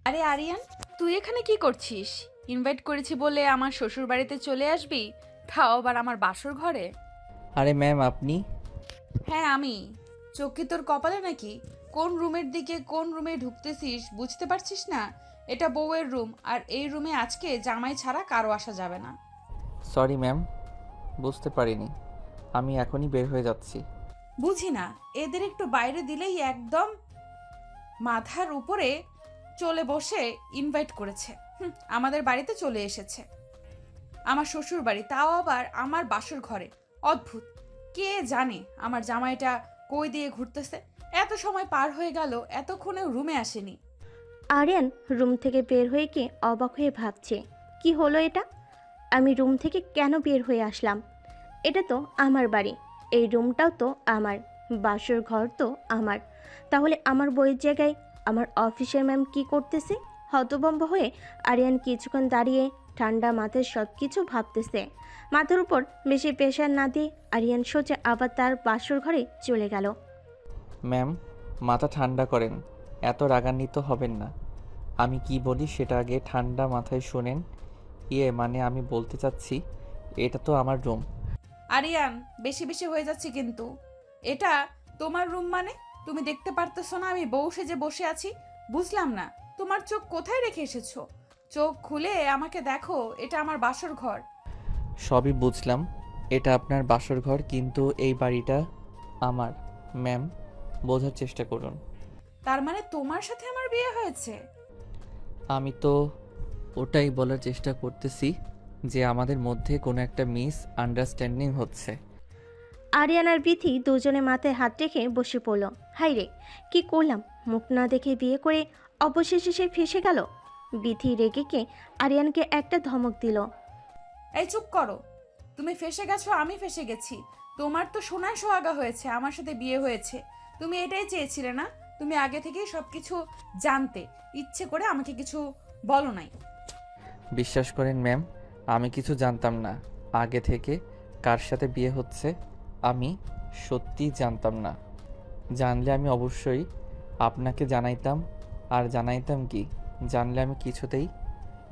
আরে আরিয়ান, তুই এখানে কি করছিস? ইনভাইট করেছি বলে আমার শ্বশুর বাড়িতে চলে আসবি, তাও আবার আমার বাসর ঘরে। আরে ম্যাম আপনি। হ্যাঁ আমি। চোখ কি তোর কপালে নাকি? কোন রুমের দিকে কোন রুমে ঢুকতেছিস বুঝতে পারছিস না? এটা বউয়ের রুম, আর এই রুমে আজকে জামাই ছাড়া কারো আসা যাবে না। সরি ম্যাম, বুঝতে পারিনি। আমি এখনই বের হয়ে যাচ্ছি। বুঝি না, এদের একটু বাইরে দিলেই একদম মাথার উপরে চলে বসে ইনভাইট করেছে। আমাদের বাড়িতে চলে এসেছে, আমার শ্বশুর বাড়ি, তাও আবার আমার বাসর ঘরে। অদ্ভুত, কে জানে আমার জামাইটা কই দিয়ে ঘুরতেছে। এত সময় পার হয়ে গেল, এতক্ষণেও রুমে আসেনি। আরিয়ান রুম থেকে বের হয়ে গিয়ে অবাক হয়ে ভাবছে, কি হলো এটা? আমি রুম থেকে কেন বের হয়ে আসলাম? এটা তো আমার বাড়ি, এই রুমটাও তো আমার, বাসর ঘর তো আমার। তাহলে আমার বইয়ের জায়গায় আমার অফিসের ম্যাম কি করতেছে? হতভম্ব হয়ে আরিয়ান কিছুক্ষণ দাঁড়িয়ে ঠান্ডা মাথায় সব কিছু ভাবতেছে। মাথার উপর বেশি প্রেশার না দিয়ে আরিয়ান সোজা আবার তার বাসর ঘরে চলে গেল। ম্যাম, মাথা ঠান্ডা করেন, এত রাগান্বিত হবেন না। আমি কি বলি সেটা আগে ঠান্ডা মাথায় শোনেন। মানে আমি বলতে চাচ্ছি, এটা তো আমার রুম। আরিয়ান, বেশি বেশি হয়ে যাচ্ছে কিন্তু। এটা তোমার রুম মানে? তুমি দেখতে পারতেছো না আমি বউ সেজে বসে আছি? বুঝলাম না, তোমার চোখ কোথায় রেখে এসেছো? চোখ খুলে আমাকে দেখো, এটা আমার বাসর ঘর। সবই বুঝলাম, এটা আপনার বাসর ঘর, কিন্তু এই বাড়িটা আমার। ম্যাম, বোঝার চেষ্টা করুন। তার মানে তোমার সাথে আমার বিয়ে হয়েছে? আমি তো ওটাই বলার চেষ্টা করতেছি যে আমাদের মধ্যে কোনো একটা মিস আন্ডারস্ট্যান্ডিং হচ্ছে। আরিয়ান আর বিথি দুজনে মাথায় হাত রেখে বসে পড়ল। হাই রে, কি করলাম! মুখ না দেখে বিয়ে করে অবশেষে সে ফেসে গেল। বিথি রেগে কে আরিয়ানকে একটা ধমক দিল। এই চুপ করো। তুমি ফেসে গেছো, আমি ফেসে গেছি। তোমার তো সোনায় সোহাগা হয়েছে, আমার সাথে বিয়ে হয়েছে। তুমি এটাই চেয়েছিলে না? তুমি আগে থেকেই সবকিছু জানতে, ইচ্ছে করে আমাকে কিছু বলো নাই। বিশ্বাস করেন ম্যাম, আমি কিছু জানতাম না আগে থেকে কার সাথে বিয়ে হচ্ছে। আমি সত্যি জানতাম না। জানলে আমি অবশ্যই আপনাকে জানাইতাম। আর জানাইতাম কি, জানলে আমি কিছুতেই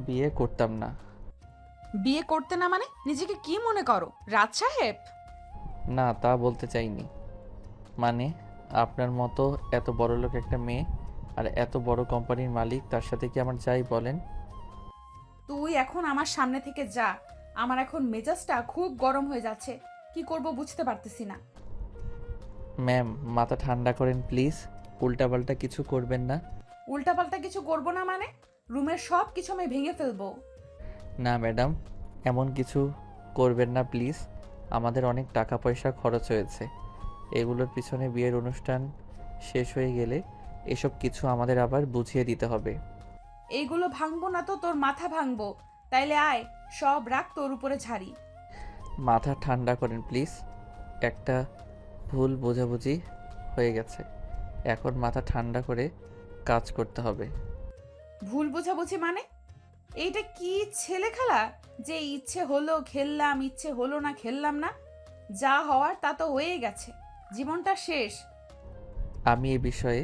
বিয়ে করতাম না। বিয়ে করতে না মানে নিজেকে কি মনে করো, রাজ সাহেব? না, তা বলতে চাইনি। মানে, আপনার মতো এত বড়লোক একটা মেয়ে আর এত বড় কোম্পানির মালিক, তার সাথে কি আমার যাই বলেন। তুই এখন আমার সামনে থেকে যা। আমার এখন মেজাজটা খুব গরম হয়ে যাচ্ছে, কি করব বুঝতে পারতেছি না। ম্যাম, মাথা ঠান্ডা করেন প্লিজ, উল্টাপাল্টা কিছু করবেন না। উল্টাপাল্টা কিছু করব না মানে? রুমের সব কিছু আমি ভেঙে ফেলবো। না ম্যাডাম, এমন কিছু করবেন না প্লিজ। আমাদের অনেক টাকা পয়সা খরচ হয়েছে এগুলোর পিছনে। বিয়ের অনুষ্ঠান শেষ হয়ে গেলে এসব কিছু আমাদের আবার বুঝিয়ে দিতে হবে। এইগুলো ভাঙবো না তো তোর মাথা ভাঙবো। তাইলে আয়, সব রাগ তোর উপরে ঝাড়ি। মাথা ঠান্ডা করেন প্লিজ। একটা ভুল বোঝাবুঝি হয়ে গেছে, এখন মাথা ঠান্ডা করে কাজ করতে হবে। ভুল বোঝাবুঝি মানে? এইটা কি ছেলে খেলা যে ইচ্ছে হলো খেললাম, ইচ্ছে হলো না খেললাম না? যা হওয়ার তা তো হয়ে গেছে, জীবনটা শেষ। আমি এই বিষয়ে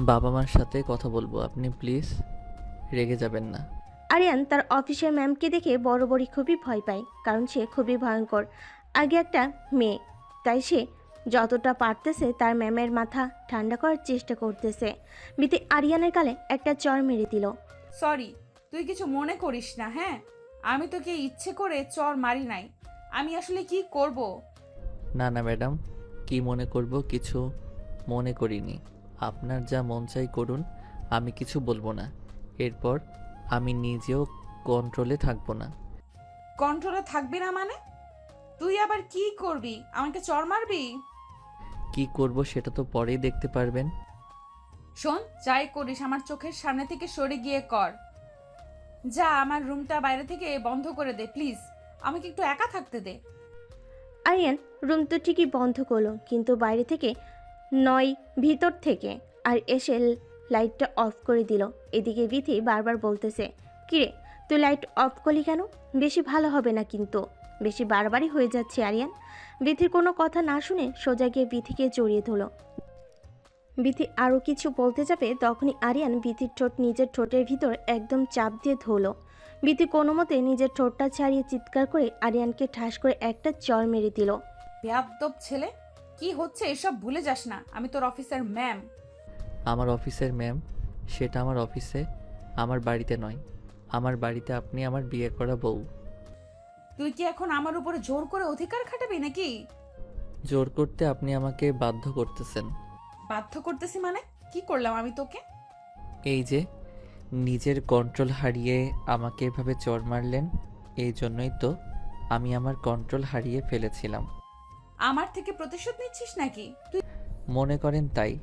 বাবা মার সাথে কথা বলবো, আপনি প্লিজ রেগে যাবেন না। আরিয়ান তার অফিসের ম্যামকে দেখে বড় বড়ি খুবই ভয় পায়, কারণ সে খুবই ভয়ঙ্কর। আগে একটা মেয়ে, তাই সে যতটা পারতেছে তার ম্যামের মাথা ঠান্ডা করার চেষ্টা করতেছে। বিতি আরিয়ানের গালে একটা চড় মেরে দিল। সরি, তুই কিছু মনে করিস না, হ্যাঁ? আমি তোকে ইচ্ছে করে চর মারি নাই। আমি আসলে কি করব? না না ম্যাডাম, কি মনে করব, কিছু মনে করিনি। আপনার যা মন চাই করুন, আমি কিছু বলবো না। এরপর আমি নিজেও কন্ট্রোলে থাকবো না। কন্ট্রোলে থাকবি না মানে? তুই আবার কি করবি, আমাকে চর মারবি? কি করব সেটা তো পরেই দেখতে পারবেন। শোন, যাই করিস আমার চোখের সামনে থেকে সরে গিয়ে কর। যা, আমার রুমটা বাইরে থেকে বন্ধ করে দে প্লিজ। আমাকে একটু একা থাকতে দে। আরিয়ান রুম তো ঠিকই বন্ধ করলো, কিন্তু বাইরে থেকে নয়, ভিতর থেকে। আর এসে লাইটটা অফ করে দিল। এদিকে বিথি বারবার বলতেছে, কিরে তুই লাইট অফ করলি কেন? বেশি ভালো হবে না কিন্তু, বেশি বারবারই হয়ে যাচ্ছে আরিয়ান। বিথির কোনো কথা না শুনে সোজা গিয়ে বিথিকে জড়িয়ে ধরল। বিথি আরও কিছু বলতে যাবে তখনই আরিয়ান বিথির ঠোঁট নিজের ঠোঁটের ভিতর একদম চাপ দিয়ে ধরল। বিথি কোনো মতে নিজের ঠোঁটটা ছাড়িয়ে চিৎকার করে আরিয়ানকে ঠাস করে একটা চড় মেরে দিল। বেয়াদ্দব ছেলে, কি হচ্ছে এসব ভুলে যাস না, আমি তোর অফিসের ম্যাম। আমার অফিসের ম্যাম, সেটা আমার অফিসে, আমার বাড়িতে নয়। আমার বাড়িতে আপনি আমার বিয়ে করা বউ। তুই কি এখন আমার উপরে জোর করে অধিকার খাটাবি নাকি? জোর করতে আপনি আমাকে বাধ্য করতেছেন। বাধ্য করতেছি মানে? কি করলাম আমি তোকে? এই যে নিজের কন্ট্রোল হারিয়ে আমাকে এভাবে চড় মারলেন, এই জন্যই তো আমি আমার কন্ট্রোল হারিয়ে ফেলেছিলাম। আমার থেকে প্রতিশোধ নিচ্ছিস নাকি তুই? মনে করেন তাই।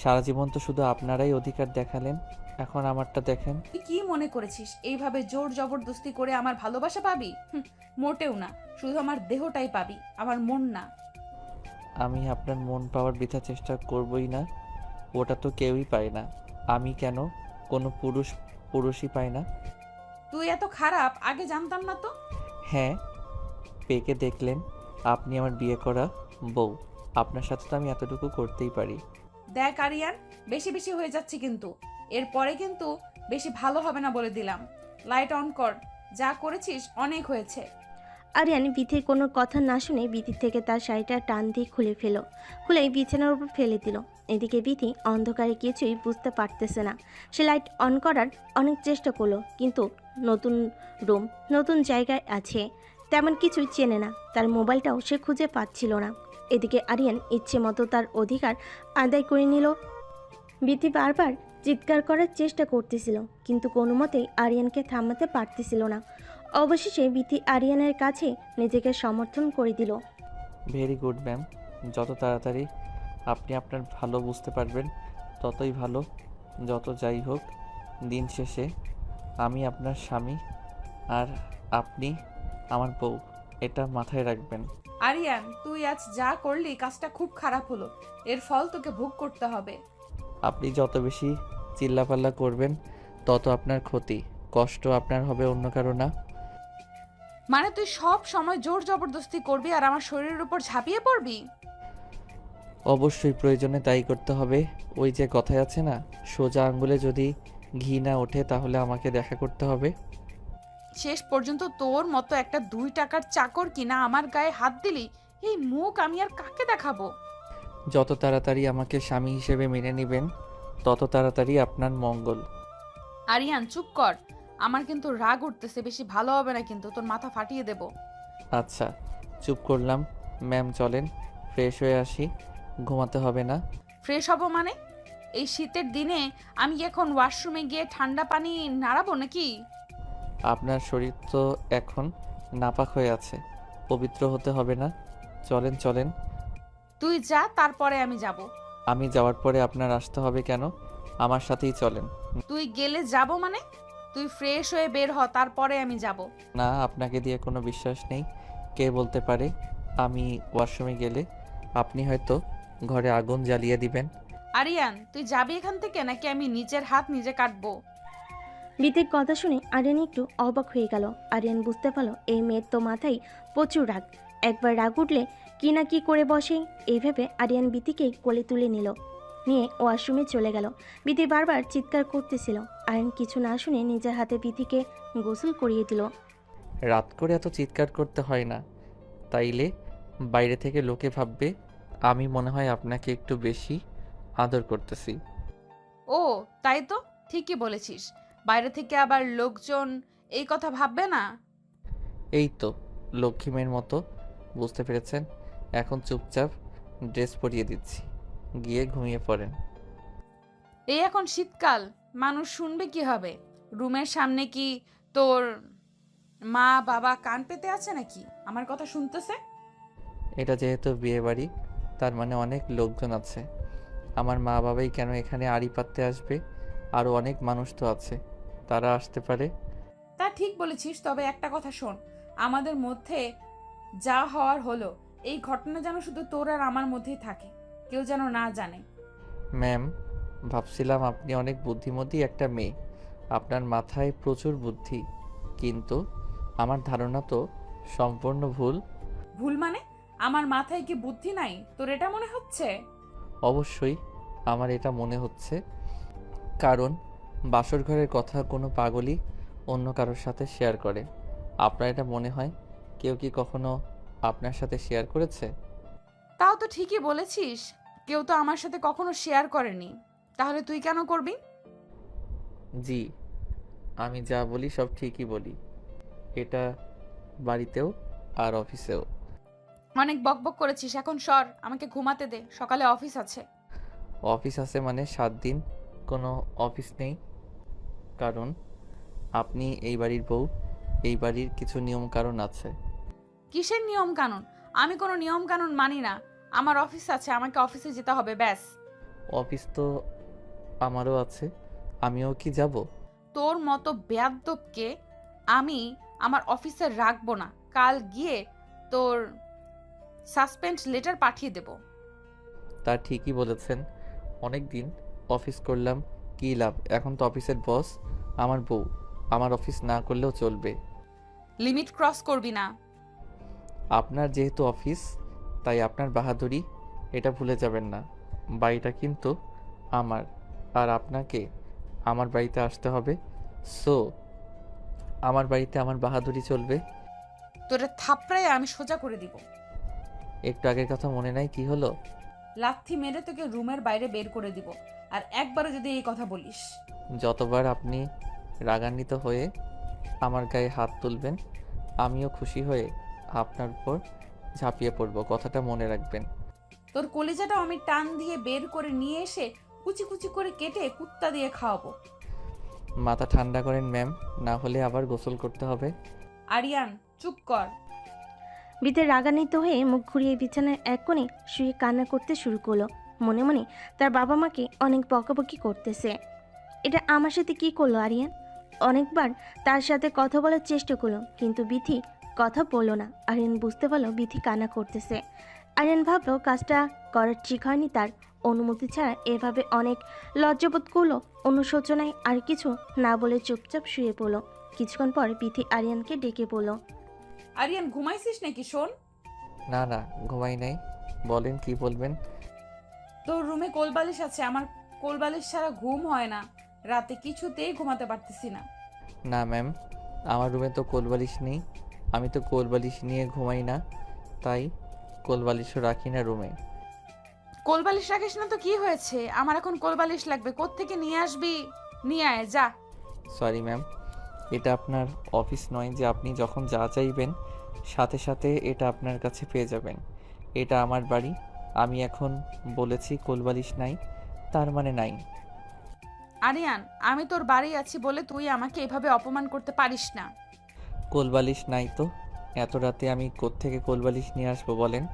সারা জীবন তো শুধু আপনারাই অধিকার দেখালেন, এখন আমারটা দেখেন। তুই কি মনে করেছিস এইভাবে জোর জবরদস্তি করে আমার ভালোবাসা পাবি? মোটেও না, শুধু আমার দেহটাই পাবি, আমার মন না। আমি আপনার মন পাওয়ার বৃথা চেষ্টা করবই না, ওটা তো কেউই পায় না। আমি কেন, কোনো পুরুষই পায় না। তুই এত খারাপ আগে জানতাম না তো। হ্যাঁ, পেকে দেখলেন, আপনি আমার বিয়ে করা বউ। আপনার সাথে তো আমি এতটুকু করতেই পারি। দেখ আরিয়ান, বেশি বেশি হয়ে যাচ্ছে কিন্তু। এরপরে কিন্তু বেশি ভালো হবে না বলে দিলাম। লাইট অন কর, যা করেছিস অনেক হয়েছে। আরিয়ান বিথির কোনো কথা না শুনে বিথির থেকে তার শাড়িটা টান দিয়ে খুলে বিছানার উপর ফেলে দিল। এদিকে বিথি অন্ধকারে কিছুই বুঝতে পারতেছে না। সে লাইট অন করার অনেক চেষ্টা করলো, কিন্তু নতুন রুম, নতুন জায়গায় আছে, তেমন কিছুই চেনে না। তার মোবাইলটাও সে খুঁজে পাচ্ছিল না। এদিকে আরিয়ান ইচ্ছে মতো তার অধিকার আদায় করে নিল। বিথি বারবার চিৎকার করার চেষ্টা করতেছিল, কিন্তু কোনো মতেই আরিয়ানকে থামাতে পারতেছিল না। অবশেষে বিথি আরিয়ানের কাছে নিজেকে সমর্থন করে দিল। ভেরি গুড ম্যাম, যত তাড়াতাড়ি আপনি আপনার ভালো বুঝতে পারবেন ততই ভালো। যত যাই হোক, দিন শেষে আমি আপনার স্বামী আর আপনি আমার বউ, এটা মাথায় রাখবেন। আরিয়ান, তুই আজ যা করলি কাজটা খুব খারাপ হলো, এর ফল তোকে ভোগ করতে হবে। আপনি যত বেশি চিল্লাপাল্লা করবেন তত আপনার ক্ষতি, কষ্ট আপনার হবে, অন্য কারো না। মানে তুই সব সময় জোর জবরদস্তি করবি আর আমার শরীরের উপর ঝাঁপিয়ে পড়বি? অবশ্যই প্রয়োজনে তাই করতে হবে। ওই যে কথায় আছে না, সোজা আঙ্গুলে যদি ঘি না ওঠে তাহলে আমাকে দেখা করতে হবে। শেষ পর্যন্ত তোর মতো একটা 2 টাকার চাকর কিনা আমার গায়ে হাত দিলি, এই মুখ আমি আর কাকে দেখাবো? যত তাড়াতাড়ি আমাকে স্বামী হিসেবে মেনে নেবেন তত তাড়াতাড়ি আপনার মঙ্গল। আরিয়ান চুপ কর, আমার কিন্তু রাগ উঠতেছে, বেশি ভালো হবে না কিন্তু, তোর মাথা ফাটিয়ে দেব। আচ্ছা, চুপ করলাম। ম্যাম চলেন, ফ্রেশ হয়ে আসি, ঘুমাতে হবে না। ফ্রেশ হব মানে? এই শীতের দিনে আমি কি এখন ওয়াশরুমে গিয়ে ঠান্ডা পানি নাড়াবো নাকি? আপনার শরীর তো এখন নাপাক হয়ে আছে, পবিত্র হতে হবে না। চলেন চলেন। তুই যা, তারপরে আমি যাব। আমি যাওয়ার পরে আপনার আসতে হবে কেন? আমার সাথেই চলেন। তুই গেলে যাব মানে? তুই ফ্রেশ হয়ে বের হ, তারপরে আমি যাব। না, আপনাকে দিয়ে কোনো বিশ্বাস নেই। কে বলতে পারে আমি ওয়াশরুমে গেলে আপনি হয়তো ঘরে আগুন জ্বালিয়ে দিবেন। আরিয়ান, তুই যাবি এখান থেকে নাকি আমি নিজের হাত নিজে কাটবো? বিথির কথা শুনে আরিয়ান একটু অবাক হয়ে গেল। আরিয়ান বুঝতে পারল এই মেয়ের তো মাথায় প্রচুর রাগ, একবার রাগ উঠলে কি না কি করে বসে। এই ভেবে আরিয়ান বিথিকে কোলে তুলে নিয়ে ওয়াশরুমে চলে গেল। বিথি বারবার চিৎকার করতেছিল। আরিয়ান কিছু না শুনে নিজের হাতে বিথিকে গোসল করিয়ে দিল। রাত করে এত চিৎকার করতে হয় না, তাইলে বাইরে থেকে লোকে ভাববে আমি মনে হয় আপনাকে একটু বেশি আদর করতেছি। ও তাই তো, ঠিকই বলেছিস, বাইরে থেকে আবার লোকজন এই কথা ভাববে না? এই তো লক্ষ্মী মেয়ের মতো, বুঝতে পেরেছেন? এখন চুপচাপ ড্রেস পরিয়ে দিচ্ছি, গিয়ে ঘুমিয়ে পড়েন। এই এখন শীতকাল, মানুষ শুনবে কি হবে? রুমের সামনে কি তোর মা বাবা কান পেতে আছে নাকি আমার কথা শুনতেছে? এটা যেহেতু বিয়ে বাড়ি, তার মানে অনেক লোকজন আছে। আমার মা বাবাই কেন এখানে আড়ি পাততে আসবে? আরও অনেক মানুষ তো আছে, তারা আসতে পারে। তা ঠিক বলেছিস, তবে একটা কথা শোন, আমাদের মধ্যে যা হওয়ার হলো, এই ঘটনা যেন শুধু তোর আর আমার মধ্যেই থাকে, কেউ যেন না জানে। ম্যাম, ভাবছিলাম আপনি অনেক বুদ্ধিমতী একটা মেয়ে, আপনার মাথায় প্রচুর বুদ্ধি, কিন্তু আমার ধারণা তো সম্পূর্ণ ভুল। ভুল মানে? আমার মাথায় কি বুদ্ধি নাই, তোর এটা মনে হচ্ছে? অবশ্যই, আমার এটা মনে হচ্ছে, কারণ বাসর ঘরের কথা কোনো পাগলই অন্য কারোর সাথে শেয়ার করে। আপনার এটা মনে হয় কেউ কি কখনো আপনার সাথে শেয়ার করেছে? তাও তো ঠিকই বলেছিস, কেউ তো আমার সাথে কখনো শেয়ার করেনি, তাহলে তুই কেন করবি? জি, আমি যা বলি সব ঠিকই বলি, এটা বাড়িতেও আর অফিসেও। অনেক বকবক করেছিস, এখন সর, আমাকে ঘুমাতে দে, সকালে অফিস আছে। অফিস আছে মানে 7 দিন কোনো অফিস নেই? কারণ আপনি এই বাড়ির বউ, এই বাড়ির কিছু নিয়ম কারণ আছে। কিসের নিয়ম কানুন? আমি কোনো নিয়ম কানুন মানি না। আমার অফিস আছে, আমাকে অফিসে যেতে হবে, ব্যাস। অফিস তো আমারও আছে, আমিও কি যাব? তোর মতো বেয়াদ্দপকে আমি আমার অফিসে রাখবো না। কাল গিয়ে তোর সাসপেন্ড লেটার পাঠিয়ে দেব। তা ঠিকই বলেছেন, অনেক দিন অফিস করলাম, কী লাভ? এখন তো অফিসের বস আমার বউ, আমার অফিস না করলেও চলবে। লিমিট ক্রস করবি না। আপনার যেহেতু অফিস, তাই আপনার বাহাদুরি, এটা ভুলে যাবেন না। বাড়িটা কিন্তু আমার, আর আপনাকে আমার বাড়িতে আসতে হবে। সো আমার বাড়িতে আমার বাহাদুরি চলবে। তোরে থাপড়ায় আমি সোজা করে দিব। একটু আগের কথা মনে নাই কি হলো? লাথি মেরে তোকে রুমের বাইরে বের করে দিব, আর একবারও যদি এই কথা বলিস। যতবার আপনি রাগান্বিত হয়ে আমার গায়ে হাত তুলবেন, আমিও খুশি হয়ে আপনার উপর ঝাঁপিয়ে পড়ব, কথাটা মনে রাখবেন। তোর কলিজাটা আমি টান দিয়ে বের করে নিয়ে এসে কুচি কুচি করে কেটে কুত্তা দিয়ে খাওয়াবো। মাথা ঠান্ডা করেন ম্যাম, না হলে আবার গোসল করতে হবে। আরিয়ান, চুপ কর। বিতে রাগান্বিত হয়ে মুখ ঘুরিয়ে বিছানার এক কোণে শুয়ে কান্না করতে শুরু করলো। মনে মনে তার বাবা মাকে অনেক বকাবকি করতেছে। এটা আমার সাথে কি করলো আরিয়ান? অনেকবার তার সাথে কথা বলার চেষ্টা করলো, কিন্তু বিথি কথা বললো না। আরিয়ান বুঝতে পারলো বিথি কান্না করতেছে। আরিয়ান ভাবলো কাজটা করার ঠিক হয়নি তার। অনুমতি ছাড়া এভাবে অনেক লজ্জাবোধ করলো। অনুশোচনায় আর কিছু না বলে চুপচাপ শুয়ে পড়লো। কিছুক্ষণ পর বিথি আরিয়ানকে ডেকে বলল, আরিয়ান, ঘুমাইছিস নাকি? শোন, না না, ঘুমাই নাই, বলেন কি বলবেন। তোর রুমে কোলবালিশ আছে, আমার কোলবালিশ ছাড়া ঘুম হয় না, রাতে কিছুতেই ঘুমাতে পারতেছি না। না ম্যাম, আমার রুমে তো কোলবালিশ নেই, আমি তো কোলবালিশ নিয়ে ঘুমাই না, তাই কোলবালিশও রাখি না রুমে। কোলবালিশ রাখিস না তো কি হয়েছে? আমার এখন কোলবালিশ লাগবে, কোত্থেকে নিয়ে আসবি? নিয়ে আয় যা। সরি ম্যাম, এটা আপনার অফিস নয় যে আপনি যখন যা চাইবেন সাথে সাথে এটা আপনার কাছে পেয়ে যাবেন। এটা আমার বাড়ি, আমি এখন বলেছি কোলবালিশ নাই, তার মানে নাই। আরিয়ান, আমি তোর বাড়ি আছি বলে তুই আমাকে এভাবে অপমান করতে পারিস না। কোলবালিশ নাই তো এত রাতে আমি কোত্থেকে কোলবালিশ নিয়ে আসবো বলেন?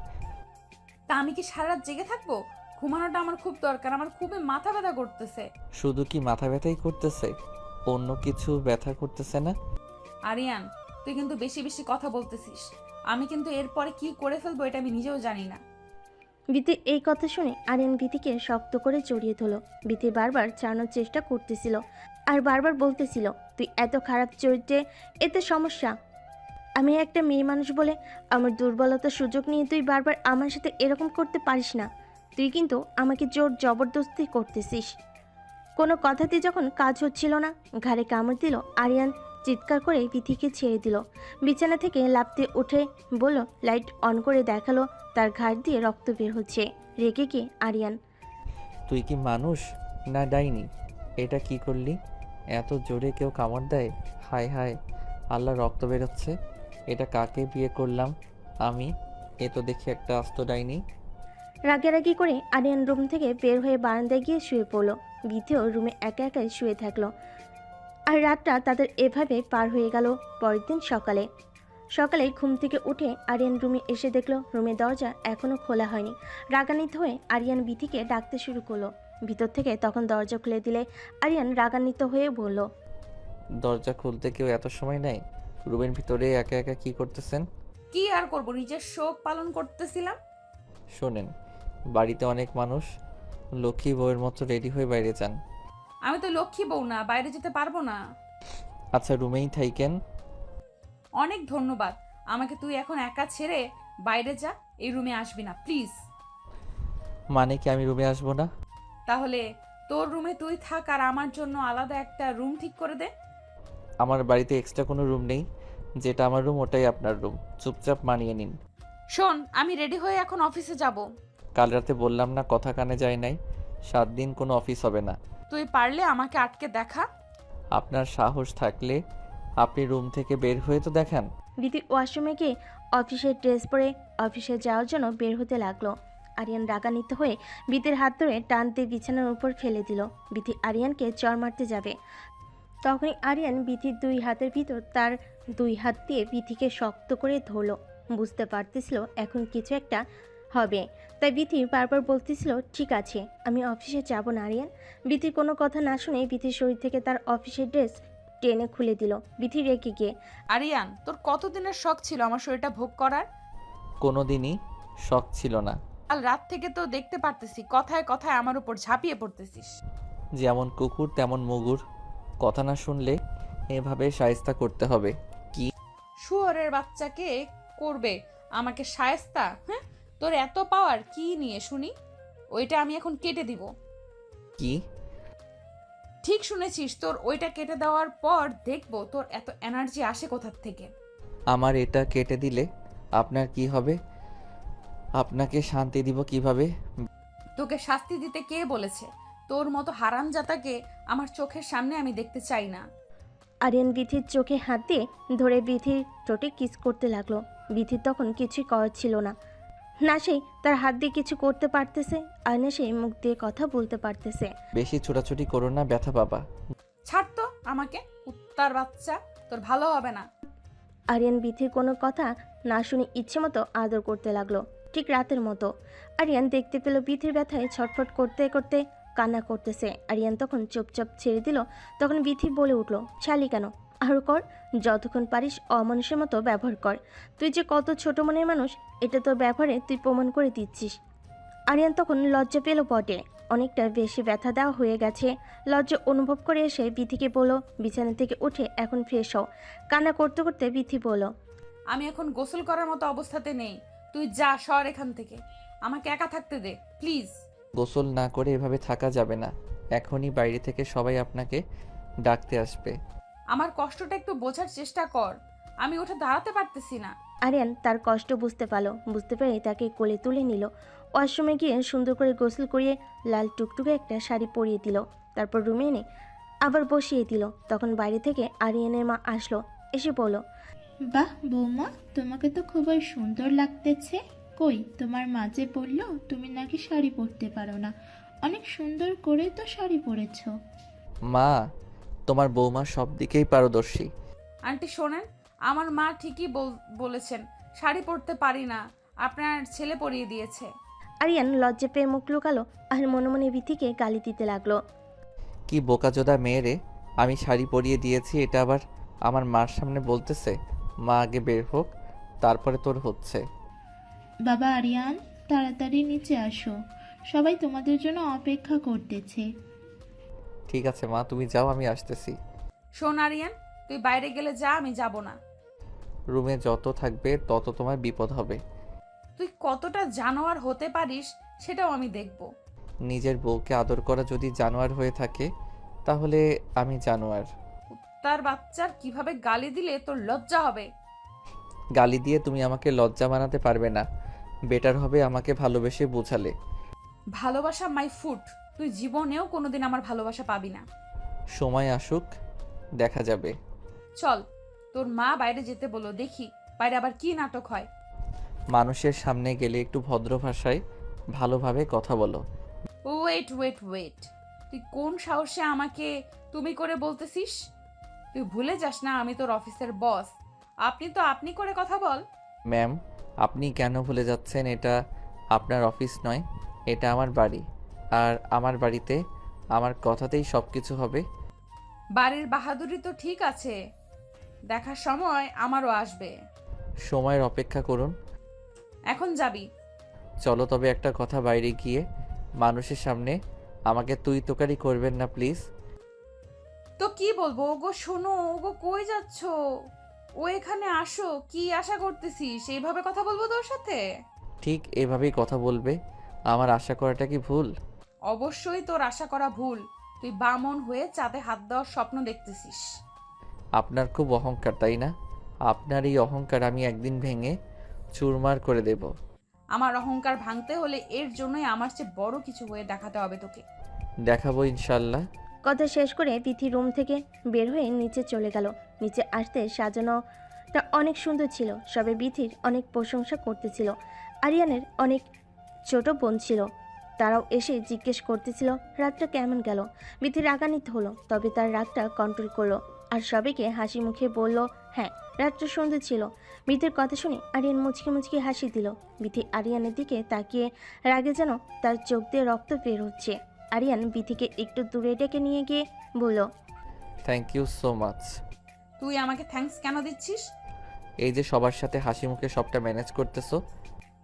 তা আমি কি সারা রাত জেগে থাকবো? ঘুমানোটা আমার খুব দরকার, আমার খুবই মাথা ব্যথা করতেছে। শুধু কি মাথা ব্যথাই করতেছে, অন্য কিছু ব্যথা করতেছে না? আরিয়ান, তুই কিন্তু বেশি বেশি কথা বলতেছিস। আমি কিন্তু এরপরে কি করে ফেলবো এটা আমি নিজেও জানি না। বিতি এই কথা শুনে আরিয়ান বিতিকে শক্ত করে জড়িয়ে ধরল। বিতি বারবার ছাড়ানোর চেষ্টা করতেছিল আর বারবার বলতেছিল, তুই এত খারাপ চরিত্রে, এতে সমস্যা। আমি একটা মেয়ে মানুষ বলে আমার দুর্বলতার সুযোগ নিয়ে তুই বারবার আমার সাথে এরকম করতে পারিস না। তুই কিন্তু আমাকে জোর জবরদস্তি করতেছিস। কোনো কথাতে যখন কাজ হচ্ছিল না, ঘাড়ে কামড় দিল আরিয়ান। চিৎকার করে বিথিকে ছেড়ে দিল। বিছানা থেকে লাফতে উঠে বলল, লাইট অন করে দেখালো তার ঘাড় দিয়ে রক্ত বের হচ্ছে। রেগে গিয়ে আরিয়ান, তুই কি মানুষ না ডাইনি? এটা কি করলি? এত জোরে কেউ কামড় দেয়? হায় হায়, আল্লাহ, রক্ত বেরোচ্ছে। এটা কাকে বিয়ে করলাম আমি? এ তো দেখি একটা আস্ত ডাইনি। রাগারাগি করে আরিয়ান রুম থেকে বের হয়ে বারান্দায় গিয়ে শুয়ে পড়ল। বিথিও রুমে একা একাই শুয়ে থাকলো। আর রাতটা তাদের এভাবে পার হয়ে গেল। পরের দিন সকালে ঘুম থেকে উঠে আরিয়ান রুমে এসে দেখলো রুমের দরজা এখনো খোলা হয়নি। রাগান্বিত হয়ে আরিয়ান বিথিকে ডাকতে শুরু করলো। ভিতর থেকে তখন দরজা খুলে দিলে আরিয়ান রাগান্বিত হয়ে বলল, দরজা খুলতে কেউ এত সময় নেয়? রুমের ভিতরে একা একা কি করতেছেন? কি আর করব, নিজের শোক পালন করতেছিলাম। শোনেন, বাড়িতে অনেক মানুষ, লক্ষ্মী বউয়ের মতো রেডি হয়ে বাইরে যান। আমি তো লক্ষ্মী বউ না, বাইরে যেতে পারবো না। আচ্ছা, রুমেই থাইকেন। অনেক ধন্যবাদ, আমাকে তুই এখন একা ছেড়ে বাইরে যা, এই রুমে আসবি না প্লিজ। মানে কি আমি রুমে আসবো না? তাহলে তোর রুমে তুই থাক আর আমার জন্য আলাদা একটা রুম ঠিক করে দে। আমার বাড়িতে এক্সট্রা কোনো রুম নেই, যেটা আমার রুম ওটাই আপনার রুম, চুপচাপ মানিয়ে নিন। শোন, আমি রেডি হয়ে এখন অফিসে যাব। কাল রাতে বললাম না, কথা কানে যায় নাই, 7 দিন কোনো অফিস হবে না। তুই পারলে আমাকে আটকে দেখা। আপনার সাহস থাকলে আপনি রুম থেকে বের হয়ে তো দেখান। বিথি ওয়াশরুমে গিয়ে অফিসের ড্রেস পরে অফিসে যাওয়ার জন্য বের হতে লাগলো। আরিয়ান রাগান্বিত হয়ে বিথির হাত ধরে টান দিয়ে বিছানার উপর ফেলে দিল। বিথি আরিয়ানকে চড় মারতে যাবে, তখনই আরিয়ান বিথির 2 হাতের ভিতর তার 2 হাত দিয়ে বিথিকে শক্ত করে ধরল। বুঝতে পারতেছিল এখন কিছু একটা হবে, তাই বিথি বারবার বলতেছিল, ঠিক আছে আমি অফিসে যাব না আরিয়ান। বিথির কোনো কথা না শুনে বিথির শরীর থেকে তার অফিসের ড্রেস টেনে খুলে দিল। বিথি রেগে গিয়ে, আরিয়ান, তোর কতদিনের শখ ছিল আমার শরীরটা ভোগ করার? কোনো দিনই শখ ছিল না। কাল রাত থেকে তো দেখতে পারতেছি কথায় কথায় আমার উপর ঝাঁপিয়ে পড়তেছিস। যেমন কুকুর তেমন মুগুর, কথা না শুনলে এভাবে শায়েস্তা করতে হবে। কি শুয়োরের বাচ্চাকে করবে আমাকে শায়েস্তা? হ্যাঁ, তোর এত পাওয়ার কি নিয়ে শুনি? ওইটা আমি এখন কেটে দিব। কি ঠিক শুনেছিস, তোর ওইটা কেটে দেওয়ার পর দেখবো তোর এত এনার্জি আসে কোথার থেকে। আমার এটা কেটে দিলে আপনার কি হবে? আপনাকে শান্তি দিব কিভাবে? তোকে শাস্তি দিতে কে বলেছে? তোর মতো হারামজাদাকে আমার চোখের সামনে আমি দেখতে চাই না। আরিয়ান বিথির চোখে হাত দিয়ে ধরে বিথির ঠোঁটে কিস করতে লাগলো। বিথির তখন কিছুই করার ছিল না, না সেই তার হাত দিয়ে কিছু করতে পারতেছে আর না সেই মুখ দিয়ে কথা বলতে পারতেছে। বেশি ছোটাছুটি করো না, ব্যথা পাবা। ছাড় তো আমাকে, কুত্তার বাচ্চা, তোর ভালো হবে না। আরিয়ান বিথির কোনো কথা না শুনে ইচ্ছে মতো আদর করতে লাগলো, ঠিক রাতের মতো। আরিয়ান দেখতে পেল বিথির ব্যথায় ছটফট করতে করতে কান্না করতেছে। আরিয়ান তখন চুপচাপ ছেড়ে দিল। তখন বিথি বলে উঠল, ছালি কেন, আরও কর, যতক্ষণ পারিস অমানুষের মতো ব্যবহার কর। তুই যে কত ছোট মনের মানুষ এটা তোর ব্যবহারে তুই প্রমাণ করে দিচ্ছিস। আরিয়ান তখন লজ্জা পেল বটে, অনেকটা বেশি ব্যথা দেওয়া হয়ে গেছে। লজ্জা অনুভব করে এসে বিথিকে বলল, বিছানা থেকে উঠে এখন ফ্রেশ হও। কান্না করতে করতে বিথি বলল, আমি এখন গোসল করার মতো অবস্থাতে নেই। তুই যা, সর এখান থেকে, আমাকে একা থাকতে দে প্লিজ। গোসল না করে এভাবে থাকা যাবে না, এখনই বাইরে থেকে সবাই আপনাকে ডাকতে আসবে। আমার কষ্টটা একটু বোঝার চেষ্টা কর, আমি উঠে দাঁড়াতে পারতেছি না। আরিয়ান তার কষ্ট বুঝতে পারল, বুঝতে পেরে তাকে কোলে তুলে নিল। ওয়াশরুমে গিয়ে সুন্দর করে গোসল করিয়ে লাল টুকটুকে একটা শাড়ি পরিয়ে দিল। তারপর রুমে এনে আবার বসিয়ে দিল। তখন বাইরে থেকে আরিয়ানের মা আসলো, এসে বলল, বাহ বৌমা, তোমাকে তো খুবই সুন্দর লাগতেছে। কই তোমার মাঝে বলল তুমি নাকি শাড়ি পরতে পারো না, অনেক সুন্দর করে তো শাড়ি পরেছো। মা, তোমার বৌমা সব দিকেই পারদর্শী। আন্টি শোনেন, আমার মা ঠিকই বলেছেন, শাড়ি পরতে পারি না, আপনার ছেলে পরিয়ে দিয়েছে। আরিয়ান লজ্জা পেয়ে মুখ লুকালো আর মনে মনে বিথিকে গালি দিতে লাগলো। কি বোকাচোদা মেয়েরে, আমি শাড়ি পরিয়ে দিয়েছি এটা আবার আমার মার সামনে বলতেছে। মা আগে বের হোক, তারপরে তোর হচ্ছে। বাবা আরিয়ান, তাড়াতাড়ি নিচে আসো, সবাই তোমাদের জন্য অপেক্ষা করতেছে। ঠিক আছে মা, তুমি যাও, আমি আসতেছি। শোন আরিয়ান, তুই বাইরে গেলে যা, আমি যাব না। রুমে যত থাকবে তত তোমার বিপদ হবে। তুই কতটা জানোয়ার হতে পারিস সেটাও আমি দেখব। নিজের বউকে আদর করা যদি জানোয়ার হয়ে থাকে, তাহলে আমি জানোয়ার। তার বাচ্চার কিভাবে গালি দিলে তোর লজ্জা হবে? গালি দিয়ে তুমি আমাকে লজ্জা বানাতে পারবে না, বেটার হবে আমাকে ভালোবেসে বোঝালে। ভালোবাসা মাই ফুড, তুই জীবনেও কোনোদিন আমার ভালোবাসা পাবি না। সময় আসুক, দেখা যাবে। চল, তোর মা বাইরে যেতে বলো, দেখি বাইরে আবার কি নাটক হয়। মানুষের সামনে গেলে একটু ভদ্র ভাষায় ভালোভাবে কথা বলো। ওয়েট ওয়েট ওয়েট, তুই কোন সাহসে আমাকে তুমি করে বলতেছিস? তুই ভুলে যাস না আমি তোর অফিসের বস। আপনি তো আপনি করে কথা বল। ম্যাম, আপনি কেন ভুলে যাচ্ছেন? এটা আপনার অফিস নয়, এটা আমার বাড়ি। আর আমার বাড়িতে আমার কথাতেই সব কিছু হবে। বাড়ির বাহাদুরি তো ঠিক আছে, দেখার সময় আমারও আসবে। সময়ের অপেক্ষা করুন। এখন যাবি? চলো তবে একটা কথা, বাইরে গিয়ে মানুষের সামনে আমাকে তুই তোকারি করবেন না প্লিজ। তো কি বলবো? ওগো শোনো, ওগো কই যাচ্ছ? ও এখানে আসো, কি আশা করতেছিস এইভাবে কথা বলবো তোর সাথে? ঠিক এভাবেই কথা বলবে। আমার আশা করাটা কি ভুল? অবশ্যই তোর আশা করা ভুল। তুই বামন হয়ে চাঁদে হাত দেওয়ার স্বপ্ন দেখতেছিস। আপনার খুব অহংকার, তাই না? আপনার এই অহংকার আমি একদিন ভেঙে চুরমার করে দেব। আমার অহংকার ভাঙতে হলে এর জন্যই আমার চেয়ে বড় কিছু হয়ে দেখাতে হবে তোকে। দেখাবো ইনশাল্লাহ। কথা শেষ করে বিথি রুম থেকে বের হয়ে নিচে চলে গেল। নিচে আসতে সাজানোটা অনেক সুন্দর ছিল। সবে বিথির অনেক প্রশংসা করতেছিল। আরিয়ানের অনেক ছোট বোন ছিল, তারাও এসে জিজ্ঞেস করতেছিল রাতটা কেমন গেল। বিথি রাগান্বিত হলো, তবে তার রাগটা কন্ট্রোল করলো আর সবাইকে হাসি মুখে বলল, হ্যাঁ রাতটা সুন্দর ছিল। বিথির কথা শুনে আরিয়ান মুচকি মুচকি হাসি দিল। বিথি আরিয়ানের দিকে তাকিয়ে রাগে যেন তার চোখ দিয়ে রক্ত বের হচ্ছে। আরিয়ান বিথিকে একটু দূরে ডেকে নিয়ে গিয়ে বলল, থ্যাংক ইউ সো মাচ। তুই আমাকে থ্যাঙ্কস কেন দিচ্ছিস? এই যে সবার সাথে হাসি মুখে সবটা ম্যানেজ করতেছো।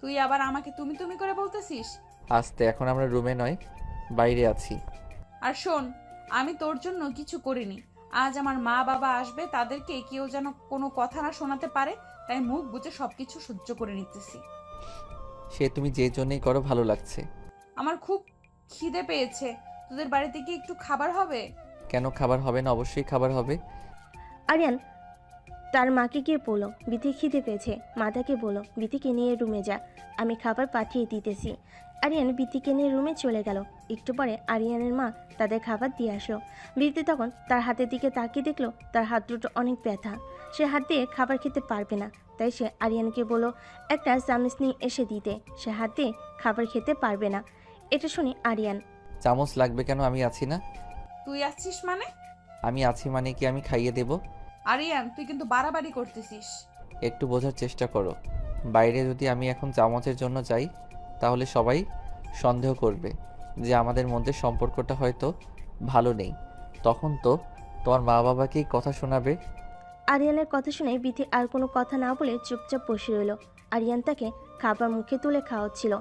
তুই আবার আমাকে তুমি তুমি করে বলতেছিস? আস্তে, এখন আমরা রুমে নয়, বাইরে আছি। আর শোন, আমি তোর জন্য কিছু করিনি। আজ আমার মা বাবা আসবে, তাদেরকে কেউ যেন কোনো কথা না শোনাতে পারে, তাই মুখ বুজে সবকিছু সহ্য করে নিতেছি। সে তুমি যে জন্যই করো, ভালো লাগছে। আমার খুব খিদে পেয়েছে, তোদের বাড়িতে কি একটু খাবার হবে? কেন খাবার হবে না? অবশ্যই খাবার হবে। আরিয়ান তার মাকে গিয়ে বলল, বিথি খিদে পেয়েছে। মাতাকে বলল, বিথিকে নিয়ে রুমে যা, আমি খাবার পাঠিয়ে দিতেছি। আরিয়ান বিথিকে নিয়ে রুমে চলে গেল। একটু পরে আরিয়ানের মা তাদের খাবার দিয়ে আসলো। বিথি তখন তার হাতের দিকে তাকিয়ে দেখলো তার হাত দুটো অনেক ব্যথা। সে হাত দিয়ে খাবার খেতে পারবে না, তাই সে আরিয়ানকে বলল একটা চামচ নিয়ে এসে দিতে। সে হাত দিয়ে খাবার খেতে পারবে না। এটা শুনে আরিয়ান, চামচ লাগবে কেন? আমি আছি না। তুই আসছিস মানে? আমি আছি মানে কি আমি খাইয়ে দেব? আরিয়ান, তুই কিন্তু বাড়াবাড়ি করতেছিস। একটু বোঝার চেষ্টা করো। বাইরে যদি আমি এখন চামচের জন্য যাই, তাহলে সবাই সন্দেহ করবে যে আমাদের মধ্যে সম্পর্কটা হয়তো ভালো নেই। তখন তো তোমার মা বাবাকেই কথা শোনাবে। আরিয়ানের কথা শুনে বিথি আর কোনো কথা না বলে চুপচাপ বসে রইল। আরিয়ান তাকে খাবার মুখে তুলে খাওয়াচ্ছিল।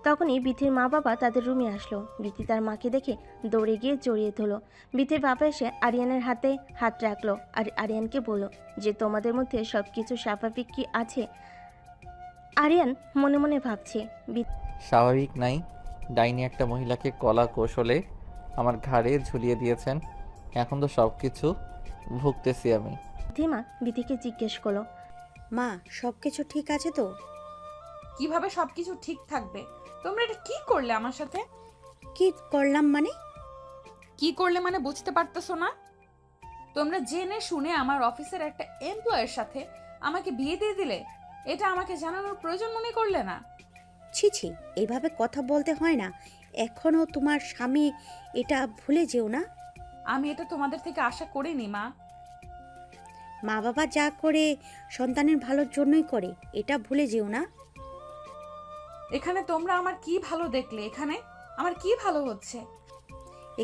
তখনই বিথির মা বাবা তাদের রুমে আসলো। বিথি তার মাকে দেখে দৌড়ে গিয়ে জড়িয়ে ধরল। বিথির বাবা এসে আরিয়ানের হাতে হাত রাখলো আর আরিয়ানকে বলল যে তোমাদের মধ্যে সব কিছু স্বাভাবিক কি আছে? আরিয়ান মনে মনে ভাবছে, স্বাভাবিক নাই। ডাইনি একটা মহিলাকে কলা কৌশলে আমার ঘাড়ে ঝুলিয়ে দিয়েছেন। এখন তো সব কিছু ভুগতেছি আমি। বিথিমা বিথিকে জিজ্ঞেস করলো, মা সব কিছু ঠিক আছে তো? কিভাবে সবকিছু ঠিক থাকবে? তোমরা এটা কি করলে আমার সাথে? কি করলাম মানে? কি করলে মানে বুঝতে পারতেছো না? তোমরা জেনে শুনে আমার অফিসের একটা এমপ্লয়ের সাথে আমাকে বিয়ে দিয়ে দিলে। এটা আমাকে জানানোর প্রয়োজন মনে করলে না? ছি ছি, এইভাবে কথা বলতে হয় না। এখনো তোমার স্বামী, এটা ভুলে যেও না। আমি এটা তোমাদের থেকে আশা করিনি মা। মা বাবা যা করে সন্তানের ভালোর জন্যই করে, এটা ভুলে যেও না। এখানে তোমরা আমার কি ভালো দেখলে? এখানে আমার কি ভালো হচ্ছে?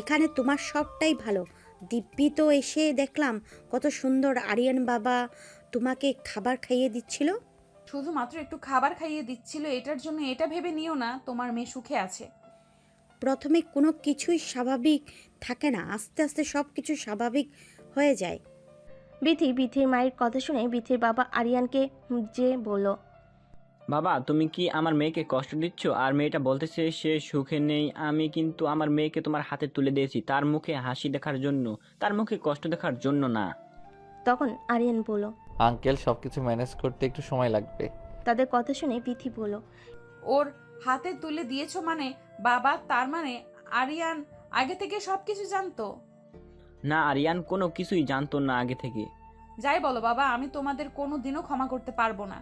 এখানে তোমার সবটাই ভালো। দিব্যি তো এসে দেখলাম কত সুন্দর আরিয়ান বাবা তোমাকে খাবার খাইয়ে দিচ্ছিল। শুধুমাত্র একটু খাবার খাইয়ে দিচ্ছিল, এটার জন্য এটা ভেবে নিও না তোমার মেয়ে সুখে আছে। প্রথমে কোনো কিছুই স্বাভাবিক থাকে না, আস্তে আস্তে সব কিছু স্বাভাবিক হয়ে যায়। বিথির মায়ের কথা শুনে বিথির বাবা আরিয়ানকে যে বলল, বাবা তুমি কি আমার মেয়েকে কষ্ট দিচ্ছ? আর মেয়েটা বলতেছে সে সুখে নেই। আমি কিন্তু আমার মেয়েকে তোমার হাতে তুলে দিয়েছি তার মুখে হাসি দেখার জন্য, তার মুখে কষ্ট দেখার জন্য না। তখন আরিয়ান বলল, আঙ্কেল, সবকিছু ম্যানেজ করতে একটু সময় লাগবে। তাদের কথা শুনে বিথি বলল, ওর হাতে তুলে দিয়েছো মানে বাবা, তার মানে আরিয়ান আগে থেকে সবকিছু জানতো? না, আরিয়ান কোনো কিছুই জানতো না আগে থেকে। যাই বলো বাবা, আমি তোমাদের কোনো দিনও ক্ষমা করতে পারবো না।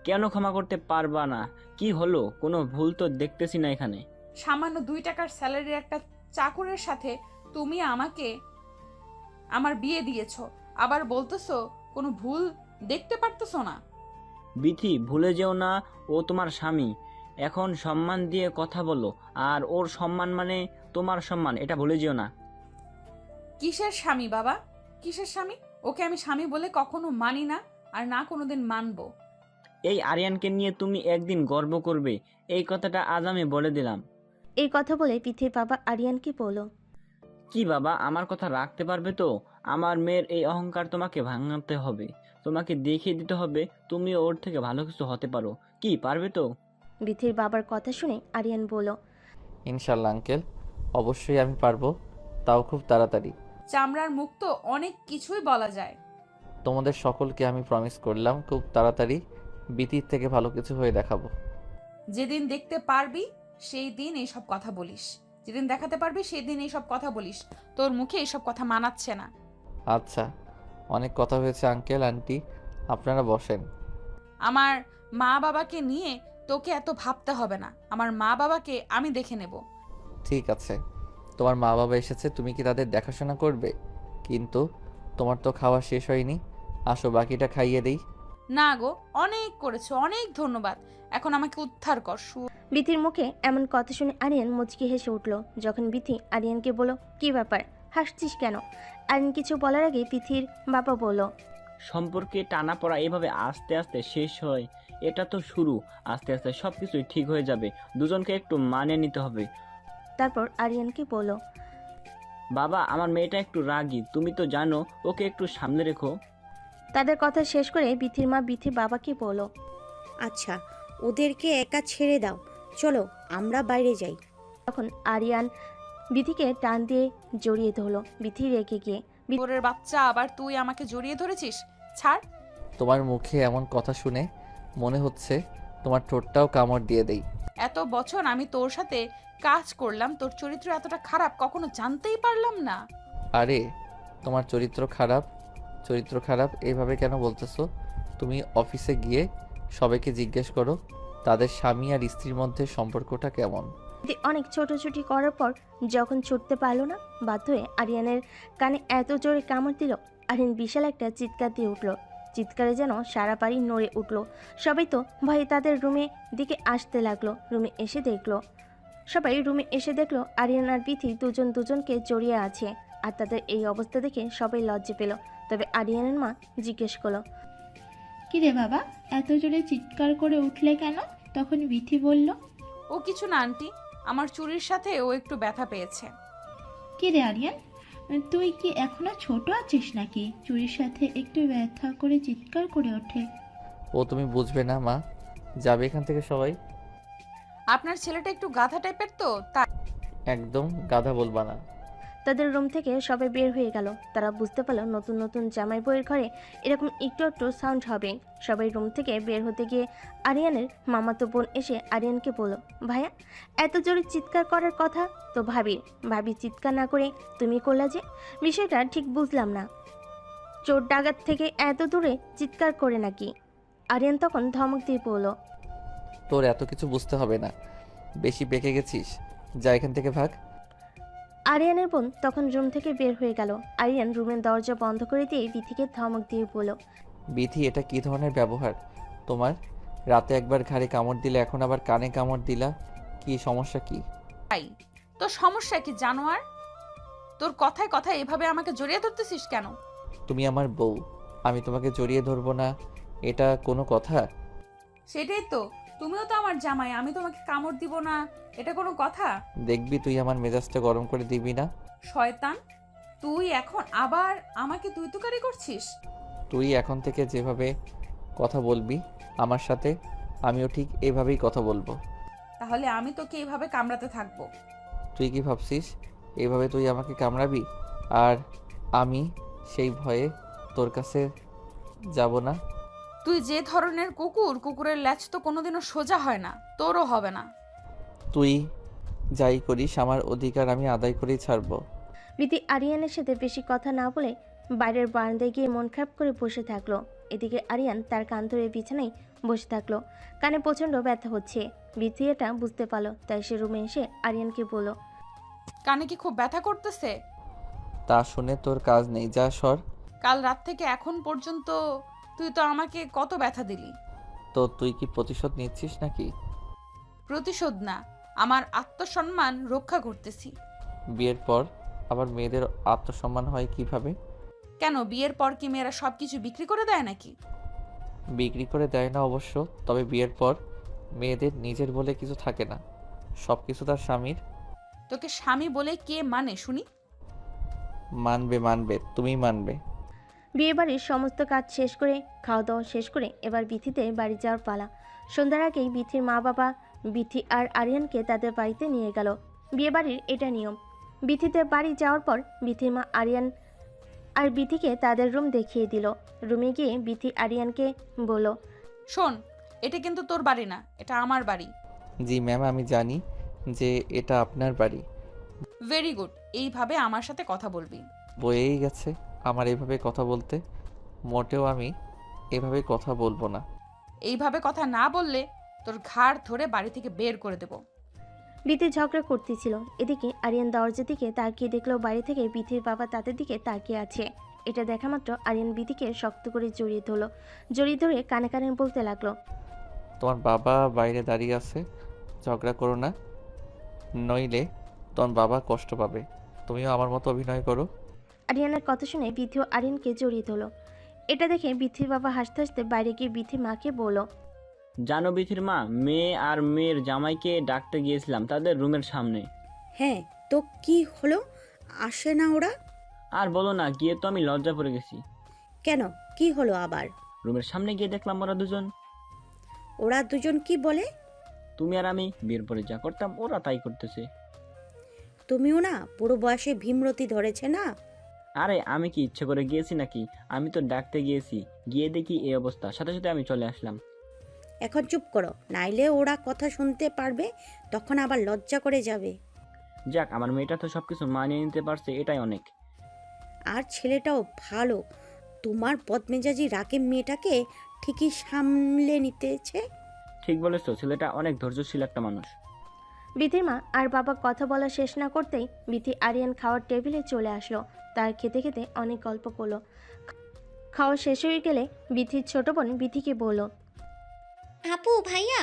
কেন ক্ষমা করতে পারবা না? কি হলো? কোনো ভুল তো দেখতেছি না এখানে। সামান্য 2 টাকার স্যালারির একটা চাকরের সাথে তুমি আমাকে আমার বিয়ে দিয়েছো, আবার বলতেছো কোনো ভুল দেখতে পারতেছো না? বিথি, ভুলে যেও না ও তোমার স্বামী। এখন সম্মান দিয়ে কথা বলো, আর ওর সম্মান মানে তোমার সম্মান, এটা ভুলে যেও না। কিসের স্বামী বাবা? কিসের স্বামী? ওকে আমি স্বামী বলে কখনো মানি না, আর না কোনোদিন মানবো। এই আরিয়ানকে নিয়ে তুমি একদিন গর্ব করবে, এই কথাটা আজ আমি বলে দিলাম। এই কথা বলে বিথির বাবা আরিয়ানকে বলল, কি বাবা, আমার কথা রাখতে পারবে তো? আমার মেয়ের এই অহংকার তোমাকে ভাঙাতে হবে, তোমাকে দেখিয়ে দিতে হবে তুমি ওর থেকে ভালো কিছু হতে পারো। কি পারবে তো? বিথির বাবার কথা শুনে আরিয়ান বলল, ইনশাল্লাহ আঙ্কেল, অবশ্যই আমি পারবো, তাও খুব তাড়াতাড়ি। চামড়ার মুখ তো অনেক কিছুই বলা যায়। তোমাদের সকলকে আমি প্রমিস করলাম খুব তাড়াতাড়ি বিতির থেকে ভালো কিছু হয়ে দেখাবো। যেদিন দেখতে পারবি সেই দিন এইসব কথা বলিস, যেদিন দেখাতে পারবি সেই দিন এইসব কথা বলিস। তোর মুখে এইসব কথা মানাচ্ছে না। আচ্ছা, অনেক কথা হয়েছে আঙ্কেল আন্টি, আপনারা বসেন। আমার মা বাবাকে নিয়ে তোকে এত ভাবতে হবে না, আমার মা বাবাকে আমি দেখে নেব। ঠিক আছে, তোমার মা বাবা এসেছে, তুমি কি তাদের দেখাশোনা করবে? কিন্তু তোমার তো খাওয়া শেষ হয়নি, আসো বাকিটা খাইয়ে দেই। না গো, অনেক করেছো, অনেক ধন্যবাদ। এখন আমাকে উদ্ধার কর। বিথির মুখে এমন কথা শুনে আরিয়ান মুচকি হেসে উঠল। যখন বিথি আরিয়ানকে বলল, কি ব্যাপার, হাসছিস কেন? আরিয়ান কিছু বলার আগে বিথির বাবা বলল, সম্পর্কে টানাপড়া এভাবে আস্তে আস্তে শেষ হয়, এটা তো শুরু। আস্তে আস্তে সব কিছুই ঠিক হয়ে যাবে, দুজনকে একটু মানিয়ে নিতে হবে। তারপর আরিয়ানকে বলল, বাবা, আমার মেয়েটা একটু রাগী, তুমি তো জানো, ওকে একটু সামনে রেখো। তাদের কথা শেষ করে বিথির মা বিথির বাবাকে বলল, আচ্ছা, ওদেরকে একা ছেড়ে দাও, চলো আমরা বাইরে যাই। তখন আরিয়ান বিথিকে টান দিয়ে জড়িয়ে ধরল। বিথি রেগে গিয়ে, তোরের বাচ্চা, আবার তুই আমাকে জড়িয়ে ধরেছিস? ছাড়। তোমার মুখে এমন কথা শুনে মনে হচ্ছে তোমার ঠোঁটটাও কামড় দিয়ে দেই। এত বছর আমি তোর সাথে কাজ করলাম, তোর চরিত্র এতটা খারাপ কখনো জানতেই পারলাম না। আরে তোমার চরিত্র খারাপ এইভাবে কেন বলতেছো? তুমি অফিসে গিয়ে সবাইকে জিজ্ঞেস করো তাদের স্বামী আর স্ত্রীর মধ্যে সম্পর্কটা কেমন। বিথি অনেক ছোটাছুটি করার পর যখন ছুটতে পারলো না, বাধ্য হয়ে আরিয়ানের কানে এত জোরে কামড় দিল, আরিয়ান বিশাল একটা চিৎকার দিয়ে উঠল। চিৎকারে যেন সারা বাড়ি নড়ে উঠল। সবাই তো ভয়ে তাদের রুমে দিকে আসতে লাগলো। সবাই রুমে এসে দেখলো আরিয়ান আর বিথি দুজন দুজনকে জড়িয়ে আছে। আর তাদের এই অবস্থা দেখে সবাই লজ্জা পেল। তবে আরিয়ানের মা জিজ্ঞেস করলো, কিরে বাবা, এত জোরে চিৎকার করে উঠলে কেন? তখন বিথি বলল, ও কিছু না আন্টি, আমার চুরির সাথে ও একটু ব্যথা পেয়েছে। কিরে আরিয়ান, তুই কি এখনো ছোট আছিস নাকি? চুরির সাথে একটু ব্যথা করে চিৎকার করে ওঠে। ও তুমি বুঝবে না মা, যাবে এখান থেকে সবাই। আপনার ছেলেটা একটু গাধা টাইপের তো, তাই। একদম গাধা বলবা না। তাদের রুম থেকে সবাই বের হয়ে গেল। তারা বুঝতে পারলো নতুন নতুন জামাই বউয়ের ঘরে এরকম একটু একটু সাউন্ড হবে। সবাই রুম থেকে বের হতে গিয়ে আরিয়ানের মামাতো বোন এসে আরিয়ানকে বলল, ভাইয়া, এত জোরে চিৎকার করার কথা তো ভাবি চিৎকার না করে তুমি করলা যে, বিষয়টা ঠিক বুঝলাম না। চোর ডাকাত থেকে এত দূরে চিৎকার করে নাকি? আরিয়ান তখন ধমক দিয়ে বলল, তোর এত কিছু বুঝতে হবে না, বেশি বেঁকে গেছিস, যা এখান থেকে ভাগ। আরিয়ানের বোন তখন রুম থেকে বের হয়ে গেল। আরিয়ান রুমের দরজা বন্ধ করে দিয়ে বিথিকে ধমক দিয়ে বলল, বিথি, এটা কি ধরনের ব্যবহার তোমার? রাতে একবার ঘাড়ে কামড় দিলে, এখন আবার কানে কামড় দিলা, কি সমস্যা কি? তোর সমস্যা কি জানোয়ার? তোর কথায় কথায় এভাবে আমাকে জড়িয়ে ধরতেছিস কেন? তুমি আমার বউ, আমি তোমাকে জড়িয়ে ধরবো না, এটা কোনো কথা? সেটাই তো, তুমিও তো আমার জামাই, আমি তোমাকে কামড় দিব না, এটা কোনো কথা? দেখবি তুই আমার মেজাজটা গরম করে দিবি না। শয়তান, তুই এখন আবার আমাকে তুই তুকারি করছিস? তুই এখন থেকে যেভাবে কথা বলবি আমার সাথে, আমিও ঠিক এভাবেই কথা বলবো। তাহলে আমি তোকে এইভাবে কামড়াতে থাকবো? তুই কি ভাবছিস এভাবে তুই আমাকে কামড়াবি আর আমি সেই ভয়ে তোর কাছে যাব না? তুই যে ধরনের কুকুর, কুকুরের ল্যাজ তো কোনোদিনও সোজা হয় না, তোরও হবে না। তুই যাই করিস আমার অধিকার আমি আদায় করেই ছাড়বো। বিথি আরিয়ানের সাথে বেশি কথা না বলে বাইরের বারান্দায় গিয়ে মন খারাপ করে বসে থাকলো। এদিকে আরিয়ান তার কান ধরে বিছানায় বসে থাকলো। কানে প্রচণ্ড ব্যথা হচ্ছে। বিথি এটা বুঝতে পারলো, তাই সে রুমে এসে আরিয়ানকে বলল, কানে কি খুব ব্যথা করতেছে? তা শুনে তোর কাজ নেই, যা সর। কাল রাত থেকে এখন পর্যন্ত তুই তো আমাকে কত ব্যথা দিলি। তো তুই কি প্রতিশোধ নিচ্ছিস নাকি? প্রতিশোধ না, আমার আত্মসম্মান রক্ষা করতেছি। বিয়ের পর আবার মেয়েদের আত্মসম্মান হয় কিভাবে? কেন, বিয়ের পর কি মেয়েরা সবকিছু বিক্রি করে দেয় নাকি? বিক্রি করে দেয় না অবশ্য, তবে বিয়ের পর মেয়েদের নিজের বলে কিছু থাকে না, সব কিছু তার স্বামীর। তোকে স্বামী বলে কে মানে শুনি? মানবে, তুমি মানবে। বিয়েবাড়ির সমস্ত কাজ শেষ করে খাওয়া দাওয়া শেষ করে এবার বিথিতে বাড়ি যাওয়ার পালা। সন্ধ্যার আগেই বিথির মা বাবা বিথি আর আরিয়ানকে তাদের বাড়িতে নিয়ে গেল। বিয়েবাড়ির এটা নিয়ম, বিথিদের বাড়ি যাওয়ার পর বিথির মা আরিয়ান আর বিথিকে তাদের রুম দেখিয়ে দিল। রুমে গিয়ে বিথি আরিয়ানকে বলল, শোন, এটা কিন্তু তোর বাড়ি না, এটা আমার বাড়ি। জি ম্যাম, আমি জানি যে এটা আপনার বাড়ি। ভেরি গুড, এইভাবে আমার সাথে কথা বলবি। বয়েই গেছে আমার এভাবে কথা বলতে। মোটেও আমি এভাবে কথা বলবো না। এইভাবে কথা না বললে তোর ঘাড় ধরে বাড়ি থেকে বের করে দেব। বিথি ঝগড়া করতেছিল। এদিকে আরিয়ান দরজার দিকে তাকিয়ে দেখলো বাইরে থেকে বিথির বাবা তাদের দিকে তাকিয়ে আছে। এটা দেখা মাত্র আরিয়ান বিথিকে শক্ত করে জড়িয়ে ধরলো। জড়িয়ে ধরে কানে কানে বলতে লাগলো, তোমার বাবা বাইরে দাঁড়িয়ে আছে, ঝগড়া করো না, নইলে তোমার বাবা কষ্ট পাবে। তুমিও আমার মতো অভিনয় করো। আরিয়ানের কথা শুনে বিথি ও আরিয়ানকে জড়িয়ে ধরলো। এটা দেখে বিথির বাবা হাসতে হাসতে বাইরে গিয়ে বিথির মাকে বলল, জানো বিথির মা, মেয়ে আর মেয়ের জামাইকে ডাকতে গিয়েছিলাম তাদের রুমের সামনে। হ্যাঁ, তো কি হলো? আসে না ওরা? আর বলো না, গিয়ে তো আমি লজ্জা পড়ে গেছি। কেন, কি হলো আবার? রুমের সামনে গিয়ে দেখলাম ওরা দুজন। ওরা দুজন কি বলে? তুমি আর আমি বিয়ের পরে যা করতাম ওরা তাই করতেছে। তুমিও না বুড়ো বয়সে ভীমরতি ধরেছে না? আরে আমি কি ইচ্ছে করে গিয়েছি নাকি? আমি তো ডাকতে গিয়েছি, গিয়ে দেখি এই অবস্থা, সাথে সাথে আমি চলে আসলাম। এখন চুপ করো, নাইলে ওরা কথা শুনতে পারবে, তখন আবার লজ্জা করে যাবে। যাক, আমার মেয়েটা তো সবকিছু মানিয়ে নিতে পারছে, এটাই অনেক। আর ছেলেটাও ভালো, তোমার বদমেজাজি রাগে মেয়েটাকে ঠিকই সামলে নিতেছে। ঠিক বলেছো, ছেলেটা অনেক ধৈর্যশীল একটা মানুষ। বিথির মা আর বাবা কথা বলা শেষ না করতেই বিথি আরিয়ান খাওয়ার টেবিলে চলে আসলো। তার খেতে খেতে অনেক গল্প করলো। খাওয়া শেষ হয়ে গেলে বিথির ছোট বোন বিথিকে বলল, আপু ভাইয়া,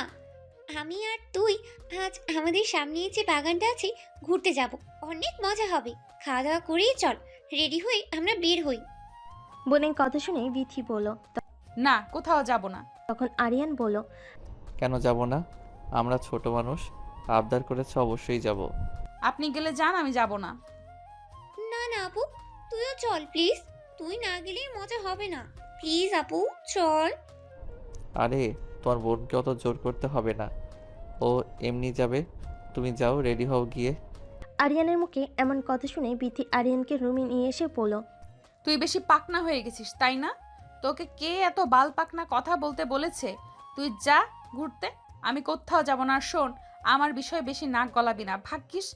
আমি আর তুই আজ আমাদের সামনে যে বাগানটা আছে ঘুরতে যাব, অনেক মজা হবে। খাওয়া দাওয়া করেই চল, রেডি হয়ে আমরা বের হই। বোনের কথা শুনে বিথি বলল। না, কোথাও যাব না। তখন আরিয়ান বলল, কেন যাব না? আমরা ছোট মানুষ, আবদার করেছে, অবশ্যই যাব। আপনি গেলে যান, আমি যাব না। না না আপু, তুইও চল প্লিজ, তুই না গেলে মজা হবে না। প্লিজ আপু চল। আরে তোমার বোনকে অত জোর করতে হবে না, ও এমনি যাবে। তুমি যাও, রেডি হও গিয়ে। আরিয়ানের মুখে এমন কথা শুনে বিথি আরিয়ানকে রুমে নিয়ে এসে বলল, তুই বেশি পাকনা হয়ে গেছিস, তাই না? তোকে কে এত বাল পাকনা কথা বলতে বলেছে? তুই যা ঘুরতে, আমি কোথাও যাব না। আর শোন, আমার বিষয়ে বেশি নাক গলাবি না। ভাগ্যিস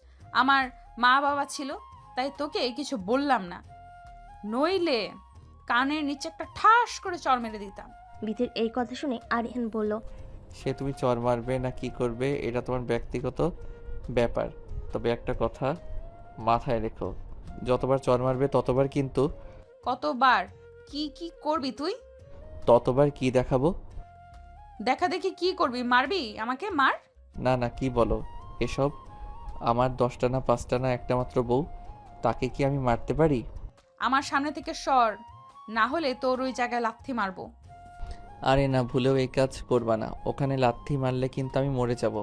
আমার মা বাবা ছিল, তাই তোকে কিছু বললাম না, নইলে কানের নিচে একটা ঠাস করে চড় মেরে দিতাম। বিথির এই কথা শুনে আরিয়ান বলল, সে তুমি চর মারবে না কি করবে এটা তোমার ব্যক্তিগত ব্যাপার, তবে একটা কথা মাথায় রেখো, যতবার চর মারবে ততবার কিন্তু কতবার কি কি করবি তুই? ততবার কি দেখাবো। দেখা দেখি কি করবি? মারবি আমাকে? মার। না না, কি বলো এসব? আমার 10টা না 5টা না একটা মাত্র বউ, তাকে কি আমি মারতে পারি? আমার সামনে থেকে সর, না হলে তোর ওই জায়গায় লাথি মারবো। আরে না, ভুলেও এই কাজ করবা না, ওখানে লাথি মারলে কিন্তু আমি মরে যাব।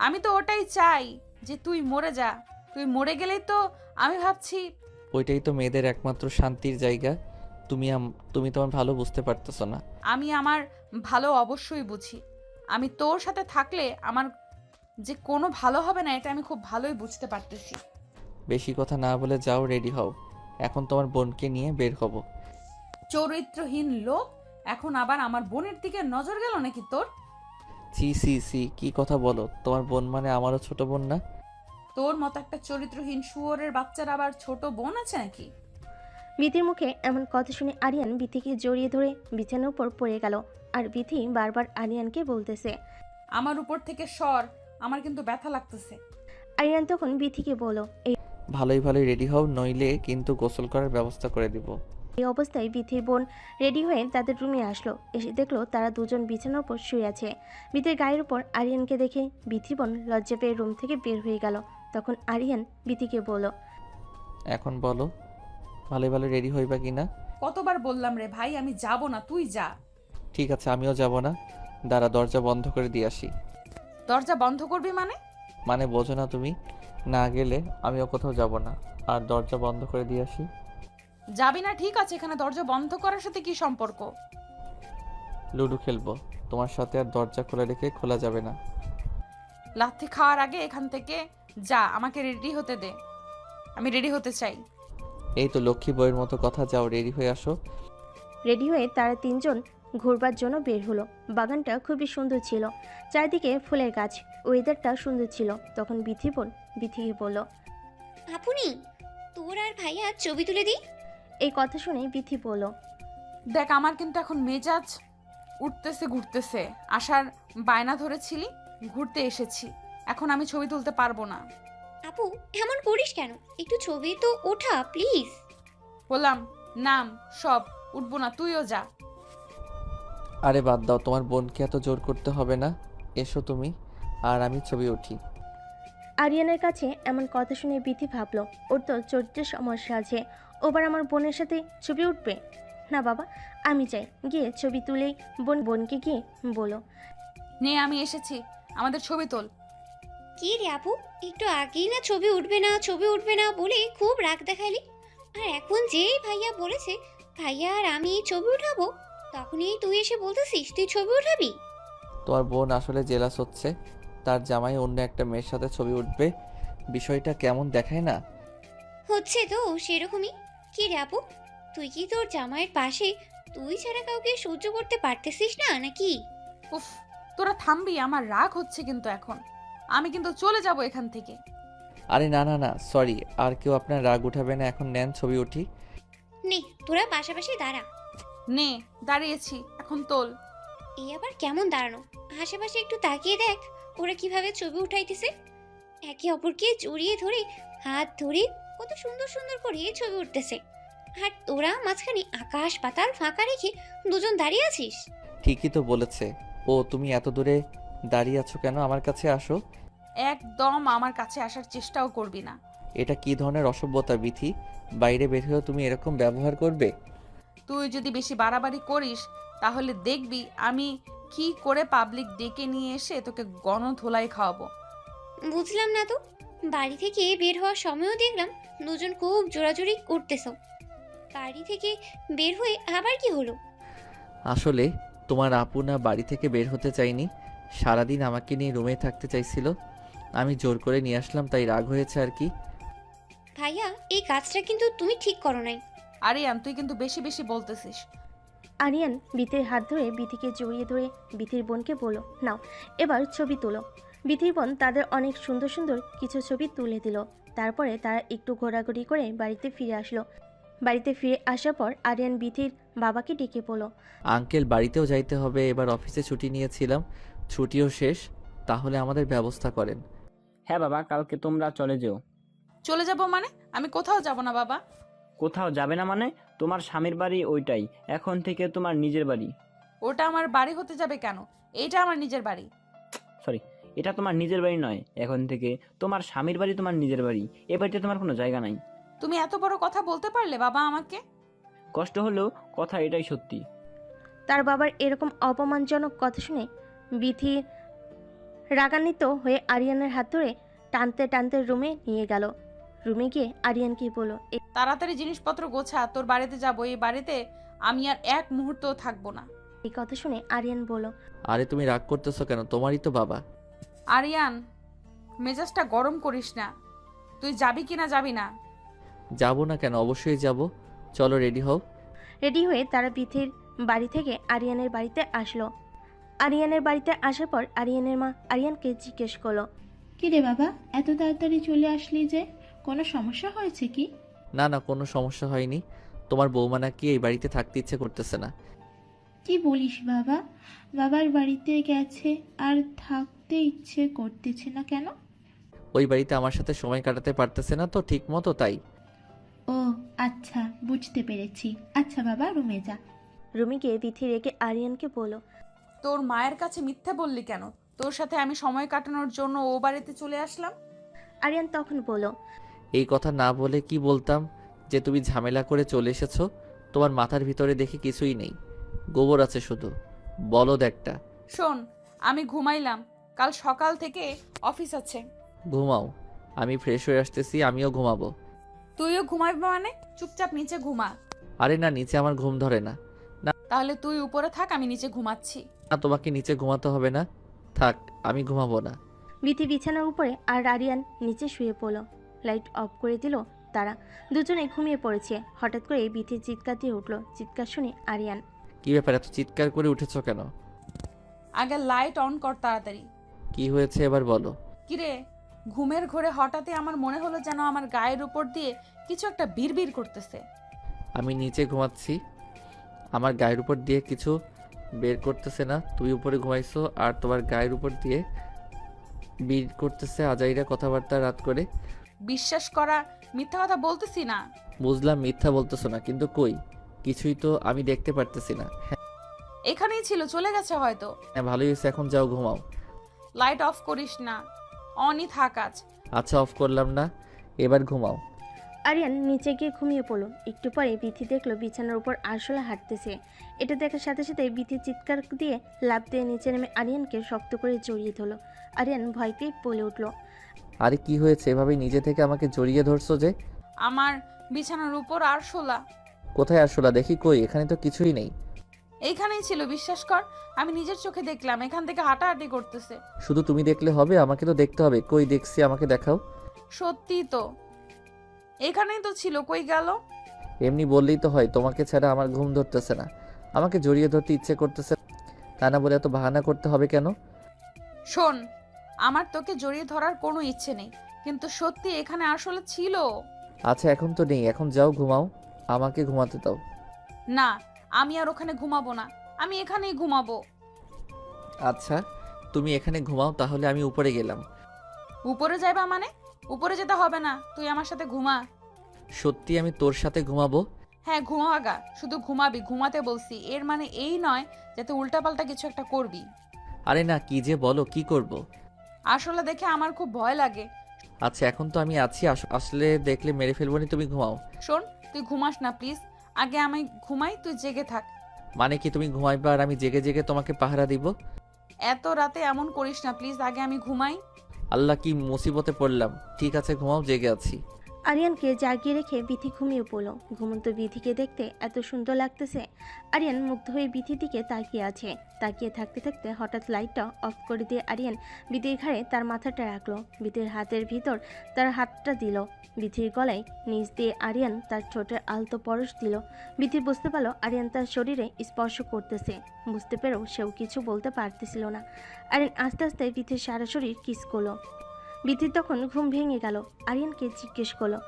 আমি তো ওটাই চাই যে তুই মরে যা। তুই মরে গেলেই তো আমি ভাবছি। ওইটাই তো মেয়েদের একমাত্র শান্তির জায়গা। তুমি তোমার ভালো বুঝতে পারতেছো না। আমি আমার ভালো অবশ্যই বুঝি। আমি তোর সাথে থাকলে আমার যে কোনো ভালো হবে না, এটা আমি খুব ভালোই বুঝতে পারতেছি। বেশি কথা না বলে যাও, রেডি হও, এখন তোমার বোনকে নিয়ে বের হব। চরিত্রহীন লোক, এখন আবার আমার বোনের দিকে নজর গেল নাকি তোর? সি সি সি, কি কথা বলো? তোমার বোন মানে আমারও ছোট বোন না? তোর মতো একটা চরিত্রহীন শুয়োরের বাচ্চার আবার ছোট বোন আছে নাকি? বিথির মুখে এমন কথা শুনে আরিয়ান বিথিকে জড়িয়ে ধরে বিছানার উপর পড়ে গেল। আর বিথি বারবার আরিয়ানকে বলতেছে, আমার উপর থেকে সর, আমার কিন্তু ব্যথা লাগতেছে। আরিয়ান তখন বিথিকে বলল, ভালোই ভালোই রেডি হও, নইলে কিন্তু গোসল করার ব্যবস্থা করে দিব। এই অবস্থায় বিথির বোন রেডি হয়ে তাদের রুমে আসলো। এসে দেখলো তারা দুজন বিছানার উপর শুয়ে আছে। বিথির গায়ের উপর আরিয়ানকে দেখে বিথির বোন লজ্জা পেয়ে রুম থেকে বের হয়ে গেল। তখন আরিয়ান বিথিকে বলল, এখন বলো, ভালোই ভালো রেডি হইবা কিনা? কতবার বললাম রে ভাই, আমি যাব না, তুই যা। ঠিক আছে, আমিও যাব না, দাঁড়া দরজা বন্ধ করে দিয়ে আসি। দরজা বন্ধ করবি মানে? মানে বোঝো না তুমি? না গেলে আমিও কোথাও যাব না, আর দরজা বন্ধ করে দিয়ে আসি। যাবি না ঠিক আছে, এখানে দরজা বন্ধ করার সাথে কি সম্পর্ক? লুডো খেলবো তোমার সাথে, আর দরজা খোলা রেখে খোলা যাবে না। লাথি খাওয়ার আগে এখান থেকে যা, আমাকে রেডি হতে দে। আমি রেডি হতে চাই। এই তো লক্ষ্মী বইয়ের মতো কথা, যাও রেডি হয়ে আসো। রেডি হয়ে তারা তিনজন ঘুরবার জন্য বের হলো। বাগানটা খুবই সুন্দর ছিল, চারিদিকে ফুলের গাছ, ওয়েদারটা সুন্দর ছিল। তখন বিথি বোন বিথিকে বলল, আপনি তোর আর ভাইয়া ছবি তুলে দিই। এই কথা শুনে বিথি বলল, দেখ আমার কিন্তু এখন মেজাজ উঠতেছে ঘুরতেছে। আসার বায়না ধরেছিলি, ঘুরতে এসেছি, এখন আমি ছবি তুলতে পারবো না। আপু এমন করিস কেন, একটু ছবি তো ওঠা প্লিজ। বললাম নাম সব, উঠবো না, তুইও যা। আরে বাদ দাও, তোমার বোনকে এত জোর করতে হবে না। এসো তুমি আর আমি ছবি উঠি। আরিয়ানের কাছে এমন কথা শুনে বিথি ভাবলো, ওর তো চরিত্রের সমস্যা আছে, ওবার আমার বোনের সাথে ছবি উঠবে না। বাবা আমি চাই, গিয়ে ছবি তুলেই বোনকে গিয়ে বলো, নে আমি এসেছি, আমাদের ছবি তোল। কি রে আপু, একটু আগেই না ছবি উঠবে না ছবি উঠবে না বলে খুব রাগ দেখালি, আর এখন যেই ভাইয়া বলেছে ভাইয়া আর আমি ছবি উঠাবো, তখনই তুই এসে বলতেছিস তুই ছবি উঠাবি। তোমার বোন আসলে জেলাস হচ্ছে, তার জামাই অন্য একটা মেয়ের সাথে ছবি উঠবে। বিষয়টা কেমন দেখায় না? হচ্ছে তো সেরকমই। কি রে আপু, তুই কি তোর জামাইয়ের পাশে তুই ছাড়া কাউকে সহ্য করতে পারতেছিস না নাকি? উফ, তোরা থামবি, আমার রাগ হচ্ছে কিন্তু এখন। আমি কিন্তু চলে যাব এখান থেকে। আরে না না না, সরি, আর কেউ আপনার রাগ উঠাবে না। এখন নেন ছবি উঠি। নে তোরা পাশাপাশি দাঁড়া। নে দাঁড়িয়েছি, এখন তোল। এই আবার কেমন দাঁড়ানো, আশেপাশে একটু তাকিয়ে দেখ ওরা কিভাবে ছবি উঠাইতেছে, একে অপরকে জড়িয়ে ধরে হাত ধরে কত সুন্দর সুন্দর করে ছবি উঠতেছে, আর তোরা মাঝখানে আকাশ পাতাল ফাঁকা রেখে দুজন দাঁড়িয়ে আছিস। ঠিকই তো বলেছে ও। তুমি এত দূরে দাঁড়িয়ে আছো কেন? আমার কাছে আসো। একদম আমার কাছে আসার চেষ্টাও করবি না। এটা কি ধরনের অসভ্যতা বিথি? বাইরে বের হয়েও তুমি এরকম ব্যবহার করবে? তুই যদি বেশি বাড়াবাড়ি করিস তাহলে দেখবি আমি কি করে পাবলিক ডেকে নিয়ে এসে তোকে গণধোলাই খাওয়াবো। বুঝলাম না তো, বাড়ি থেকে বের হওয়ার সময়ও দেখলাম দুজন খুব জোরাজোরি করতেছ, বাড়ি থেকে বের হয়ে আবার কি হলো? আসলে তোমার আপু না বাড়ি থেকে বের হতে চাইনি, সারাদিন আমাকে নিয়ে রুমে থাকতে চাইছিল। আমি জোর করে নিয়ে আসলাম, তাই রাগ হয়েছে আর কি। ভাইয়া এই কাজটা কিন্তু তুমি ঠিক করো নাই। আরিয়ান তুই কিন্তু বেশি বেশি বলতেছিস। আরিয়ান বিথির হাত ধরে বিথিকে জড়িয়ে ধরে বিথির বোনকে বলল, নাও এবার ছবি তোলো। বিথির বোন তাদের অনেক সুন্দর সুন্দর কিছু ছবি তুলে দিল। তারপরে তারা একটু ঘোরাঘুরি করে বাড়িতে ফিরে আসলো। বাড়িতে ফিরে আসার পর আরিয়ান বিথির বাবাকে ডেকে বলল, আঙ্কেল বাড়িতেও যাইতে হবে, এবার অফিসে ছুটি নিয়েছিলাম, ছুটিও শেষ, তাহলে আমাদের ব্যবস্থা করেন। হ্যাঁ বাবা, কালকে তোমরা চলে যেও। চলে যাব মানে? আমি কোথাও যাব না বাবা। কোথাও যাবে না মানে? তোমার স্বামীর বাড়ি ওইটাই এখন থেকে তোমার নিজের বাড়ি। ওটা আমার বাড়ি হতে যাবে কেন? এটা আমার নিজের বাড়ি। সরি, এটা তোমার নিজের বাড়ি নয়, এখন থেকে তোমার স্বামীর বাড়ি তোমার নিজের বাড়ি। এ বাড়িতে তোমার কোনো জায়গা নাই। তুমি এত বড় কথা বলতে পারলে বাবা আমাকে? কষ্ট হলেও কথা এটাই সত্যি। তার বাবার এরকম অপমানজনক কথা শুনে বিথি রাগান্বিত হয়ে আরিয়ানের হাত ধরে টানতে টানতে রুমে নিয়ে গেল। রুমে গিয়ে আরিয়ানকে বলল, তাড়াতাড়ি জিনিসপত্র গোছা, তোর বাড়িতে যাব। এই বাড়িতে আমি আর এক মুহূর্তও থাকবো না। এই কথা শুনে আরিয়ান বলল, আরে তুমি রাগ করতেছো কেন? তোমারই তো বাবা। আরিয়ান মেজাজটা গরম করিস না। তুই যাবি কি না যাবি না? যাবো না কেন? অবশ্যই যাব। চলো রেডি হও। রেডি হয়ে তারা বিথির বাড়ি থেকে আরিয়ানের বাড়িতে আসলো। আরিয়ানের বাড়িতে আসার পর আরিয়ানের মা আরিয়ানকে জিজ্ঞেস করলো, কি রে বাবা, এত তাড়াতাড়ি চলে আসলি যে, কোনো সমস্যা হয়েছে কি? না না, কোনো সমস্যা হয়নি। তোমার বৌমা নাকি এই বাড়িতে থাকতে ইচ্ছে করতেছে না। কি বলিস বাবা, বাবার বাড়িতে গেছে আর থাকতে ইচ্ছে করতেছে না কেন? ওই বাড়িতে আমার সাথে সময় কাটাতে পারতেছে না তো ঠিক মতো, তাই। ও আচ্ছা, বুঝতে পেরেছি। আচ্ছা বাবা, রুমে যা। রুমে গিয়ে বিথি রেগে আরিয়ানকে বলল, তোর মায়ের কাছে মিথ্যা বললি কেন? তোর সাথে আমি সময় কাটানোর জন্য ও বাড়িতে চলে আসলাম। আরিয়ান তখন বলল, এই কথা না বলে কি বলতাম যে তুমি ঝামেলা করে চলে এসেছো? তোমার মাথার ভিতরে দেখি কিছুই নেই, গোবর আছে শুধু, বলদ একটা। শোন, আমি ঘুমাইলাম, কাল সকাল থেকে অফিস আছে। ঘুমাও, আমি ফ্রেশ হয়ে আসতেছি, আমিও ঘুমাবো। তুইও ঘুমাবি মানে? চুপচাপ নিচে ঘুমা। আরে না, নিচে আমার ঘুম ধরে না। তাহলে তুই উপরে থাক, আমি নিচে ঘুমাচ্ছি। না, তোমাকে নিচে ঘুমাতে হবে না, থাক, আমি ঘুমাবো না। বিথি বিছানার উপরে আর আরিয়ান নিচে শুয়ে পড়ল। লাইট অফ করে দিল তারা দুজনে ঘুমিয়ে পড়েছে। হঠাৎ করে বিথি চিৎকার দিয়ে উঠল। চিৎকার শুনে আরিয়ান, কি ব্যাপার, এত চিৎকার করে উঠেছো কেন? আগে লাইট অন কর তাড়াতাড়ি। কি হয়েছে এবার বলো। কিরে, ঘুমের ঘোরে হঠাৎই আমার মনে হলো যেন আমার গায়ের উপর দিয়ে কিছু একটা বিড়বিড় করতেছে। আমি নিচে ঘুমাচ্ছি, আমার গায়ের উপর দিয়ে কিছু বের করতেছে না। তুমি উপরে ঘুমাইছো আর তোমার গায়ের উপর দিয়ে বের করতেছে আজাইরা কথাবার্তা রাত করে। বিশ্বাস করা, মিথ্যা কথা বলতেছি না। বুঝলাম মিথ্যা বলতেছো না, কিন্তু কই কিছুই তো আমি দেখতে পারতেছি না। এখানেই ছিল, চলে গেছে হয়তো। হ্যাঁ ভালোই হয়েছে, এখন যাও ঘুমাও। লাইট অফ করিস না, অনই থাক আজ। আচ্ছা অফ করলাম না, এবার ঘুমাও। আরিয়ান নিচে গিয়ে ঘুমিয়ে পড়ল। একটু পরে বিথি দেখলো বিছানার উপর আরশোলা হাঁটতেছে। এটা দেখার সাথে সাথে বিথি চিৎকার দিয়ে লাফ দিয়ে নিচে নেমে আরিয়ানকে শক্ত করে জড়িয়ে ধরল। আরিয়ান ভয় পেয়ে বলে উঠল, আরে কি হয়েছে, এভাবে নিজে থেকে আমাকে জড়িয়ে ধরছো যে? আমার বিছানার উপর আরশোলা। কোথায় আসলা দেখি, কই এখানে তো কিছুই নেই। এইখানেই ছিল, বিশ্বাস কর, আমি নিজের চোখে দেখলাম, এখান থেকে হাঁটাহাঁটি করতেছে। শুধু তুমি দেখলে হবে, আমাকে তো দেখতে হবে। কই দেখছি, আমাকে দেখাও। সত্যি তো, এখানেই তো ছিল, কই গেল? এমনি বললেই তো হয়, তোমাকে ছাড়া আমার ঘুম ধরতেছে না, আমাকে জড়িয়ে ধরতে ইচ্ছে করতেছে, তা না বলে এত বাহানা করতে হবে কেন? শোন, আমার তোকে জড়িয়ে ধরার কোনো ইচ্ছে নেই, কিন্তু সত্যি এখানে আসলে ছিল। আচ্ছা এখন তো নেই, এখন যাও ঘুমাও, আমাকে ঘুমাতে দাও। না, আমি আর ওখানে ঘুমাবো না, আমি এখানেই ঘুমাবো। আচ্ছা তুমি এখানে ঘুমাও, তাহলে আমি উপরে গেলাম। উপরে যাইবা মানে? উপরে যেতে হবে না, তুই আমার সাথে ঘুমা। সত্যি আমি তোর সাথে ঘুমাবো? হ্যাঁ ঘুমাগা, শুধু ঘুমাবি, ঘুমাতে বলছি, এর মানে এই নয় যাতে উল্টাপাল্টা কিছু একটা করবি। আরে না, কি যে বলো, কি করব? আসলে দেখে আমার খুব ভয় লাগে। আচ্ছা এখন তো আমি আছি, আসলে দেখলে মেরে ফেলবো নি, তুমি ঘুমাও। শোন, তুই ঘুমাস না প্লিজ, আগে আমি ঘুমাই, তুই জেগে থাক। মানে কি তুমি ঘুমাইবা আর আমি জেগে জেগে তোমাকে পাহারা দিব? এত রাতে এমন করিস না প্লিজ, আগে আমি ঘুমাই। আল্লাহ কি মুসিবতে পড়লাম। ঠিক আছে ঘুমাও, জেগে আছি। আরিয়ানকে জাগিয়ে রেখে বিথি ঘুমিয়ে পড়ল। ঘুমন্ত বিথিকে দেখতে এত সুন্দর লাগতেছে। আরিয়ান মুগ্ধ হয়ে বিথির দিকে তাকিয়ে আছে। তাকিয়ে থাকতে থাকতে হঠাৎ লাইটটা অফ করে দিয়ে আরিয়ান বিথির ঘাড়ে তার মাথাটা রাখলো। বিথির হাতের ভিতর তার হাতটা দিল। বিথির গলায় নিচ দিয়ে আরিয়ান তার ঠোঁটের আলতো পরশ দিল। বিথি বুঝতে পারলো আরিয়ান তার শরীরে স্পর্শ করতেছে। বুঝতে পেরেও সেও কিছু বলতে পারতেছিল না। আরিয়ান আস্তে আস্তে বিথির সারা শরীর কিস করলো। বিথির তখন ঘুম ভেঙে গেল। আরিয়ানকে জিজ্ঞেস করলো,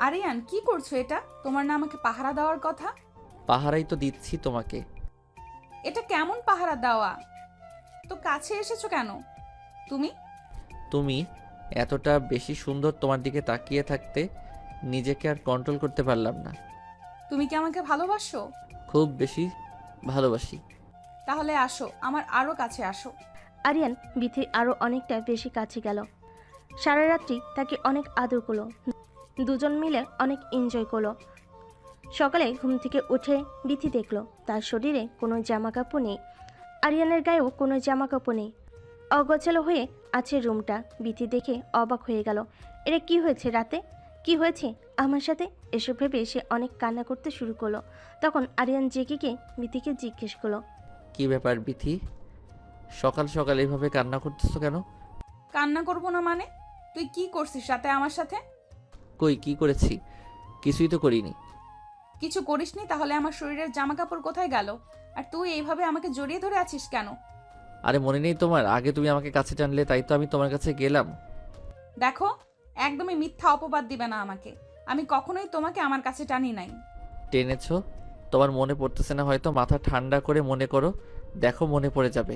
আরিয়ান কি করছো এটা? তোমার না আমাকে পাহারা দেওয়ার কথা? পাহারাই তো দিচ্ছি তোমাকে। এটা কেমন পাহারা দেওয়া? তো কাছে এসেছো কেন তুমি? তুমি এতটা বেশি সুন্দর, তোমার দিকে তাকিয়ে থাকতে নিজেকে আর কন্ট্রোল করতে পারলাম না। তুমি কি আমাকে ভালোবাসো? খুব বেশি ভালোবাসি। তাহলে আসো, আমার আরো কাছে আসো। আরিয়ান বিথির আরও অনেকটা বেশি কাছে গেল। সারা রাত্রি তাকে অনেক আদর করলো। দুজন মিলে অনেক এনজয় করলো। সকালে ঘুম থেকে উঠে বিথি দেখলো তার শরীরে কোনো জামা কাপড় নেই। আরিয়ানের গায়েও কোনো জামা কাপড় নেই। অগোছালো হয়ে আছে রুমটা। বিথি দেখে অবাক হয়ে গেল। এটা কি হয়েছে রাতে? কি হয়েছে আমার সাথে? এসব ভেবে সে অনেক কান্না করতে শুরু করলো। তখন আরিয়ান জেগে গিয়ে বিথিকে জিজ্ঞেস করলো, কি ব্যাপার বিথি, সকাল সকাল এইভাবে কান্না করতেছো কেন? কান্না করবো না মানে? তুই কি করছিস রাতে আমার সাথে? কই কি করেছি? কিছুই তো করিনি। কিছু করিসনি? তাহলে আমার শরীরের জামা কাপড় কোথায় গেল? আর তুই এইভাবে আমাকে জড়িয়ে ধরে আছিস কেন? আরে মনে নেই তোমার, আগে তুমি আমাকে কাছে টানলে তাই তো আমি তোমার কাছে গেলাম। দেখো, একদমই মিথ্যা অপবাদ দিবে না আমাকে। আমি কখনোই তোমাকে আমার কাছে টানি নাই। টেনেছো? তোমার মনে পড়তেছে না হয়তো, মাথা ঠান্ডা করে মনে করো, দেখো মনে পড়ে যাবে।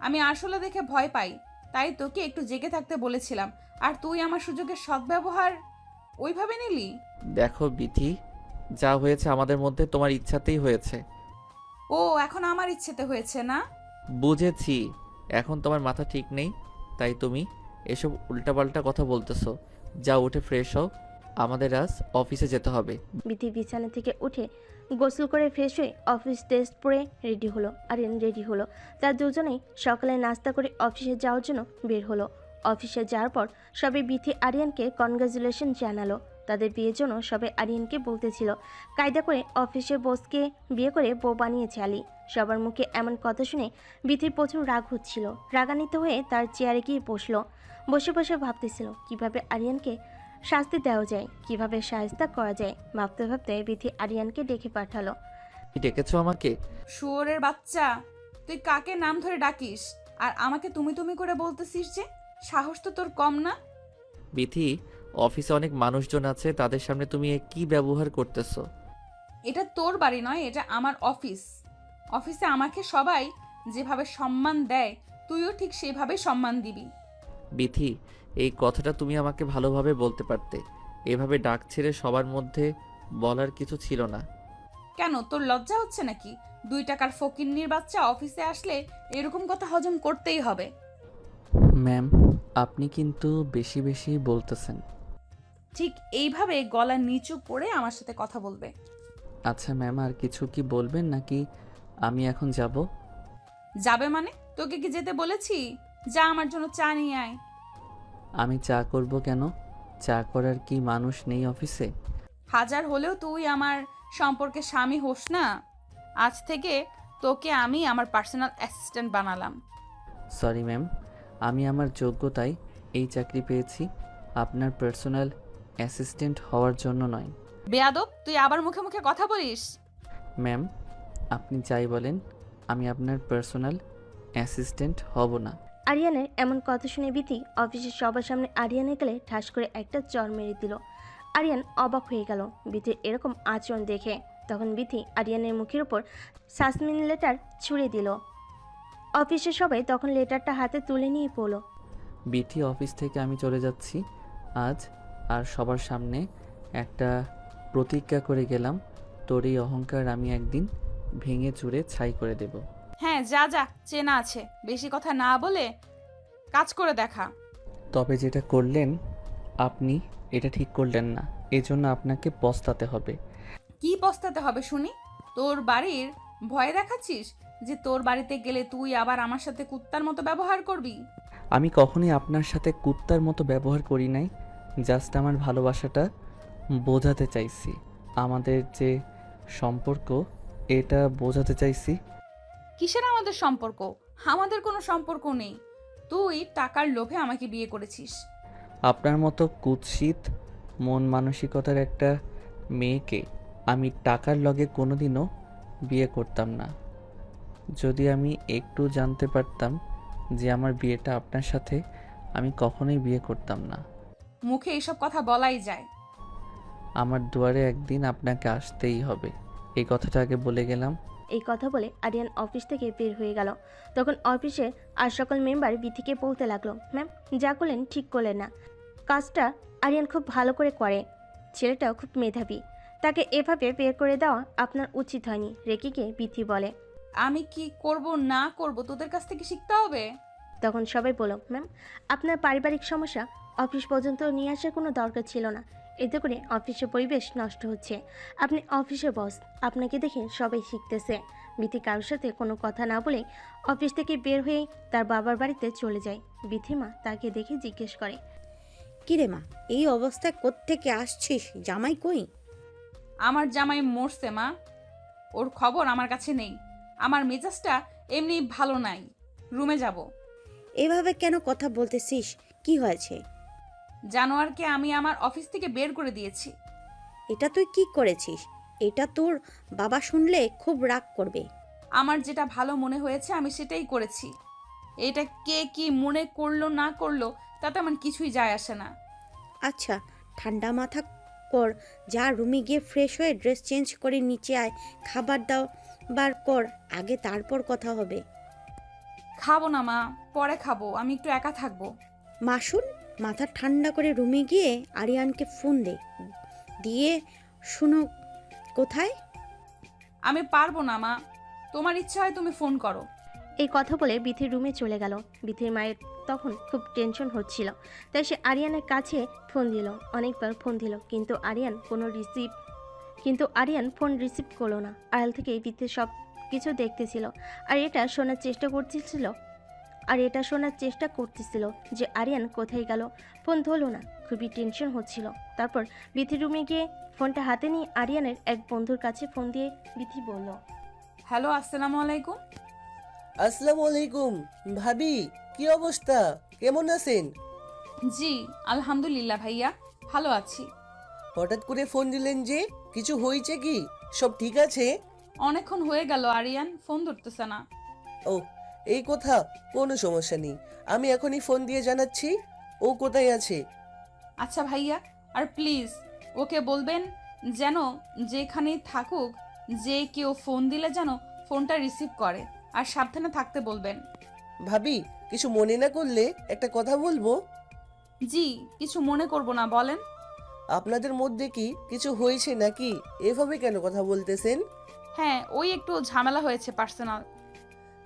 আমি আসলে দেখে ভয় পাই, তাই তোকে একটু জেগে থাকতে বলেছিলাম, আর তুই আমার সুযোগের সদ্ব্যবহার ওইভাবে নিলি। দেখো বিথি, যা হয়েছে আমাদের মধ্যে তোমার ইচ্ছাতেই হয়েছে। ও এখন আমার ইচ্ছেতে হয়েছে না? বুঝেছি, এখন তোমার মাথা ঠিক নেই, তাই তুমি এসব উল্টাপাল্টা কথা বলতেছো। যা উঠে ফ্রেশ হও, আমাদের আজ অফিসে যেতে হবে। বিথি বিছানা থেকে উঠে গোসল করে ফ্রেশ হয়ে অফিস ড্রেস পরে রেডি হলো। আরিয়ান রেডি হলো। তার দুজনেই সকালে নাস্তা করে অফিসে যাওয়ার জন্য বের হলো। অফিসে যাওয়ার পর সবাই বিথি আরিয়ানকে কনগ্রাচুলেশন জানালো। তাদের বিয়ের জন্য সবাই আরিয়ানকে বলতেছিল, কায়দা করে অফিসে বসকে বিয়ে করে বউ বানিয়েছে আলী। সবার মুখে এমন কথা শুনে বিথির প্রচুর রাগ হচ্ছিল। রাগান্বিত হয়ে তার চেয়ারে গিয়ে বসলো। বসে বসে ভাবতেছিল কিভাবে আরিয়ানকে শাস্তি দেওয়া যায়, কিভাবে সাহায্য করা যায় ভাবতে ভাবতে বিথি আরিয়ানকে ডেকে পাঠালো। কি ডেকেছো আমাকে? শুয়োরের বাচ্চা, তুই কাকে নাম ধরে ডাকিস আর আমাকে তুমি তুমি করে বলতেছিস যে? সাহস তো তোর কম না? বিথি, অফিসে অনেক মানুষজন আছে, তাদের সামনে তুমি এ কি ব্যবহার করতেছো? এটা তোর বাড়ি নয়, এটা আমার অফিস। অফিসে আমাকে সবাই যেভাবে সম্মান দেয় তুইও ঠিক সেভাবে সম্মান দিবি। বিথি, এই কথাটা তুমি আমাকে ভালোভাবে বলতে পারতে। এভাবে ডাক ছেড়ে সবার মধ্যে বলার কিছু ছিল না। কেন, তোর লজ্জা হচ্ছে নাকি? 2 টাকার ফকিন্নির বাচ্চা অফিসে আসলে এরকম কথা হজম করতেই হবে। ম্যাম, আপনি কিন্তু বেশি বেশি বলতেছেন। ঠিক এইভাবে গলা নিচু করে আমার সাথে কথা বলবে। আচ্ছা ম্যাম, আর কিছু কি বলবেন নাকি আমি এখন যাব? যাবে মানে? তোকে কি যেতে বলেছি? যা, আমার জন্য চা নিয়ে আয়। আমি চা করব কেন? চা করার কি মানুষ নেই অফিসে? হাজার হলেও তুই আমার সম্পর্কে স্বামী হোস না। আজ থেকে তোকে আমি আমার পার্সোনাল অ্যাসিস্ট্যান্ট বানালাম। সরি ম্যাম, আমি আমার যোগ্যতায় এই চাকরি পেয়েছি, আপনার পার্সোনাল অ্যাসিস্ট্যান্ট হওয়ার জন্য নয়। বেয়াদব, তুই আবার মুখে মুখে কথা বলিস। ম্যাম, আপনি যাই বলেন, আমি আপনার পার্সোনাল অ্যাসিস্ট্যান্ট হব না। আরিয়ানের এমন কথা শুনে বিথি অফিসের সবার সামনে আরিয়ানে গেলে ঠাস করে একটা চড় মেরে দিল। আরিয়ান অবাক হয়ে গেল বিথির এরকম আচরণ দেখে। তখন বিথি আরিয়ানের মুখের উপর সাসমিন লেটার ছুঁড়ে দিল। অফিসের সবাই তখন লেটারটা হাতে তুলে নিয়ে পড়ল। বিথি, অফিস থেকে আমি চলে যাচ্ছি আজ, আর সবার সামনে একটা প্রতিজ্ঞা করে গেলাম, তোর এই অহংকার আমি একদিন ভেঙে চুরে ছাই করে দেব। হ্যাঁ, যা যা, চেনা আছে, বেশি কথা না বলে কাজ করে দেখা। তবে যেটা করলেন আপনি, এটা ঠিক করলেন না, এজন্য আপনাকে পস্তাতে হবে। কি পস্তাতে হবে শুনি? তোর বাড়ির ভয় দেখাচ্ছিস যে তোর বাড়িতে গেলে তুই আবার আমার সাথে কুত্তার মতো ব্যবহার করবি? আমি কখনোই আপনার সাথে কুত্তার মতো ব্যবহার করি নাই, জাস্ট আমার ভালোবাসাটা বোঝাতে চাইছি, আমাদের যে সম্পর্ক এটা বোঝাতে চাইছি। কিসের আমাদের সম্পর্ক? আমাদের কোনো সম্পর্ক নেই। তুই টাকার লোভে আমাকে বিয়ে করেছিস। আপনার মতো কুৎসিত মন মানসিকতার একটা মেয়েকে আমি টাকার লগে কোনোদিনও বিয়ে করতাম না। যদি আমি একটু জানতে পারতাম যে আমার বিয়েটা আপনার সাথে, আমি কখনোই বিয়ে করতাম না। মুখে এইসব কথা বলাই যায়? আমার দুয়ারে একদিন আপনাকে আসতেই হবে, এই কথাটা আগে বলে গেলাম। এই কথা বলে আরিয়ান অফিস থেকে বের হয়ে গেল। তখন অফিসে আর সকল মেম্বার বিথিকে বলতে লাগলো, ম্যাম যা করলেন ঠিক করলেন না। কাজটা আরিয়ান খুব ভালো করে করে, ছেলেটাও খুব মেধাবী, তাকে এভাবে বের করে দেওয়া আপনার উচিত হয়নি। রেগে গিয়ে বিথি বলে, আমি কি করব না করব তোদের কাছ থেকে শিখতে হবে। তখন সবাই বলল, ম্যাম আপনার পারিবারিক সমস্যা অফিস পর্যন্ত নিয়ে আসার কোনো দরকার ছিল না, এতে করে অফিসের পরিবেশ নষ্ট হচ্ছে। আপনি অফিসের বস, আপনাকে দেখে সবাই শিখতেছে। বিথি কারোর সাথে কোনো কথা না বলেই অফিস থেকে বের হয়ে তার বাবার বাড়িতে চলে যায়। বিথি মা তাকে দেখে জিজ্ঞেস করে, কিরে মা, এই অবস্থায় কোত্থেকে আসছিস? জামাই কই? আমার জামাই মরছে মা, ওর খবর আমার কাছে নেই। আমার মেজাজটা এমনি ভালো নাই, রুমে যাব। এভাবে কেন কথা বলতেছিস? কি হয়েছে? জানোয়ারকে আমি আমার অফিস থেকে বের করে দিয়েছি। এটা তুই কি করেছিস? এটা তোর বাবা শুনলে খুব রাগ করবে। আমার যেটা ভালো মনে হয়েছে আমি সেটাই করেছি। এটা কে কি মনে করলো না করলো তাতে আমার কিছুই যায় আসে না। আচ্ছা, ঠান্ডা মাথা কর, যা রুমে গিয়ে ফ্রেশ হয়ে ড্রেস চেঞ্জ করে নিচে আয়, খাবার দাও বার কর আগে, তারপর কথা হবে। খাবো না মা, পরে খাবো, আমি একটু একা থাকবো। মাসুন, মাথা ঠান্ডা করে রুমে গিয়ে আরিয়ানকে ফোন দে, দিয়ে শুনো কোথায়। আমি পারবো না মা, তোমার ইচ্ছা হয় তুমি ফোন করো। এই কথা বলে বিথির রুমে চলে গেল। বিথির মায়ের তখন খুব টেনশন হচ্ছিল, তাই সে আরিয়ানের কাছে ফোন দিল, অনেকবার ফোন দিল, কিন্তু আরিয়ান ফোন রিসিভ করলো না। আড়াল থেকে বিথির সব কিছু দেখতেছিল আর এটা শোনার চেষ্টা করতেছিল যে আরিয়ান কোথায় গেল। ফোন ধরলো না, খুবই টেনশন হচ্ছিল। তারপর বিথির রুমে গিয়ে ফোনটা হাতে নিয়ে আরিয়ানের এক বন্ধুর কাছে ফোন দিয়ে বিথি বলল, হ্যালো, আসসালামু আলাইকুম। আসসালামু আলাইকুম ভাবি, কি অবস্থা, কেমন আছেন? জি আলহামদুলিল্লাহ ভাইয়া, ভালো আছি। হঠাৎ করে ফোন দিলেন যে, কিছু হয়েছে কি? সব ঠিক আছে? অনেকক্ষণ হয়ে গেল আরিয়ান ফোন ধরতেছে না। ও, এই কথা। কোনো সমস্যা নেই, আমি এখনই ফোন দিয়ে জানাচ্ছি ও কোথায় আছে। আচ্ছা ভাইয়া, আর প্লিজ ওকে বলবেন যেন যেখানেই থাকুক, যে কেউ ফোন দিলে যেন ফোনটা রিসিভ করে, আর সাবধানে থাকতে বলবেন। ভাবি, কিছু মনে না করলে একটা কথা বলবো। জি, কিছু মনে করব না, বলেন। আপনাদের মধ্যে কি কিছু হয়েছে নাকি? এভাবে কেন কথা বলতেছেন? হ্যাঁ, ওই একটু ঝামেলা হয়েছে পার্সোনাল।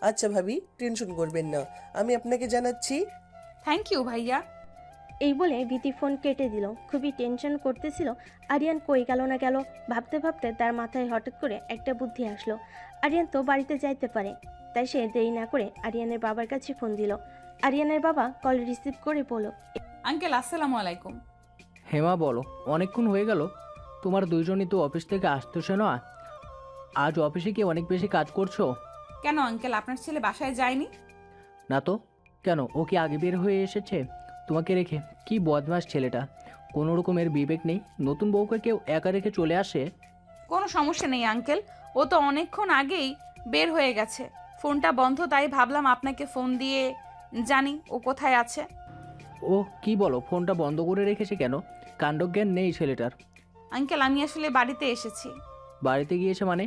আচ্ছা ভাবি, টেনশন করবেন না, আমি আপনাকে জানাচ্ছি। থ্যাংক ইউ ভাইয়া। এই বলে বিথি ফোন কেটে দিল। খুবই টেনশন করতেছিল আরিয়ান কই গেল না গেল। ভাবতে ভাবতে তার মাথায় হঠাৎ করে একটা বুদ্ধি আসলো। আরিয়ান তো বাড়িতে যাইতে পারে, তাই সে দেরি না করে আরিয়ানের বাবার কাছে ফোন দিল। আরিয়ানের বাবা কল রিসিভ করে বলল, আঙ্কেল আসসালামু আলাইকুম। হেমা বলো, অনেকক্ষণ হয়ে গেল, তোমার দুইজনই তো অফিস থেকে আসতেছে না? আজ অফিসে কি অনেক বেশি কাজ করছো? কেন আঙ্কেল, আপনার ছেলে বাসায় যায়নি? না তো, কেন? ও কি আগে বের হয়ে এসেছে তোমাকে রেখে? কি বদমাস ছেলেটা, কোনো রকমের বিবেক নেই। নতুন বউকে কেউ একা রেখে চলে আসে? কোনো সমস্যা নেই আঙ্কেল, ও তো অনেকক্ষণ আগেই বের হয়ে গেছে। ফোনটা বন্ধ, তাই ভাবলাম আপনাকে ফোন দিয়ে জানি ও কোথায় আছে। ও কি বলো, ফোনটা বন্ধ করে রেখেছে কেন? কাণ্ডজ্ঞান নেই ছেলেটার। আঙ্কেল, আমি আসলে বাড়িতে এসেছি। বাড়িতে গিয়েছে মানে?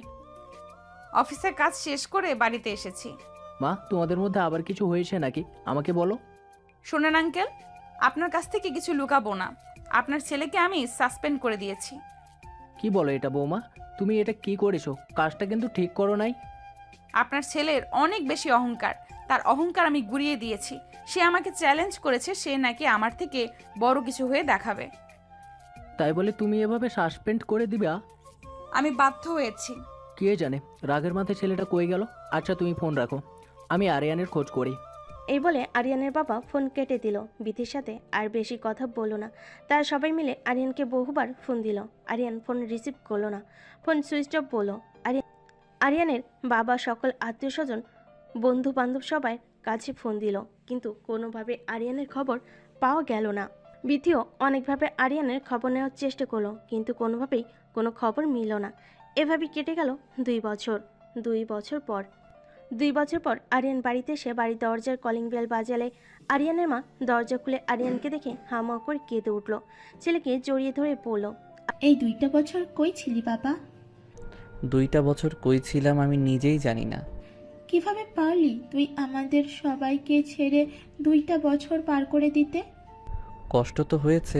অফিসের কাজ শেষ করে বাড়িতে এসেছি। মা, তোমাদের মধ্যে আবার কিছু হয়েছে নাকি? আমাকে বলো। শোনেন আঙ্কেল, আপনার কাছ থেকে কিছু লুকাবো না। আপনার ছেলেকে আমি সাসপেন্ড করে দিয়েছি। কি বলো এটা বৌমা? তুমি এটা কি করেছো? কাজটা কিন্তু ঠিক করো নাই। আপনার ছেলের অনেক বেশি অহংকার, তার অহংকার আমি গুড়িয়ে দিয়েছি। সে আমাকে চ্যালেঞ্জ করেছে, সে নাকি আমার থেকে বড় কিছু হয়ে দেখাবে। তাই বলে তুমি এভাবে সাসপেন্ড করে দিবা? আমি বাধ্য হয়েছি। কে জানে রাগের মাথায় ছেলেটা কই গেল। আচ্ছা তুমি ফোন রাখো, আমি আরিয়ানের খোঁজ করি। এই বলে আরিয়ানের বাবা ফোন কেটে দিল। বিথির সাথে আর বেশি কথা বলল না। তারা সবাই মিলে আরিয়ানকে বহুবার ফোন দিল। আরিয়ান ফোন রিসিভ করলো না, ফোন সুইচ অফ বলল। আরিয়ানের বাবা সকল আত্মীয় স্বজন বন্ধু বান্ধব সবাই কাছে ফোন দিল, কিন্তু কোনোভাবে আরিয়ানের খবর পাওয়া গেল না। বিথিও অনেকভাবে আরিয়ানের খবর নেওয়ার চেষ্টা করলো, কিন্তু কোনোভাবেই কোনো খবর মিলল না। এভাবে কেটে গেল 2 বছর। 2 বছর পর আরিয়ান বাড়িতে এসে বাড়ির দরজার কলিং বেল বাজালে আরিয়ানের মা দরজা খুলে আরিয়ানকে দেখে হামা করে কেঁদে উঠল। ছেলেকে জড়িয়ে ধরে পড়ল। এই 2টা বছর কই ছিলি বাবা? 2টা বছর কই ছিলাম আমি নিজেই জানি না। কিভাবে পারলি তুই আমাদের সবাইকে ছেড়ে 2টা বছর পার করে দিতে? কষ্ট তো হয়েছে,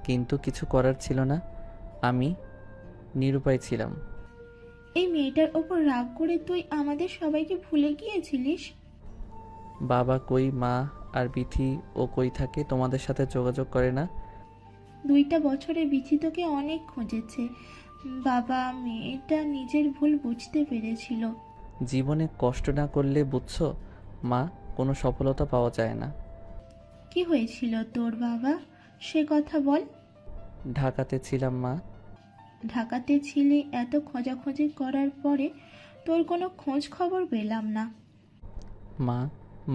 কিন্তু কিছু করার ছিল না। আমি নিরুপায় ছিলাম। এই মেয়েটার ওপর রাগ করে তুই আমাদের সবাইকে ভুলে গিয়েছিলিস? বাবা কই, মা আর বিথি ও কই থাকে? তোমাদের সাথে যোগাযোগ করে না? 2টা বছরে বিথি তোকে অনেক খুঁজেছে বাবা। মেয়েটা নিজের ভুল বুঝতে পেরেছিল। জীবনে কষ্ট না করলে বুঝছো মা, কোনো সফলতা পাওয়া যায় না। কি হয়েছিল তোর বাবা, সে কথা বল। ঢাকাতে ছিলাম মা। ঢাকাতে ছিলি, এত খোঁজাখুঁজি করার পরে তোর কোনো খোঁজ খবর পেলাম না। মা,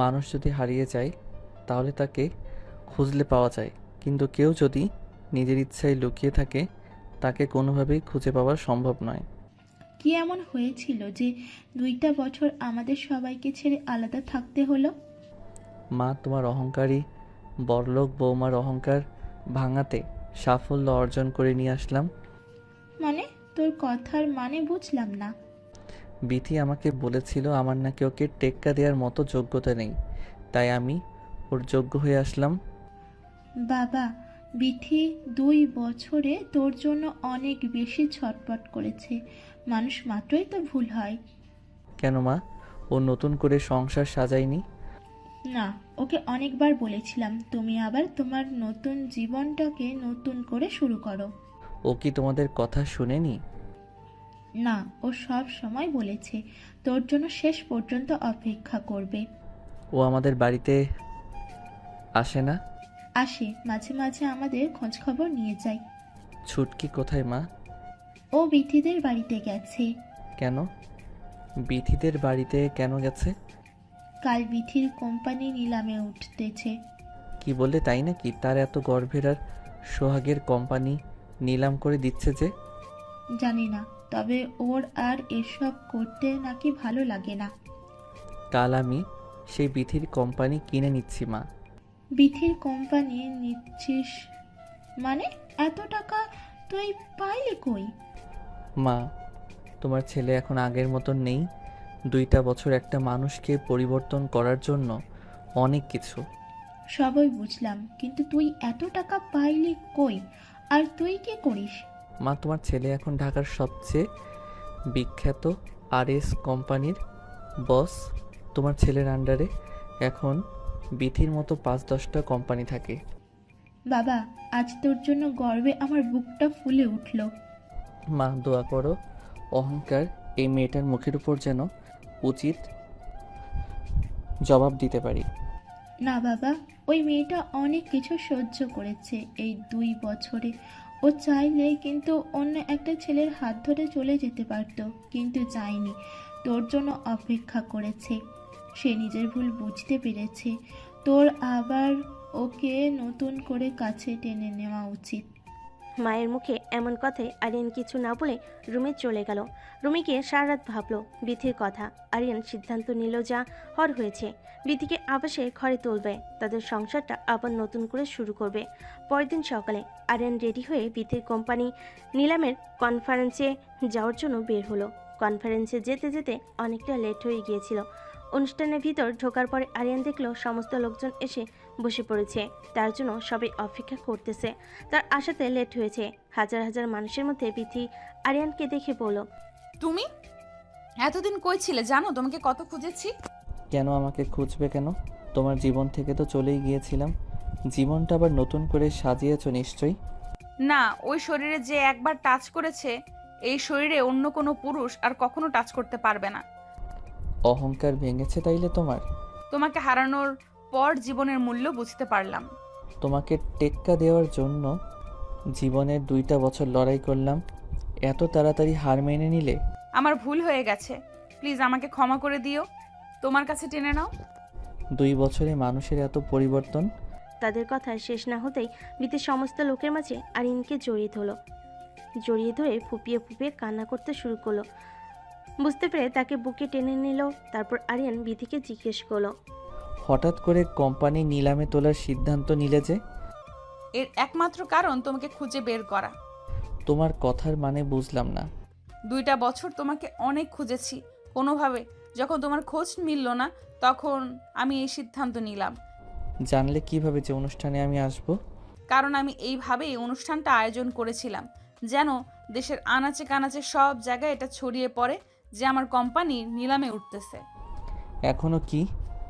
মানুষ যদি হারিয়ে যায় তাহলে তাকে খুঁজলে পাওয়া যায়, কিন্তু কেউ যদি নিজের ইচ্ছায় লুকিয়ে থাকে তাকে কোনোভাবেই খুঁজে পাওয়া সম্ভব নয়। কি এমন হয়েছিল যে 2টা বছর আমাদের সবাইকে ছেড়ে আলাদা থাকতে হলো? মা, তোমার অহংকারী বড়লোক বৌমার অহংকার ভাঙাতে সাফল্য অর্জন করে নিয়ে আসলাম। মানে তোর কথার মানে বুঝলাম না। বিথি আমাকে বলেছিল আমার নাকি ওকে টেক্কা দেওয়ার মতো যোগ্যতা নেই, তাই আমি ওর যোগ্য হয়ে আসলাম। বাবা, বিথি 2 বছরে তোর জন্য অনেক বেশি ছটপট করেছে। মানুষ মাত্রই তো ভুল হয়। কেন মা, ও নতুন করে সংসার সাজায়নি? না, ওকে অনেকবার বলেছিলাম তুমি আবার তোমার নতুন জীবনটাকে নতুন করে শুরু করো। ও কি তোমাদের কথা শুনেনি? না, ও সব সময় বলেছে তোর জন্য শেষ পর্যন্ত অপেক্ষা করবে। ও আমাদের বাড়িতে আসে না? আসে, মাঝে মাঝে আমাদের খোঁজ খবর নিয়ে যায়। ছুটকি কোথায় মা? ও বিথিদের বাড়িতে গেছে। কেন? বিথিদের বাড়িতে কেন গেছে? কাল বিথির কোম্পানি নিলামে উঠতেছে। কি বললে, তাই নাকি? তার এত গর্ভের আর সোহাগের কোম্পানি নিলাম করে দিচ্ছে যে? জানি না, তবে ওর আর এসব করতে নাকি ভালো লাগে না। কাল আমি সেই বিথির কোম্পানি কিনে নিচ্ছি মা। বিথির কোম্পানি নিচ্ছিস মানে? এত টাকা তুই পাইলি কই? মা, তোমার ছেলে এখন আগের মতন নেই। 2টা বছর একটা মানুষকে পরিবর্তন করার জন্য অনেক কিছু। সবই বুঝলাম, কিন্তু তুই এত টাকা পাইলি কই? আর তুই কি করিস? মা, তোমার ছেলে এখন ঢাকার সবচেয়ে বিখ্যাত আরএস কোম্পানির বস। তোমার ছেলের আন্ডারে এখন বিথির মতো 5-10টা কোম্পানি থাকে। বাবা, আজ তোর জন্য গর্বে আমার বুকটা ফুলে উঠল। মা, দোয়া করো অহংকার এই মেয়েটার মুখের উপর যেন উচিত জবাব দিতে পারি। না বাবা, ওই মেয়েটা অনেক কিছু সহ্য করেছে এই 2 বছরে। ও চাইলে কিন্তু অন্য একটা ছেলের হাত ধরে চলে যেতে পারতো, কিন্তু যায়নি। তোর জন্য অপেক্ষা করেছে। সে নিজের ভুল বুঝতে পেরেছে। তোর আবার ওকে নতুন করে কাছে টেনে নেওয়া উচিত। মায়ের মুখে এমন কথায় আরিয়ান কিছু না বলে রুমে চলে গেল। রুমে গিয়ে সারা রাত ভাবলো বিথির কথা। আরিয়ান সিদ্ধান্ত নিল যা হওয়ার হয়েছে, বিথিকে আবাসে ঘরে তুলবে, তাদের সংসারটা আবার নতুন করে শুরু করবে। পরের দিন সকালে আরিয়ান রেডি হয়ে বিথির কোম্পানি নিলামের কনফারেন্সে যাওয়ার জন্য বের হলো। কনফারেন্সে যেতে যেতে অনেকটা লেট হয়ে গিয়েছিল। অনুষ্ঠানের ভিতর ঢোকার পরে আরিয়ান দেখলো সমস্ত লোকজন এসে বসে পড়েছে, তার জন্য সবাই অপেক্ষা করতেছে। তার আসাতে লেট হয়েছে। হাজার হাজার মানুষের মধ্যে বিথি আরিয়ানকে দেখে বলল, তুমি এতদিন কই ছিলে জানো? তোমাকে কত খুঁজেছি। কেন আমাকে খুঁজবে কেন? তোমার জীবন থেকে তো চলেই গিয়েছিলাম। জীবনটা আবার নতুন করে সাজিয়েছো নিশ্চয়ই। না, ওই শরীরে যে একবার টাচ করেছে, এই শরীরে অন্য কোনো পুরুষ আর কখনো টাচ করতে পারবে না। অহংকার ভেঙেছে তাইলে তোমার? তোমাকে হারানোর পর জীবনের মূল্য বুঝতে পারলাম। তোমাকে টেক্কা দেওয়ার জন্য জীবনের 2টা বছর লড়াই করলাম, এত তাড়াতাড়ি হার মেনে নিলে? আমার ভুল হয়ে গেছে, প্লিজ আমাকে ক্ষমা করে দিও। তোমার কাছে টেনে নাও। 2 বছরে মানুষের এত পরিবর্তন। তাদের কথা শেষ না হতেই বিথি সমস্ত লোকের মাঝে আরিয়ানকে জড়িয়ে ধরল। জড়িয়ে ধরে ফুপিয়ে ফুপিয়ে কান্না করতে শুরু করলো। বুঝতে পেরে তাকে বুকে টেনে নিল। তারপর আরিয়ান বিথিকে জিজ্ঞেস করলো, হঠাৎ করে কোম্পানি নিলামে তোলার সিদ্ধান্ত নিলে যে? এর একমাত্র কারণ তোমাকে খুঁজে বের করা। তোমার কথার মানে বুঝলাম না। 2টা বছর তোমাকে অনেক খুঁজেছি, কোনোভাবে যখন তোমার খোঁজ মিলল না, তখন আমি এই সিদ্ধান্ত নিলাম। জানলে কিভাবে যে অনুষ্ঠানে আমি আসব? কারণ আমি এইভাবেই অনুষ্ঠানটা আয়োজন করেছিলাম, যেন দেশের আনাচে কানাচে সব জায়গায় এটা ছড়িয়ে পড়ে যে আমার কোম্পানি নিলামে উঠতেছে। এখনো কি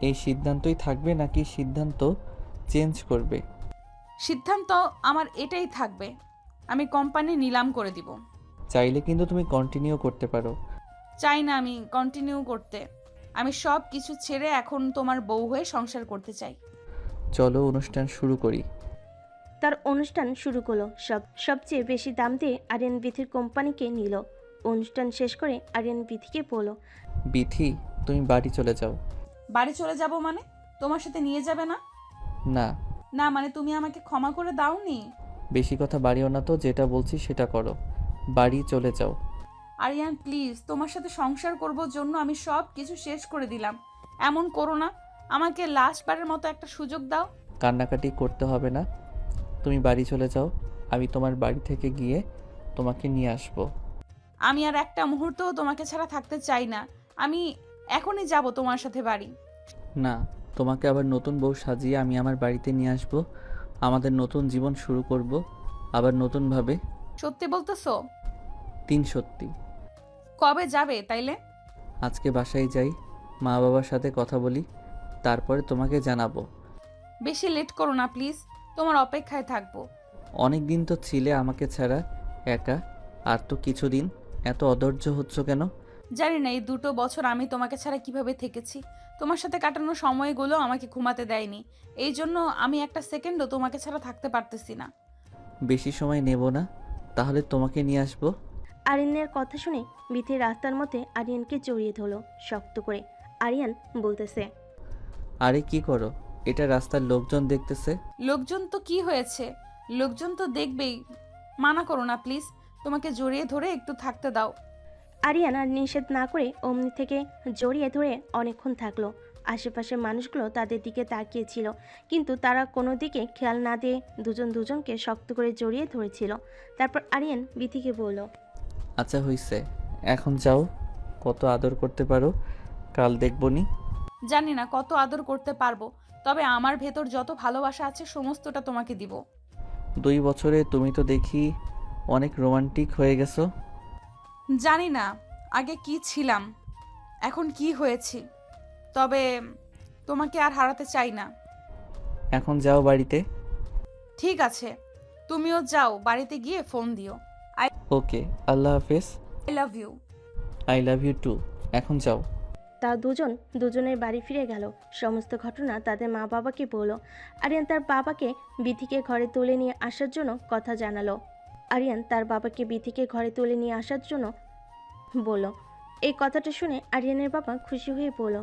এই সিদ্ধান্তই থাকবে নাকি সিদ্ধান্ত চেঞ্জ করবে? সিদ্ধান্ত আমার এটাই থাকবে, আমি কোম্পানি নিলাম করে দিব। চাইলে কিন্তু তুমি কন্টিনিউ করতে পারো। চাই না আমি কন্টিনিউ করতে। আমি সব কিছু ছেড়ে এখন তোমার বউ হয়ে সংসার করতে চাই। চলো অনুষ্ঠান শুরু করি। তার অনুষ্ঠান শুরু করলো। সবচেয়ে বেশি দাম দিয়ে আরিয়ান বিথির কোম্পানিকে নিল। অনুষ্ঠান শেষ করে আরিয়ান বিথিকে বলল, বিথি, তুমি বাড়ি চলে যাও। বাড়ি চলে যাব মানে? তোমার সাথে নিয়ে যাবে না? না। না মানে তুমি আমাকে ক্ষমা করে দাওনি? বেশি কথা বাড়িও না তো, যেটা বলছি সেটা করো। বাড়ি চলে যাও। আরিয়ান প্লিজ, তোমার সাথে সংসার করব জন্য আমি সব কিছু শেষ করে দিলাম। এমন করো না, আমাকে লাস্ট বারের মতো একটা সুযোগ দাও। কান্নাকাটি করতে হবে না, তুমি বাড়ি চলে যাও। আমি তোমার বাড়ি থেকে গিয়ে তোমাকে নিয়ে আসবো। আমি আর একটা মুহূর্তও তোমাকে ছাড়া থাকতে চাই না। আমি এখনই যাব তোমার সাথে বাড়ি। না, তোমাকে আবার নতুন বউ সাজিয়ে আমি আমার বাড়িতে নিয়ে আসবো। আমাদের নতুন জীবন শুরু করব, আবার নতুনভাবে। সত্যি বলতেছো? 3 সত্যি। কবে যাবে তাইলে? আজকে বাসায় যাই, মা বাবার সাথে কথা বলি, তারপরে তোমাকে জানাবো। বেশি লেট করো না প্লিজ, তোমার অপেক্ষায় থাকবো। অনেক দিন তো ছিলে আমাকে ছাড়া একা, আর তো কিছুদিন। এত অধৈর্য হচ্ছ কেন? জানি না এই 2 বছর আমি তোমাকে ছাড়া কিভাবে থেকেছি। তোমার সাথে কাটানো সময়গুলো আমাকে ঘুমাতে দেয়নি, এই জন্য আমি একটা সেকেন্ডও তোমাকে ছাড়া থাকতে পারতেছি না। বেশি সময় নেব না, তাহলে তোমাকে নিয়ে আসবো। আরিয়ানের কথা শুনে বিথি রাস্তার মধ্যে আরিয়ানকে জড়িয়ে ধরলো শক্ত করে। আরিয়ান বলতেছে, আরে কি করো? এটা রাস্তার লোকজন দেখতেছে। লোকজন তো কি হয়েছে? লোকজন তো দেখবেই। মানা করো না প্লিজ, তোমাকে জড়িয়ে ধরে একটু থাকতে দাও। আরিয়ান আর নিষেধ না করে অমনি থেকে জড়িয়ে ধরে অনেকক্ষণ থাকলো। আশেপাশের মানুষগুলো তাদের দিকে তাকিয়েছিল, কিন্তু তারা কোনো দিকে খেয়াল না দিয়ে দুজন দুজনকে শক্ত করে জড়িয়ে ধরেছিল। তারপর আরিয়ান বিথিকে বলল, আচ্ছা হইছে, এখন যাও। কত আদর করতে পারো কাল দেখবনি। জানি না কত আদর করতে পারবো, তবে আমার ভেতর যত ভালোবাসা আছে সমস্তটা তোমাকে দিব। 2 বছরে তুমি তো দেখি অনেক রোমান্টিক হয়ে গেছো। জানি না আগে কি ছিলাম, এখন কি হয়েছি, তবে তোমাকে আর হারাতে চাই না। এখন যাও বাড়িতে। ঠিক আছে, তুমিও যাও, বাড়িতে গিয়ে ফোন দিও। ওকে, আল্লাহ হাফেজ। I love you. I love you too. এখন যাও। তা দুজনের বাড়ি ফিরে গেল। সমস্ত ঘটনা তাদের মা বাবাকে বলল। আরিয়ান তার বাবাকে বিথিকে ঘরে তুলে নিয়ে আসার জন্য কথা জানালো। বলল। এই কথাটা শুনে আরিয়ানের বাবা খুশি হয়ে বলল,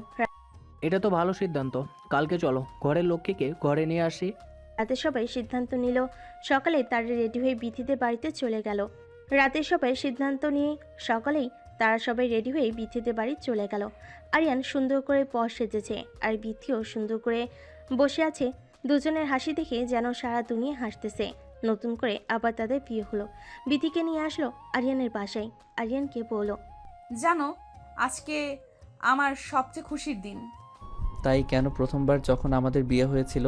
এটা তো ভালো সিদ্ধান্ত। কালকে চলো, ঘরের লক্ষ্মীকে ঘরে নিয়ে আসি। রাতে সবাই সিদ্ধান্ত নিল। সকালে তারা রেডি হয়ে বিথিদের বাড়িতে চলে গেল। আরিয়ান সুন্দর করে পর সেজেছে, আর বিথিও সুন্দর করে বসে আছে। দুজনের হাসি দেখে যেন সারা দুনিয়া হাসতেছে। নতুন করে আবার তাদের বিয়ে হলো। বিথিকে নিয়ে আসলো আরিয়ানের বাসায়। আরিয়ানকে বলল, জানো আজকে আমার সবচেয়ে খুশির দিন। তাই কেন? প্রথমবার যখন আমাদের বিয়ে হয়েছিল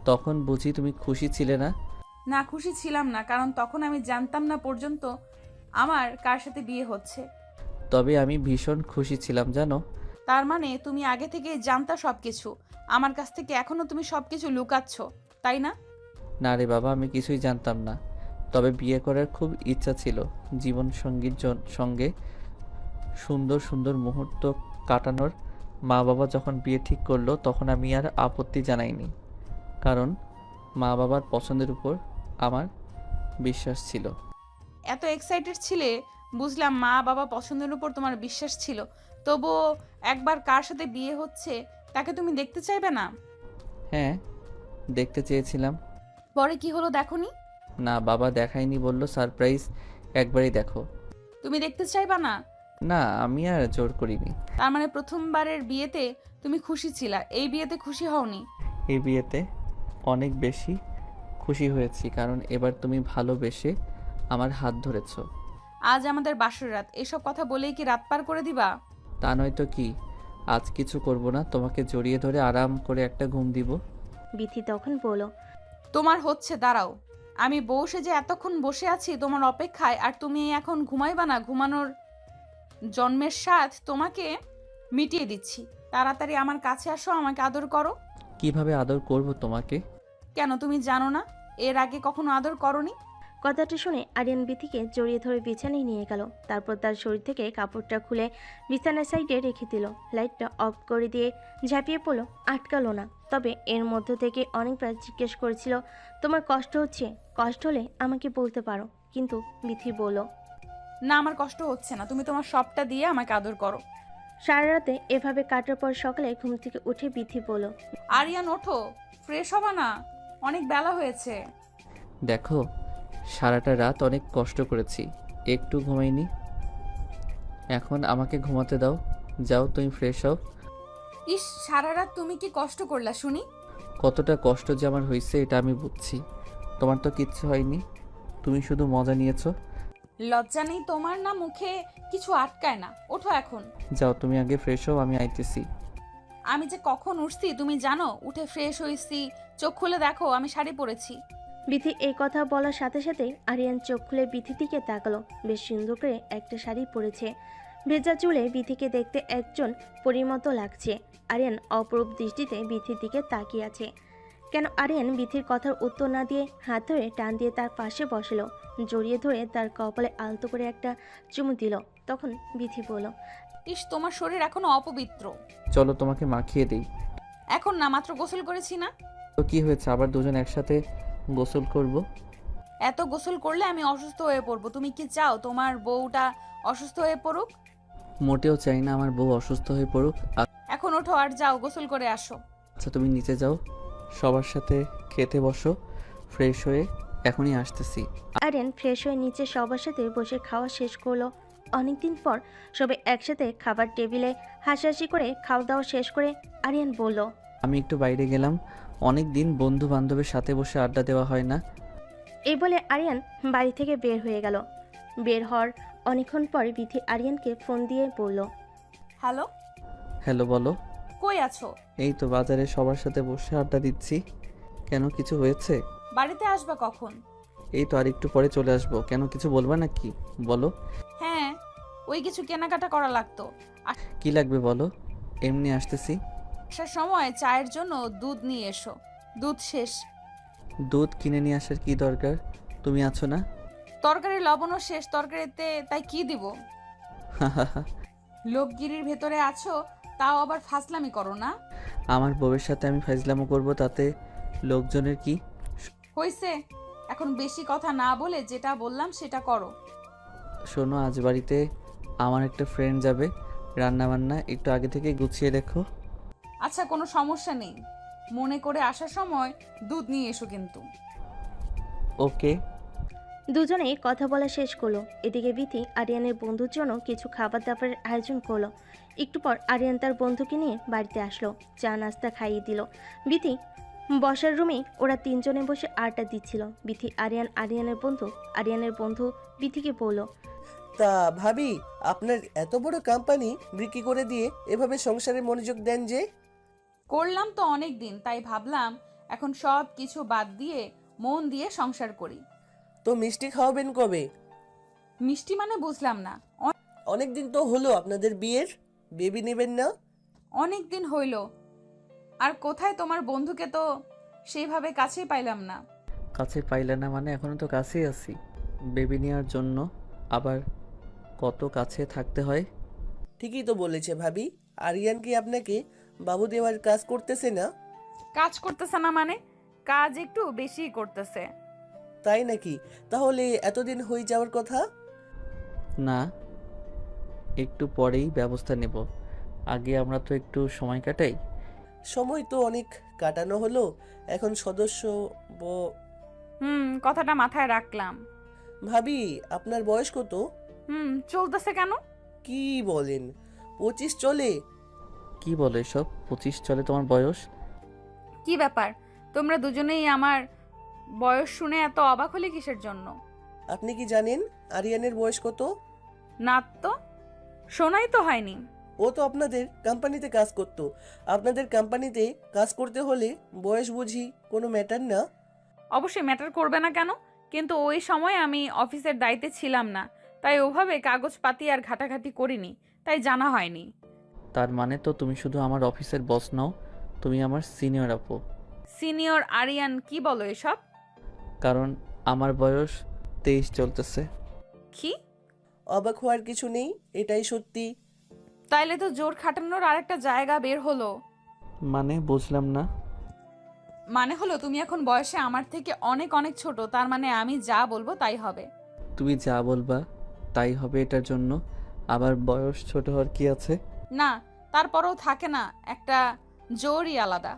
তখন বুঝি তুমি খুশি ছিলে না? না, খুশি ছিলাম না, কারণ তখন আমি জানতাম না পর্যন্ত আমার কার সাথে বিয়ে হচ্ছে। তবে আমি ভীষণ খুশি ছিলাম জানো। তার মানে তুমি আগে থেকে জানতা সবকিছু, আমার কাছ থেকে এখনো তুমি সবকিছু লুকাচ্ছ, তাই না? না রে বাবা, আমি কিছুই জানতাম না। তবে বিয়ে করার খুব ইচ্ছা ছিল, জীবন সঙ্গীর সঙ্গে সুন্দর সুন্দর মুহূর্ত কাটানোর। মা বাবা যখন বিয়ে ঠিক করলো তখন আমি আর আপত্তি জানাইনি, কারণ মা বাবার পছন্দের উপর আমার বিশ্বাস ছিল। এত এক্সাইটেড ছিলে, বুঝলাম মা বাবা পছন্দের উপর তোমার বিশ্বাস ছিল, তবুও একবার কার সাথে বিয়ে হচ্ছে তাকে তুমি দেখতে চাইবে না? হ্যাঁ, দেখতে চেয়েছিলাম। পরে কি হলো দেখোনি? না, বাবা দেখায়নি, বলল সারপ্রাইজ, একবারই দেখো। তুমি দেখতে চাইবা না? না, আমি আর জোর করিনি। তার মানে প্রথমবারের বিয়েতে তুমি খুশি ছিলা, এই বিয়েতে খুশি হওনি? এই বিয়েতে অনেক বেশি খুশি হয়েছি, কারণ এবার তুমি ভালোবেসে আমার হাত ধরেছো। আজ আমাদের বাসর রাত, এসব কথা বলেই কি রাত পার করে দিবা? তা নয় তো কি, আজ কিছু করব না, তোমাকে জড়িয়ে ধরে আরাম করে একটা ঘুম দিব। বিথি তখন বলল, তোমার হচ্ছে, দাঁড়াও। আমি বউ সেজে এতক্ষণ বসে আছি তোমার অপেক্ষায়, আর তুমি এখন ঘুমাইবা না? ঘুমানোর জন্মের স্বাদ তোমাকে মিটিয়ে দিচ্ছি। তাড়াতাড়ি আমার কাছে আসো, আমাকে আদর করো। কিভাবে আদর করব তোমাকে? কেন তুমি জানো না? এর আগে কখনো আদর করনি? কথাটা শুনে আরিয়ান বিথিকে জড়িয়ে ধরে বিছানায় নিয়ে গেল। তারপর তার শরীর থেকে কাপড়টা খুলে বিছানার সাইডে রেখে দিল। লাইটটা অফ করে দিয়ে ঝাঁপিয়ে পড়লো, আটকালো না। তবে এর মধ্য থেকে অনেকবার জিজ্ঞেস করেছিল, তোমার কষ্ট হচ্ছে? কষ্ট হলে আমাকে বলতে পারো। কিন্তু বিথি বলল, না, আমার কষ্ট হচ্ছে না, তুমি তোমার সবটা দিয়ে আমাকে আদর করো। সারা রাতে এভাবে কাটার পর সকালে ঘুম থেকে উঠে বিথি বলল, আরিয়ান ওঠো, ফ্রেশ হবা না? অনেক বেলা হয়েছে। দেখো, সারাটা রাত অনেক কষ্ট করেছি, একটু ঘুমাইনি। এখন আমাকে ঘুমাতে দাও। যাও, তুমি ফ্রেশ হও। ইস, সারা রাত তুমি কি কষ্ট করলা শুনি? কতটা কষ্ট যে আমার হয়েছে এটা আমি বুঝছি। তোমার তো কিচ্ছু হয়নি, তুমি শুধু মজা নিয়েছো। লজ্জা নেই তোমার? না মুখে কিছু আটকায় না? ওঠো এখন। যাও, তুমি আগে ফ্রেশ হও, আমি আইতেছি। আমি যে কখন উঠছি তুমি জানো? উঠে ফ্রেশ হয়েছি, চোখ খুলে দেখো আমি শাড়ি পরেছি। বিথি এই কথা বলার সাথে সাথেই আরিয়ান চোখ খুলে বিথির দিকে তাকালো। বেশ সুন্দর করে একটা শাড়ি পরেছে, ভেজা চুলে বিথিকে দেখতে একজন পরীর মতো লাগছে। আরিয়ান অপরূপ দৃষ্টিতে বিথির দিকে তাকিয়ে আছে। কেন আরিয়ান বিথির কথার উত্তর না দিয়ে হাত ধরে টান দিয়ে তার পাশে বসলো, জড়িয়ে ধরে তার কপালে আলতো করে একটা চুমু দিল। তখন বিথি বলল, ইস, তোমার শরীর এখনো অপবিত্র। চলো তোমাকে মাখিয়ে দিই। এখন না, মাত্র গোসল করেছি না। তো কি হয়েছে, আবার দুজন একসাথে গোসল করব? এত গোসল করলে আমি অসুস্থ হয়ে পড়বো। তুমি কি চাও তোমার বউটা অসুস্থ হয়ে পড়ুক? মোটেও চাই না আমার বউ অসুস্থ হয়ে পড়ুক। এখন ওঠো আর যাও গোসল করে আসো। আচ্ছা, তুমি নিচে যাও, সবার সাথে খেতে বসো, ফ্রেশ হয়ে এখনই আসতেছি। আরিয়ান ফ্রেশ হয়ে নিচে সবার সাথে বসে খাওয়া শেষ করলো। অনেকদিন পর সবাই একসাথে খাবার টেবিলে হাসাহাসি করে খাওয়া দাওয়া শেষ করে আরিয়ান বলল, আমি একটু বাইরে গেলাম, অনেক দিন বন্ধু বান্ধবের সাথে বসে আড্ডা দেওয়া হয় না। এই বলে আরিয়ান বাড়ি থেকে বের হয়ে গেল। বের হওয়ার অনেকক্ষণ পর বিথি আরিয়ানকে ফোন দিয়ে বলল, হ্যালো, হ্যালো, বলো। কই আছো? এই তো বাজারে সবার সাথে বসে আড্ডা দিচ্ছি। কেন, কিছু হয়েছে? বাড়িতে আসবা কখন? এই তো আর একটু পরে চলে আসবো। কেন, কিছু বলবা নাকি? বলো। হ্যাঁ, ওই কিছু কেনাকাটা করা লাগতো। কি লাগবে বলো, এমনি আসতেছি। আসার সময় চায়ের জন্য দুধ নিয়ে এসো, দুধ শেষ। দুধ কিনে নিয়ে আসার কি দরকার, তুমি আছো না? তরকারি লবণও শেষ তরকারিতে, তাই কি দিব? লোকগিরির ভেতরে আছো, তাও আবার ফাজলামি করো না। আমার বউয়ের সাথে আমি ফাইজলামো করব, তাতে লোকজনের কি? হইছে, এখন বেশি কথা না বলে যেটা বললাম সেটা করো। শোনো, আজ বাড়িতে আমার একটা ফ্রেন্ড যাবে, রান্না বান্না একটু আগে থেকে গুছিয়ে রেখো। আচ্ছা, কোনো সমস্যা নেই, মনে করে আসার সময় দুধ নিয়ে এসো কিন্তু। ওকে। দুজনেই কথা বলা শেষ করলো। এদিকে বিথি আরিয়ানের বন্ধুর জন্য কিছু খাবার দাবারের আয়োজন করলো। একটু পর আরিয়ান তার বন্ধুকে নিয়ে বাড়িতে আসলো, চা নাস্তা খাইয়ে দিল। বিথি বসার রুমে ওরা তিনজনে বসে আড্ডা দিচ্ছিল। বিথি আরিয়ানের বন্ধু বিথিকে বলল, তা ভাবি, আপনার এত বড় কোম্পানি বিক্রি করে দিয়ে এভাবে সংসারে মনোযোগ দেন যে? করলাম তো অনেক দিন, তাই ভাবলাম এখন সব কিছু বাদ দিয়ে মন দিয়ে সংসার করি। তো মিষ্টি খাওয়াবেন কবে? মিষ্টি মানে বুঝলাম না। অনেক দিন তো হলো আপনাদের বিয়ের, বেবি নেবেন না? অনেক দিন হইল, আর কোথায় তোমার বন্ধুকে তো সেইভাবে কাছেই পাইলাম না। কাছে পাইলে না মানে, এখনো তো কাছেই আছি। বেবি নেওয়ার জন্য আবার কত কাছে থাকতে হয়। ঠিকই তো বলেছে ভাবি। আরিয়ান কি আপনাকে বাবু দেওয়ার কাজ করতেছে না? কাজ করতেছে না মানে, কাজ একটু বেশি করতেছে। তাই নাকি? তাহলে এতদিন হয়ে যাওয়ার কথা। না, একটু পরেই ব্যবস্থা নেব। আগে আমরা তো একটু সময় কাটাই। সময় তো অনেক কাটানো হলো, এখন সদস্য কথাটা মাথায় রাখলাম। ভাবি, আপনার বয়স কত? চলতেছে কেন? কি বলেন, 25 চলে? কি বলো এসব? 25 চলে তোমার বয়স? কি ব্যাপার, তোমরা দুজনেই আমার বয়স শুনে এত অবাক হলে কিসের জন্য? আপনি কি জানেন আরিয়ানের বয়স কত? না তো, শোনাই তো হয়নি। ও তো আপনাদের কোম্পানিতে কাজ করত। আপনাদের কোম্পানিতে কাজ করতে হলে বয়স বুঝি কোনো ম্যাটার না? অবশ্যই ম্যাটার করবে না কেন, কিন্তু ওই সময় আমি অফিসের দায়িত্বে ছিলাম না, তাই ওভাবে কাগজপাতি আর ঘাটাঘাটি করিনি, তাই জানা হয়নি। তার মানে তো তুমি শুধু আমার অফিসের বস নও, তুমি আমার সিনিয়র আপু। সিনিয়র আরিয়ান, কি বলো এসব? কারণ আমার বয়স 23 চলতেছে। কি? অবাক হওয়ার কিছু নেই, এটাই সত্যি। তাইলে তো জোর খাটানোর আরেকটা জায়গা বের হলো। মানে বুঝলাম না। মানে হলো তুমি এখন বয়সে আমার থেকে অনেক অনেক ছোট, তার মানে আমি যা বলবো তাই হবে। তুমি যা বলবা তাই হবে, এটার জন্য আবার বয়স ছোট হওয়ার কি আছে? না, তারপরেও থাকে না একটা জোরই আলাদা।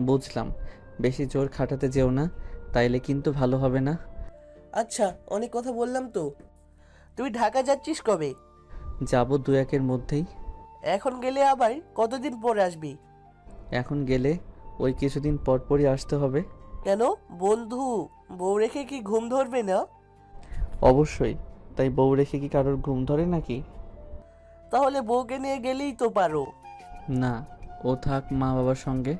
বুঝলাম, বেশি জোর খাটাতে যেও না, তাইলে কিন্তু ভালো হবে না। আচ্ছা, অনেক কথা বললাম তো। তুই ঢাকা যাচ্ছিস কবে? যাব 2-1 মধ্যেই। এখন গেলে আবার কতদিন পরে আসবি? এখন গেলে ওই কিছুদিন পরই আসতে হবে। কেন, বন্ধু বউ রেখে কি ঘুম ধরবে না? অবশ্যই, তাই বউ রেখে কি কারোর ঘুম ধরে নাকি? তাহলে বউকে নিয়ে গেলেই তো পারো। না, ও থাক মা বাবার সঙ্গে।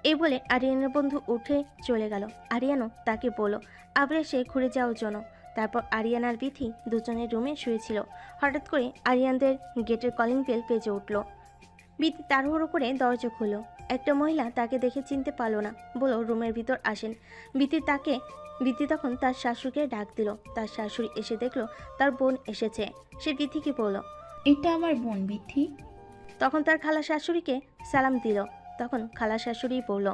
এই বলে আরিয়ানের বন্ধু উঠে চলে গেল। আরিয়ানও তাকে বলল আবার এসে ঘুরে যাওয়ার জন্য। তারপর আরিয়ান আর বিথি দুজনের রুমে শুয়েছিল। হঠাৎ করে আরিয়ানদের গেটের কলিং বেল বেজে উঠল। বিথি তাড়াহুড়ো করে দরজা খুলল। একটা মহিলা তাকে দেখে চিনতে পারল না, বলল রুমের ভিতর আসেন। বিথি তখন তার শাশুড়িকে ডাক দিল। তার শাশুড়ি এসে দেখলো তার বোন এসেছে। সে বিথিকে বলল, এটা আমার বোন বিথি। তখন তার খালা শাশুড়িকে সালাম দিল। তখন খালা শাশুড়ি বলল,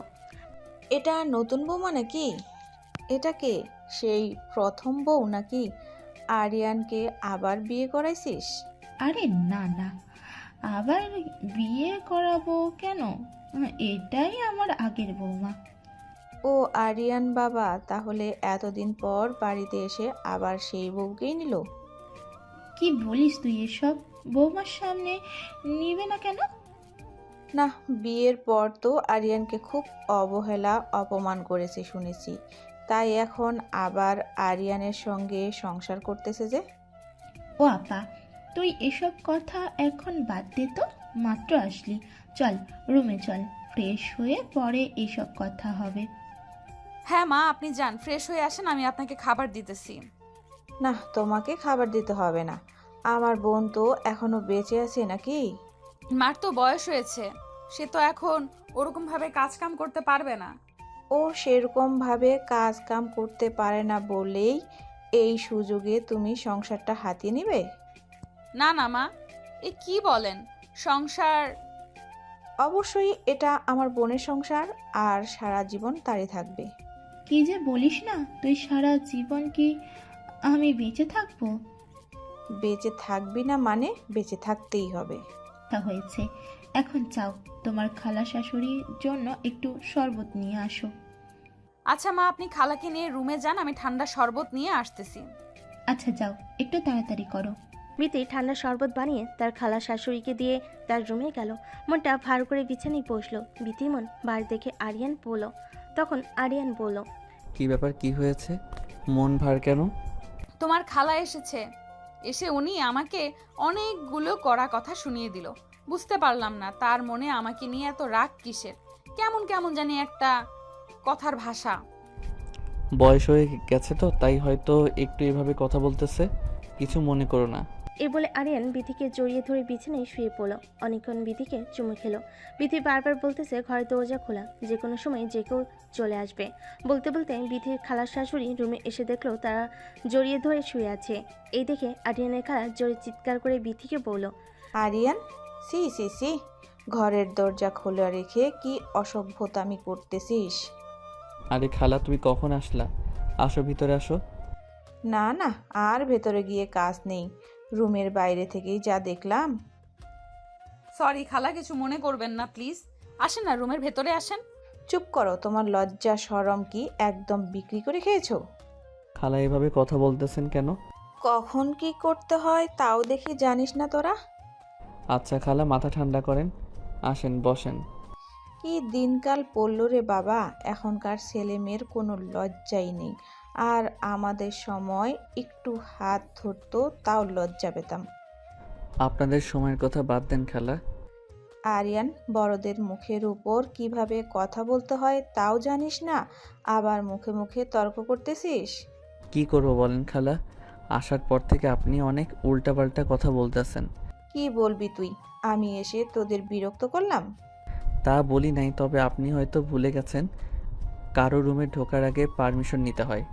এটা নতুন বৌমা নাকি? এটা কে, সেই প্রথম বউ নাকি? আরিয়ানকে আবার বিয়ে করাইছিস? আরে না না, আবার বিয়ে করাবো কেন? এটাই আমার আগের বৌমা। ও আরিয়ান বাবা তাহলে এতদিন পর বাড়িতে এসে আবার সেই বউকেই নিল? কি বলিস তুই এসব? বৌমার সামনে নিবে না কেন? না, বিয়ের পর তো আরিয়ানকে খুব অবহেলা অপমান করেছে শুনেছি, তাই এখন আবার আরিয়ানের সঙ্গে সংসার করতেছে যে। ও আপা, তুই এসব কথা এখন বাদ দে তো, মাত্র আসলি। চল রুমে চল, ফ্রেশ হয়ে পরে এইসব কথা হবে। হ্যাঁ মা, আপনি যান, ফ্রেশ হয়ে আসেন, আমি আপনাকে খাবার দিতেছি। না, তোমাকে খাবার দিতে হবে না, আমার বোন তো এখনো বেঁচে আছে নাকি? মার তো বয়স হয়েছে, সে তো এখন ওরকম ভাবে কাজ কাম করতে পারবে না। ও সেরকম ভাবে কাজ কাম করতে পারে না বলেই এই সুযোগে তুমি সংসারটা হাতিয়ে নিবে? না না মা, এ কি বলেন, সংসার? অবশ্যই এটা আমার বোনের সংসার, আর সারা জীবন তারই থাকবে। কি যে বলিস না তুই, সারা জীবন কি আমি বেঁচে থাকবো? বেঁচে থাকবি না মানে বেঁচে থাকতেই হবে। তা হয়েছে, এখন যাও তোমার খালা শাশুড়ির জন্য একটু শরবত নিয়ে আসো। আচ্ছা মা, আপনি খালাকে নিয়ে রুমে যান, আমি ঠান্ডা শরবত নিয়ে আসতেছি। আচ্ছা যাও, একটু তাড়াতাড়ি করো। বিথি ঠান্ডা শরবত বানিয়ে তার খালা শাশুড়িকে দিয়ে তার রুমে গেল। মনটা ভার করে বিছানায় বসলো। বিথি মন বার দেখে আরিয়ান বলল। তখন আরিয়ান বলল, কি ব্যাপার, কি হয়েছে? মন ভার কেন? তোমার খালা এসেছে, এসে উনি আমাকে অনেকগুলো কড়া কথা শুনিয়ে দিল। বুঝতে পারলাম না তার মনে আমাকে নিয়ে এত রাগ কিসের। কেমন কেমন জানি একটা কথার ভাষা। বয়স হয়ে গেছে তো, তাই হয়তো একটু এভাবে কথা বলতেছে, কিছু মনে করো না। এ বলে আরিয়ান বিথিকে জড়িয়ে ধরে বিছানায় শুয়ে পড়ল। অনেকক্ষণ বিথিকে চুমু খেলো। বিথি বারবার বলতেছে ঘরের দরজা খোলা, যে কোনো সময় যে কেউ চলে আসবে। বলতে বলতে বিথির খালার শাশুড়ি রুমে এসে দেখলো তারা জড়িয়ে ধরে শুয়ে আছে। এই দেখে আরিয়ানের খালা জোরে চিৎকার করে বিথিকে বলল, আরিয়ান, সি সি সি, ঘরের দরজা খোলা রেখে কি অসভ্যতামি করতেছিস? আরে খালা, তুমি কখন আসলা? আসো, ভিতরে আসো। না না, আর ভেতরে গিয়ে কাজ নেই, রুমের বাইরে থেকেই যা দেখলাম। সরি খালা, কিছু মনে করবেন না প্লিজ। আসেন না, রুমের ভেতরে আসেন। চুপ করো, তোমার লজ্জা শরম কি একদম বিক্রি করে খেয়েছো? খালা এভাবে কথা বলতেছেন কেন? কখন কি করতে হয় তাও দেখি জানিস না তোরা? আচ্ছা খালা, মাথা ঠান্ডা করেন, আসেন বসেন। কি দিনকাল পড়ল রে বাবা, এখনকার ছেলে মেয়ের কোনো লজ্জাই নেই। আর আমাদের সময় একটু হাত ধরতো তাও লজ্জা পেতাম। আপনাদের সময়ের কথা বাদ দেন খালা। আরিয়ান, বড়দের মুখের উপর কিভাবে কথা বলতে হয় তাও জানিস না, আবার মুখে মুখে তর্ক করতেছিস। কি করব বলেন খালা, আসার পর থেকে আপনি অনেক উল্টাপাল্টা কথা বলতেছেন। কি বলবি তুই? আমি এসে তোদের বিরক্ত করলাম? তা বলি নাই, তবে আপনি হয়তো ভুলে গেছেন কারো রুমে ঢোকার আগে পারমিশন নিতে হয়।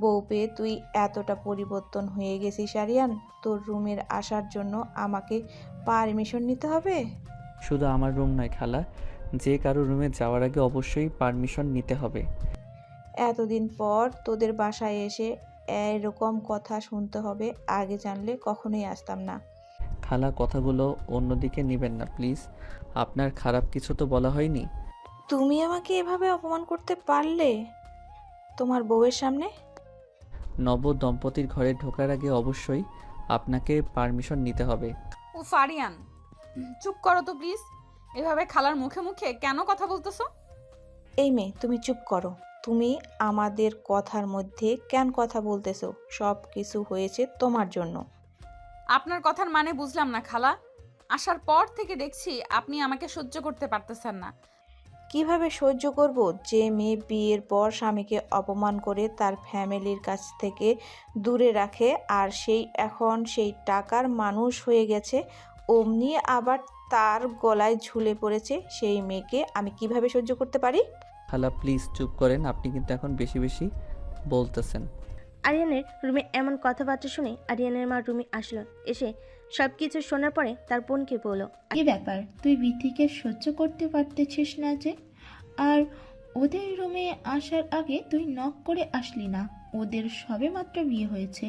বউ পেয়ে তুই এতটা পরিবর্তন হয়ে গেছিস আরিয়ান, তোর রুমের আসার জন্য আমাকে পারমিশন নিতে হবে? শুধু আমার রুম নয় খালা, যে কারো রুমে যাওয়ার আগে অবশ্যই পারমিশন নিতে হবে। এতদিন পর তোদের বাসায় এসে এরকম কথা শুনতে হবে, আগে জানলে কখনোই আসতাম না। খালা কথাগুলো অন্যদিকে নেবেন না প্লিজ, আপনার খারাপ কিছু তো বলা হয়নি। তুমি আমাকে এভাবে অপমান করতে পারলে তোমার বউয়ের সামনে? নব দম্পতির ঘরে ঢোকার আগে অবশ্যই আপনাকে পারমিশন নিতে হবে। ও ফারিয়ান, চুপ করো তো প্লিজ। এভাবে খালার মুখে মুখে কেন কথা বলতেছো? এই মেয়ে, তুমি চুপ করো। তুমি আমাদের কথার মধ্যে কেন কথা বলতেছো? সব কিছু হয়েছে তোমার জন্য। আপনার কথার মানে বুঝলাম না খালা। আসার পর থেকে দেখছি আপনি আমাকে সহ্য করতে পারতেছেন না। কিভাবে সহ্য করব? যে মেয়ে বিয়ের পর স্বামীকে অপমান করে তার ফ্যামিলির কাছ থেকে দূরে রাখে, আর সেই এখন সেই টাকার মানুষ হয়ে গেছে, অমনি আবার তার গলায় ঝুলে পড়েছে, সেই মেয়েকে আমি কিভাবে সহ্য করতে পারি? খালা প্লিজ চুপ করেন, আপনি কিন্তু এখন বেশি বেশি বলতেছেন। আরিয়ানের রুমে এমন কথাবার্তা শুনে আরিয়ানের মা রুমে আসলো। এসে সব কিছু শোনার পরে তার বোনকে বলল, কি ব্যাপার, তুই বিথিকে সহ্য করতে পারতেছিস না যে? আর ওদের রুমে আসার আগে তুই নক করে আসলি না? ওদের সবে মাত্র বিয়ে হয়েছে,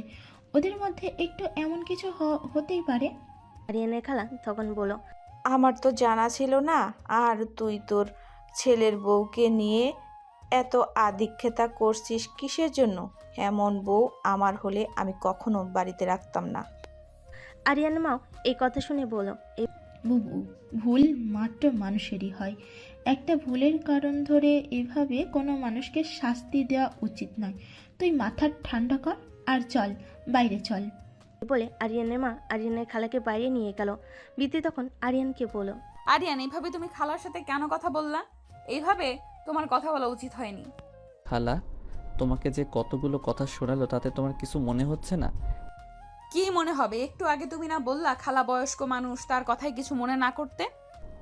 ওদের মধ্যে একটু এমন কিছু হতেই পারে। আরিয়ানের খালা তখন বলল, আমার তো জানা ছিল না, আর তুই তোর ছেলের বউকে নিয়ে এত আদিক্ষেতা করছিস কিসের জন্য? এমন বউ আমার হলে আমি কখনো বাড়িতে রাখতাম না। আরিয়ানের মাও এই কথা শুনে বলল, বুবু, ভুল মাত্র মানুষেরই হয়। একটা ভুলের কারণ ধরে এভাবে কোনো মানুষকে শাস্তি দেওয়া উচিত নয়। তুই মাথা ঠান্ডা কর আর চল, বাইরে চল। বলে আরিয়ানের মা আরিয়ানের খালাকে বাইরে নিয়ে গেল। বিতি তখন আরিয়ানকে বলল, আরিয়ান, এইভাবে তুমি খালার সাথে কেন কথা বললা? এইভাবে তোমার কথা বলা উচিত হয়নি। খালা, তোমাকে যে কতগুলো কথা শোনালো তাতে তোমার কিছু মনে হচ্ছে না? কি মনে হবে? একটু আগে তুমি না বললা খালা বয়স্ক মানুষ, তার কথায় কিছু মনে না করতে?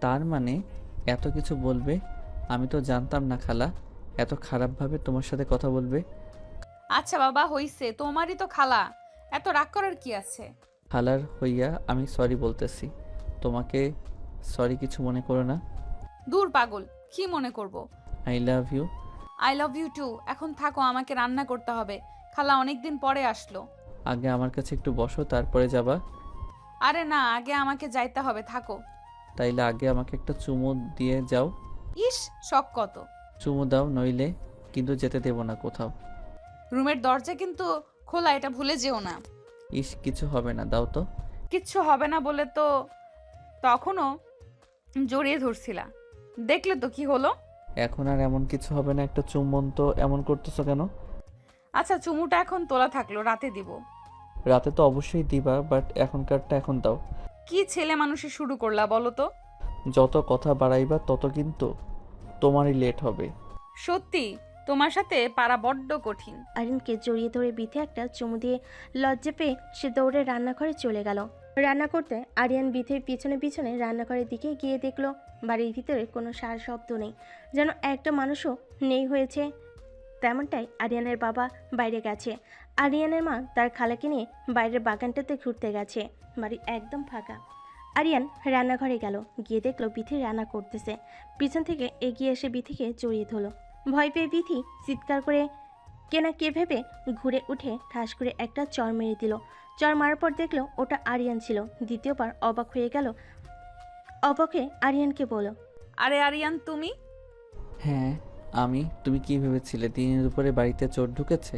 তার মানে এত কিছু বলবে? আমি তো জানতাম না খালা এত খারাপভাবে তোমার সাথে কথা বলবে। আচ্ছা বাবা, হইছে, তোমারই তো খালা, এত রাগ করার কি আছে? খালার হইয়া আমি সরি বলতেছি, তোমাকে সরি কিছু মনে করো না। দূর পাগল, কি মনে করব? I love you. I love you too. এখন থাকো, আমাকে রান্না করতে হবে। খালা অনেকদিন পরে আসলো। আগে আমার কাছে একটু বসো, তারপরে যাবা। আরে না, আগে আমাকে যাইতে হবে, থাকো। তাইলে আগে আমাকে একটা চুমু দিয়ে যাও। ইস, শখ কত! চুমু দাও, নইলে কিন্তু যেতে দেব না কোথাও। রুমের দরজা কিন্তু খোলা, এটা ভুলে যেও না। ইস, কিছু হবে না, দাও তো। কিচ্ছু হবে না বলে তো তখনও জড়িয়ে ধরছিলা, দেখলে তো কি হলো। এখন আর এমন কিছু হবে না, একটা চুম্বন তো এমন করতেছো কেন? আচ্ছা, চুমুটা এখন তোলা থাকলো, রাতে দিব। রাতে তো অবশ্যই দিবা, বাট এখনকারটা এখন দাও। কি ছেলে মানুষে শুরু করলা বলো তো? যত কথা বাড়াইবা তত কিন্তু তোমারই লেট হবে। সত্যি তোমার সাথে পারা বড্ড কঠিন। আরিয়ানকে জড়িয়ে ধরে বিথি একটা চুমু দিয়ে লজ্জা পেয়ে সে দৌড়ে রান্নাঘরে চলে গেল। রান্না করতে আরিয়ান বিথির পিছনে পিছনে রান্নাঘরের দিকে গিয়ে দেখলো বাড়ির ভিতরে কোনো সার শব্দ নেই, যেন একটা মানুষও নেই হয়েছে। তেমনটাই আরিয়ানের বাবা বাইরে গেছে। আরিয়ানের মা তার খালাকে নিয়ে বাইরের বাগানটাতে ঘুরতে গেছে। বাড়ি একদম ফাঁকা। আরিয়ান রান্নাঘরে গেল, গিয়ে দেখলো বিথি রান্না করতেছে। পিছন থেকে এগিয়ে এসে বিথিকে জড়িয়ে ধরলো। ভয় পেয়ে বিথি চিৎকার করে কেনা কে ভেবে ঘুরে উঠে ঠাস করে একটা চর মেরে দিল। চর মারার পর দেখলো ওটা আরিয়ান ছিল। দ্বিতীয়বার অবাক হয়ে গেল। অবাক হয়ে আরিয়ানকে বলল, আরে আরিয়ান, তুমি? হ্যাঁ আমি। তুমি কি ভেবেছিলে দিনের উপরে বাড়িতে চোর ঢুকেছে?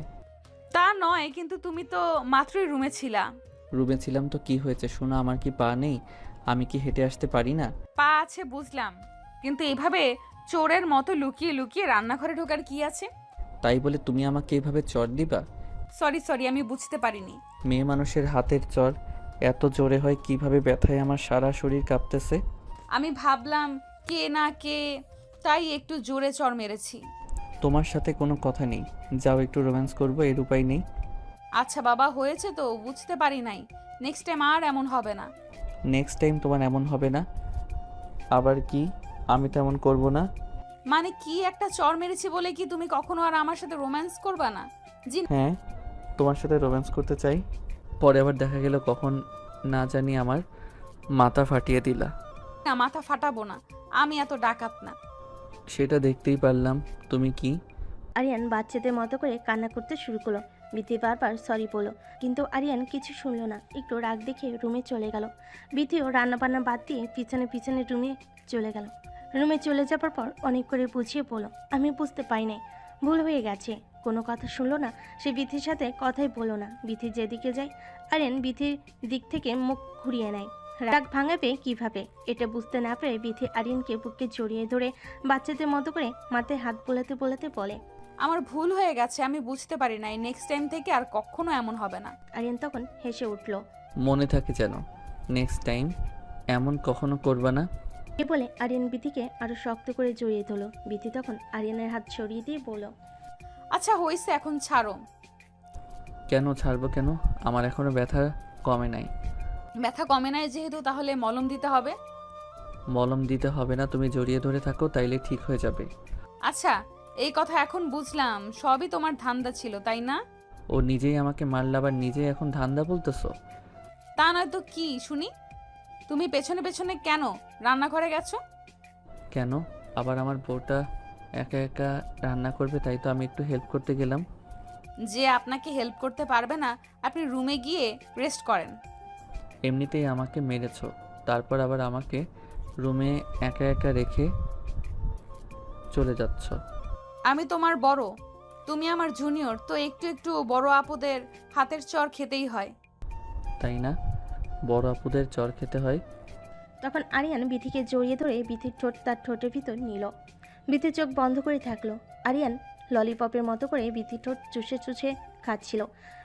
তা নয়, কিন্তু তুমি তো মাত্রই রুমে ছিলা। রুমে ছিলাম তো কি হয়েছে? শোনো, আমার কি পা নেই? আমি কি হেঁটে আসতে পারি না? পা আছে বুঝলাম, কিন্তু এইভাবে চোরের মতো লুকিয়ে লুকিয়ে রান্নাঘরে ঢোকার কি আছে? তাই বলে তুমি আমাকে এভাবে চর দিবা? সরি, আমি বুঝতে পারিনি। মেয়ে মানুষের হাতের চর এত জোরে হয় কিভাবে? ব্যথায় আমার সারা শরীর কাঁপতেছে। আমি ভাবলাম কে না কে, তাই একটু জোরে চর মেরেছি। তোমার সাথে কোনো কথা নেই, যাও একটু রোম্যান্স করবো, এর উপায় নেই। আচ্ছা বাবা, হয়েছে তো, বুঝতে পারি নাই। নেক্সট টাইম আর এমন হবে না। নেক্সট টাইম তোমার এমন হবে না? আবার কি? আমি তেমন করব না মানে কি, একটা চর মেরেছি বলে কি তুমি কখনো আর আমার সাথে রোম্যান্স করবা না? জি হ্যাঁ, তোমার সাথে রোম্যান্স করতে চাই। পরে আবার দেখা গেল কখন না জানি আমার মাথা ফাটিয়ে দিলা। না, মাথা ফাটাবো না, আমি এত ডাকাত না। সেটা দেখতেই পারলাম। তুমি কি? আরিয়ান বাচ্চাদের মতো করে কান্না করতে শুরু করলো। বিথি বারবার সরি বলল, কিন্তু আরিয়ান কিছু শুনলো না। একটু রাগ দেখে রুমে চলে গেল। বিথিও রান্নাবান্না বাদ দিয়ে পিছনে পিছনে রুমে চলে গেল। রুমে চলে যাবার পর অনেক করে বুঝিয়ে বলল, আমি বুঝতে পারি নাই, ভুল হয়ে গেছে। কোনো কথা শুনলো না। সে বিথির সাথে কথাই বললো না। বিথি যেদিকে যায় আরিয়ান বিথির দিক থেকে মুখ ঘুরিয়ে নেয়। রাগ ভাঙাবে কিভাবে এটা বুঝতে না পেরে বিথি আরিয়ানকে বুকে জড়িয়ে ধরে বাচ্চাদের মতো করে মাথায় হাত বোলাতে বোলাতে বলে, আমার ভুল হয়ে গেছে, আমি বুঝতে পারি নাই। নেক্সট টাইম থেকে আর কখনো এমন হবে না। আরিয়ান তখন হেসে উঠল। মনে থাকে যেন, নেক্সট টাইম এমন কখনো করবা না। এ বলে আরিয়ান বিথিকে আরো শক্ত করে জড়িয়ে ধরল। বিথি তখন আরিয়ানের হাত সরিয়ে দিয়ে বলল, আচ্ছা হয়েছে, এখন ছাড়ো। কেন ছাড়বো কেন? আমার এখনো ব্যথা কমে নাই। ব্যথা কমে নাই যেহেতু, তাহলে মলম দিতে হবে। মলম দিতে হবে না, তুমি জড়িয়ে ধরে থাকো, তাইলে ঠিক হয়ে যাবে। আচ্ছা, এই কথা এখন বুঝলাম, সবই তোমার ধান্দা ছিল, তাই না? ও নিজেই আমাকে মারলা, আবার নিজেই এখন ধান্দা বলতেছো? তা নয় তো কি শুনি। তুমি পেছনে পেছনে কেন রান্নাঘরে গেছো? কেন? আবার আমার বউটা একা একা রান্না করবে, তাই তো আমি একটু হেল্প করতে গেলাম। যে আপনাকে হেল্প করতে পারবে না, আপনি রুমে গিয়ে রেস্ট করেন। এমনিতেই আমাকে মেরেছো, তারপর আবার আমাকে রুমে একা একা রেখে চলে যাচ্ছ। আমি তোমার বড়, তুমি আমার জুনিয়র, তো একটু একটু বড় আপুদের হাতের চর খেতেই হয়। তাই না? বড় আপুদের চর খেতে হয়। তখন আরিয়ান বিথিকে জড়িয়ে ধরে বিথির ঠোঁট তার ঠোঁটের ভিতর নিল। বিথির চোখ বন্ধ করে থাকলো। আরিয়ান ললিপপের মতো করে বিথির ঠোঁট চুষে চুষে খাচ্ছিল।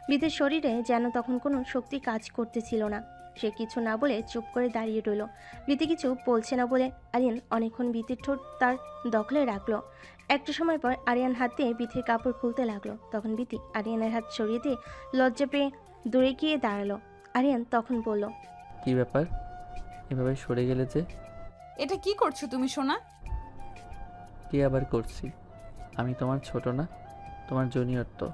বিথির শরীরে যেন তখন কোনো শক্তি কাজ করতেছিল না। সে কিছু না বলে চুপ করে দাঁড়িয়ে রইল। বিথি কিছু বলছে না বলে আরিয়ান অনেকক্ষণ বিথির ঠোঁট তার দখলে রাখলো। একটু সময় পর আরিয়ান হাত দিয়ে বিথির কাপড় খুলতে লাগলো। তখন বিথি আরিয়ানের হাত সরিয়ে দিয়ে লজ্জা পেয়ে দূরে গিয়ে দাঁড়ালো। আরিয়ান তখন বলল, কি ব্যাপার, এভাবে সরে গেলে যে? এটা কি করছো তুমি সোনা? কি আবার করছি? আমি তোমার ছোট না, তোমার জুনিয়র তো।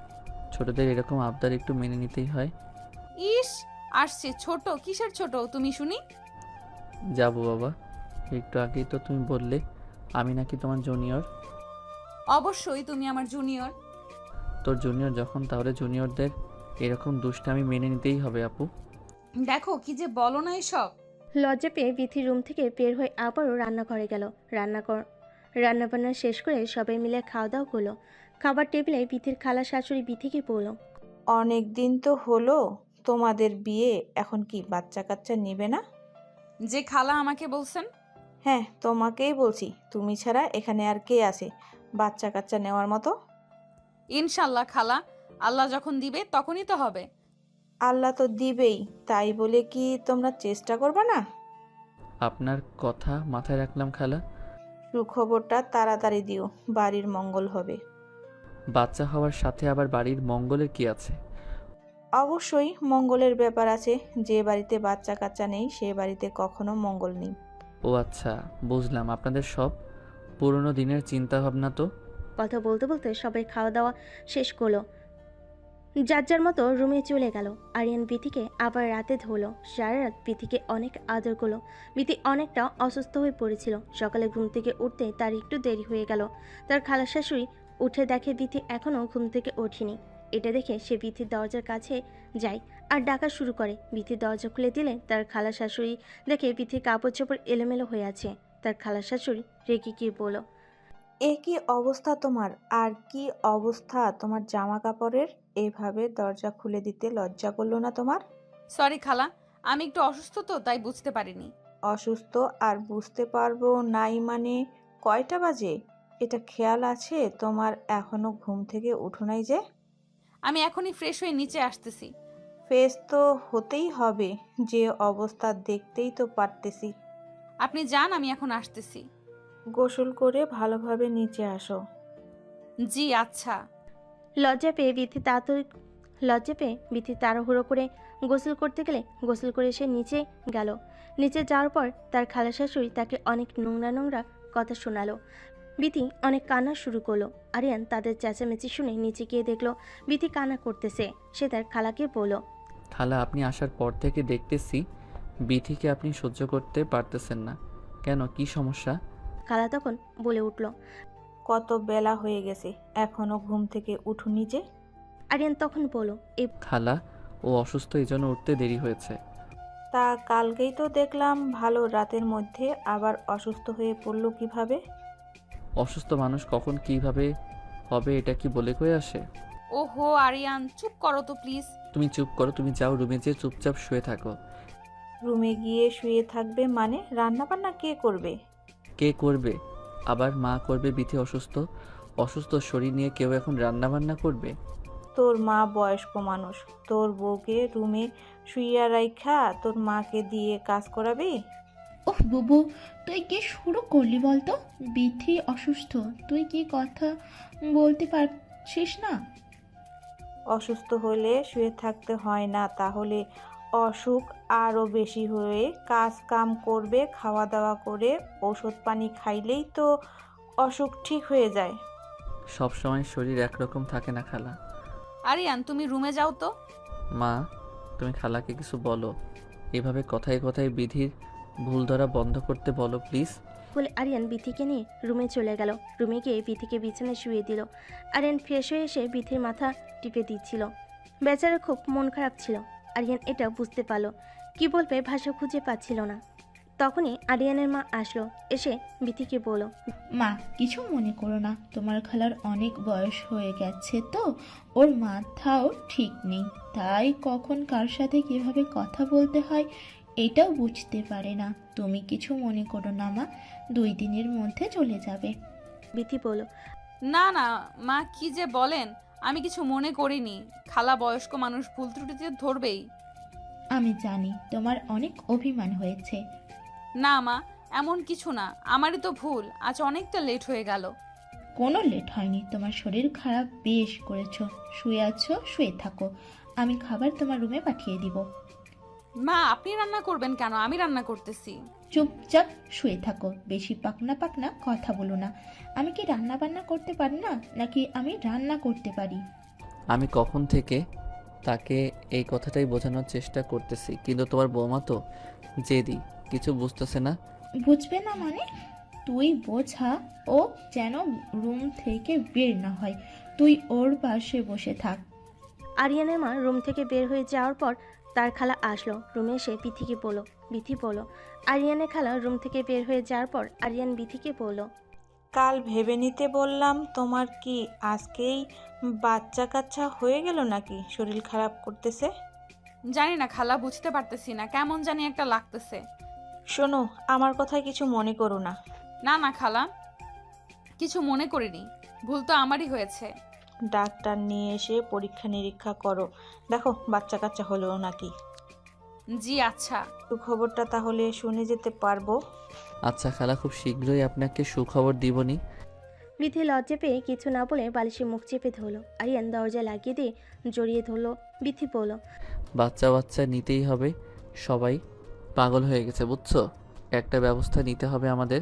ছোটদের এরকম আবদার একটু মেনে নিতেই হয়। ইস, আসছে ছোট? কিসের ছোট তুমি শুনি? যাবো বাবা, একটু আগেই তো তুমি বললে আমি নাকি তোমার জুনিয়র। অবশ্যই তুমি আমার জুনিয়র। তোর জুনিয়র যখন, তাহলে জুনিয়রদের এরকম দুষ্টামি মেনে নিতেই হবে আপু। দেখো কি যে বলো না এসব। লজ্জা পেয়ে বিথি রুম থেকে বের হয়ে আবারও রান্নাঘরে গেল। রান্নাবান্না শেষ করে সবাই মিলে খাওয়া দাওয়া করলো। খাবার টেবিলে বিথির খালা শাশুড়ি বিথিকে বলল, অনেক দিন তো হলো তোমাদের বিয়ে, এখন কি বাচ্চা কাচ্চা নেবে না? যে খালা আমাকে বলছেন? হ্যাঁ, তোমাকেই বলছি। তুমি ছাড়া এখানে আর কে আছে বাচ্চা কাচ্চা নেওয়ার মতো? ইনশাল্লাহ খালা, আল্লাহ যখন দিবে তখনই তো হবে। আল্লাহ তো দিবেই, তাই বলে কি তোমরা চেষ্টা করবে না? আপনার কথা মাথায় রাখলাম খালা। সুখবরটা তাড়াতাড়ি দিও, বাড়ির মঙ্গল হবে। বাচ্চা হওয়ার সাথে আবার বাড়ির মঙ্গলের কি আছে? অবশ্যই মঙ্গলের ব্যাপার আছে। যে বাড়িতে বাচ্চা কাচ্চা নেই সে বাড়িতে কখনো মঙ্গল নেই। ও আচ্ছা, বুঝলাম। আপনাদের সব পুরনো দিনের চিন্তা ভাবনা তো। কথা বলতে বলতে সবাই খাওয়া দাওয়া শেষ করলো। যার যার মতো রুমে চলে গেল। আরিয়ান বিথিকে আবার রাতে ধরলো। সারা রাত বিথিকে অনেক আদর করলো। বিথি অনেকটা অসুস্থ হয়ে পড়েছিল। সকালে ঘুম থেকে উঠতে তার একটু দেরি হয়ে গেল। তার খালা শাশুড়ি উঠে দেখে বিথি এখনও ঘুম থেকে ওঠেনি। এটা দেখে সে বিথির দরজার কাছে যায় আর ডাকা শুরু করে। বিথির দরজা খুলে দিলে তার খালা শাশুড়ি দেখে বিথির কাপড় চোপড় এলোমেলো হয়ে আছে। তার খালা শাশুড়ি রেগে গিয়ে বলল, এ কি অবস্থা তোমার? আর কি অবস্থা তোমার জামা কাপড়ের? এভাবে দরজা খুলে দিতে লজ্জা করলো না তোমার? সরি খালা, আমি একটু অসুস্থ তো তাই বুঝতে পারিনি। অসুস্থ আর বুঝতে পারবো নাই মানে? কয়টা বাজে এটা খেয়াল আছে তোমার? এখনো ঘুম থেকে উঠো নাই যে? আমি এখনই ফ্রেশ হয়ে নিচে আসতেছি। ফেস তো হতেই হবে, যে অবস্থা দেখতেই তো পারতেছি। আপনি যান, আমি এখন আসতেছি। গোসল করে ভালোভাবে নিচে আসো। জি আচ্ছা। লজ্জা পেয়ে বিথি তাড়াহুড়ো করে গোসল করতে গেলে গোসল করে সে নিচে গেল। নিচে যাওয়ার পর তার খালা শাশুড়ি তাকে অনেক নোংরা নোংরা কথা শোনালো। বিথি অনেক কান্না শুরু করলো। আরিয়ান তাদের চেঁচামেচি শুনে নিচে গিয়ে দেখলো বিথি কান্না করতেছে। সে তার খালাকে বলল, খালা, আপনি আসার পর থেকে দেখতেছি বিথিকে আপনি সহ্য করতে পারতেছেন না কেন, কি সমস্যা? খালা তখন বলে উঠল, কত বেলা হয়ে গেছে, এখনো ঘুম থেকে উঠুনি যে? আরিয়ান তখন বলল, এই খালা, ও অসুস্থ, এই জন্য উঠতে দেরি হয়েছে। তা কালকেই তো দেখলাম ভালো রাতের মধ্যে আবার অসুস্থ হয়ে পড়লো কিভাবে? অসুস্থ মানুষ কখন কিভাবে হবে এটা কি বলে কয়ে আসে? ওহো আরিয়ান, চুপ করো তো প্লিজ। তুমি চুপ করো, তুমি যাও রুমে যেয়ে চুপচাপ শুয়ে থাকো। রুমে গিয়ে শুয়ে থাকবে মানে? রান্না বান্না কে করবে? কে করবে? আবার মা করবে। বিথি অসুস্থ, অসুস্থ শরীর নিয়ে কেউ এখন রান্না বান্না করবে? তোর মা বয়স্ক মানুষ, তোর বউকে রুমে শুইয়া রাইখা তোর মাকে দিয়ে কাজ করাবি? ওহ বুবু, তুই কি শুরু করলি বলতো? বিথি অসুস্থ, তুই কি কথা বলতে পারছিস না? অসুস্থ হলে শুয়ে থাকতে হয় না, তাহলে অসুখ আরও বেশি হয়ে কাজ কাম করবে, খাওয়া দাওয়া করে ওষুধ পানি খাইলেই তো অসুখ ঠিক হয়ে যায়। সব সময় শরীর একরকম থাকে না খালা। আরিয়ান তুমি রুমে যাও তো। মা, তুমি খালাকে কিছু বলো, এভাবে কথায় কথায় বিধির ভুল ধরা বন্ধ করতে বলো প্লিজ। বলে আরিয়ান বিথিকে নিয়ে রুমে চলে গেল। রুমে গিয়ে বিথিকে বিছানায় শুয়ে দিল। আরিয়ান ফ্রেশ হয়ে এসে বিথির মাথা টিপে দিচ্ছিল। বেচারা খুব মন খারাপ ছিল। আরিয়ান এটা বুঝতে পারলো। কি বলবে ভাষা খুঁজে পাচ্ছিল না। তখনই আরিয়ানের মা আসলো, এসে বিথিকে বলল, মা কিছু মনে করো না, তোমার খালার অনেক বয়স হয়ে গেছে তো, ওর মাথাও ঠিক নেই, তাই কখন কার সাথে কিভাবে কথা বলতে হয় এটাও বুঝতে পারে না। তুমি কিছু মনে করো না মা, 2 দিনের মধ্যে চলে যাবে। বিথি বলল, না না মা, কি যে বলেন, আমি কিছু মনে করিনি। খালা বয়স্ক মানুষ, ভুল ত্রুটিতে ধরবেই। আমি জানি তোমার অনেক অভিমান হয়েছে। না মা, এমন কিছু না, আমারই তো ভুল, আজ অনেকটা লেট হয়ে গেল। কোনো লেট হয়নি, তোমার শরীর খারাপ বেশ করেছো, শুয়ে আছো শুয়ে থাকো, আমি খাবার তোমার রুমে পাঠিয়ে দিব। মা, আপনি রান্না করবেন কেন? আমি রান্না করতেছি। চুপচাপ শুয়ে থাকো, বেশি পাকনা পাকনা কথা বলো না। আমি কি রান্না বান্না করতে পারি না, নাকি আমি রান্না করতে পারি? আমি কখন থেকে তাকে এই কথাটাই বোঝানোর চেষ্টা করতেছি, কিন্তু তোমার বৌমা তো জেদি, কিছু বুঝতেছে না। বুঝবে না মানে? তুই বোঝা, ও যেন রুম থেকে বের না হয়, তুই ওর পাশে বসে থাক। আরিয়ানের মা রুম থেকে বের হয়ে যাওয়ার পর তার খালা আসলো, রুমে এসে বিথিকে বলল, বিথি বলল। আরিয়ানের খালা রুম থেকে বের হয়ে যাওয়ার পর আরিয়ান বিথিকে বলল, কাল ভেবে নিতে বললাম, তোমার কি আজকেই বাচ্চা কাচ্চা হয়ে গেল নাকি শরীর খারাপ করতেছে? জানি না খালা, বুঝতে পারতেছি না, কেমন জানি একটা লাগতেছে। শোনো, আমার কথায় কিছু মনে করো না। না না খালা, কিছু মনে করিনি, ভুল তো আমারই হয়েছে। ডাক্তার নিয়ে এসে পরীক্ষা নিরীক্ষা করো, দেখো বাচ্চা কাচ্চা হলো নাকি। জি আচ্ছা। খবরটা তাহলে শুনে যেতে পারবো? আচ্ছা খালা, খুব শীঘ্রই আপনাকে সুখবর দিবনি। বিথি লজ্জা পেয়ে কিছু না বলে বালিশে মুখ চেপে ধরল। আরিয়ান দরজা লাগিয়ে দিয়ে জড়িয়ে ধরল। বিথি বলল, বাচ্চা বাচ্চা নিতেই হবে, সবাই পাগল হয়ে গেছে বুঝছো, একটা ব্যবস্থা নিতে হবে আমাদের।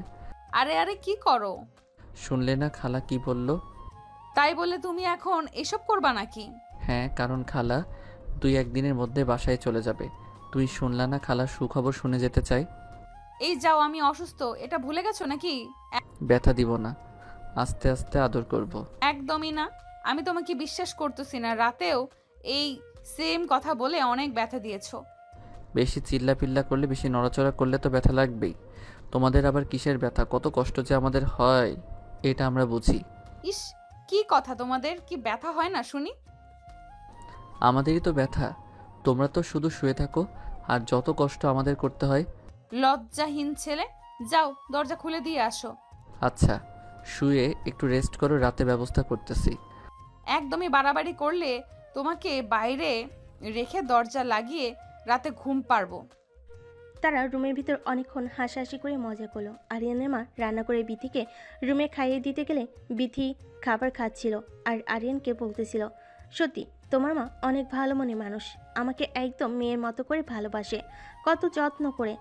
আরে আরে কি করো? শুনলে না খালা কি বলল? তাই বলে তুমি এখন এসব করবা নাকি? হ্যাঁ, কারণ খালা 2-1 দিনের মধ্যে বাসায় চলে যাবে। তুই শুনলা না খালা সুখবর শুনে যেতে চাই। এই যাও, আমি অসুস্থ, এটা ভুলে গেছো নাকি? ব্যথা দিব না, আস্তে আস্তে আদর করব। একদমই না, আমি তোমাকে বিশ্বাস করতেছি না। রাতেও এই সেম কথা বলে অনেক ব্যথা দিয়েছো। বেশি চিল্লাপিল্লা করলে, বেশি নড়াচড়া করলে তো ব্যথা লাগবেই। তোমাদের আবার কিসের ব্যথা, কত কষ্ট যে আমাদের হয় এটা আমরা বুঝি। ইস, কি কথা, তোমাদের কি ব্যথা হয় না শুনি? আমাদেরই তো ব্যথা, তোমরা তো শুধু শুয়ে থাকো আর যত কষ্ট আমাদের করতে হয়। লজ্জাহীন ছেলে, যাও দরজা খুলে দিয়ে আসো। আচ্ছা, শুয়ে একটু রেস্ট করো, রাতে ব্যবস্থা করতেছি। একদমই বাড়াবাড়ি করলে তোমাকে বাইরে রেখে দরজা লাগিয়ে রাতে ঘুম পারবো। তারা রুমের ভিতর অনেকক্ষণ হাসাহাসি করে মজা করলো। আরিয়ানের মা রান্না করে বিথিকে রুমে খাইয়ে দিতে গেলে বিথি খাবার খাচ্ছিল আর আরিয়ানকে বলতেছিল, সত্যি তোমার মা অনেক ভালো মনে মানুষ, আমাকে একদম মেয়ের মতো করে ভালোবাসে, কত যত্ন করে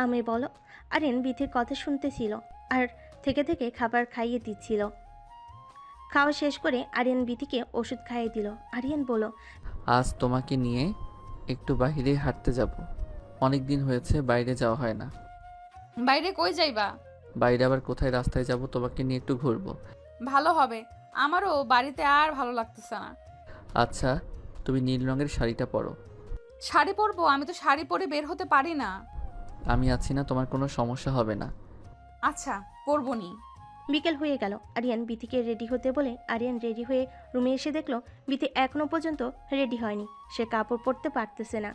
আমি বলো। আরিয়ান বিথির কথা শুনতেছিল আর থেকে থেকে খাবার খাইয়ে দিচ্ছিল। খাওয়া শেষ করে আরিয়ান বিথিকে ওষুধ খাইয়ে দিল। আরিয়ান বলল, আজ তোমাকে নিয়ে একটু বাইরে হাঁটতে যাব, অনেক দিন হয়েছে বাইরে যাওয়া হয় না। বাইরে কই যাইবা? বাইরে আবার কোথায়, রাস্তায় যাব, তোমাকে নিয়ে একটু ঘুরবো। ভালো হবে, আমারও বাড়িতে আর ভালো লাগতেছে না। আচ্ছা, তুমি নীল রঙের শাড়িটা পরো। শাড়ি পরবো? আমি তো শাড়ি পরে বের হতে পারি না। আমি আছি না, তোমার কোনো সমস্যা হবে না। আচ্ছা, পরবো নি। বিকেল হয়ে গেল। আরিয়ান বিথিকে রেডি হতে বলে আরিয়ান রেডি হয়ে রুমে এসে দেখলো বিথি এখনো পর্যন্ত রেডি হয়নি, সে কাপড় পরতে পারতেছে না।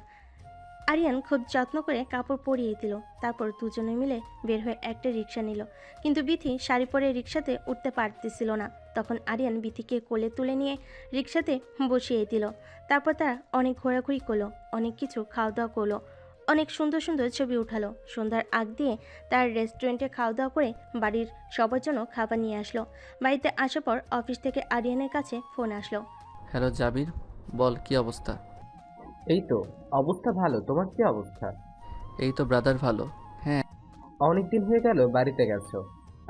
আরিয়ান খুব যত্ন করে কাপড় পরিয়ে দিল, তারপর দুজনে মিলে বের হয়ে একটা রিক্সা নিল। কিন্তু বিথি শাড়ি পরে রিক্সাতে উঠতে পারতেছিল না। তখন আরিয়ান বিথিকে কোলে তুলে নিয়ে রিক্সাতে বসিয়ে দিল। তারপর তারা অনেক ঘোরাঘুরি করলো, অনেক কিছু খাওয়া দাওয়া করলো, অনেক সুন্দর সুন্দর ছবি উঠালো। সন্ধ্যার আগ দিয়ে তার রেস্টুরেন্টে খাওয়া দাওয়া করে বাড়ির সবার জন্য খাবার নিয়ে আসলো। বাড়িতে আসার পর অফিস থেকে আরিয়ানের কাছে ফোন আসলো। হ্যালো জাবির, বল কি অবস্থা? এই তো অবস্থা ভালো, তোমার কি অবস্থা? এই তো ব্রাদার ভালো। হ্যাঁ, অনেকদিন হয়ে গেল বাড়িতে গেছো,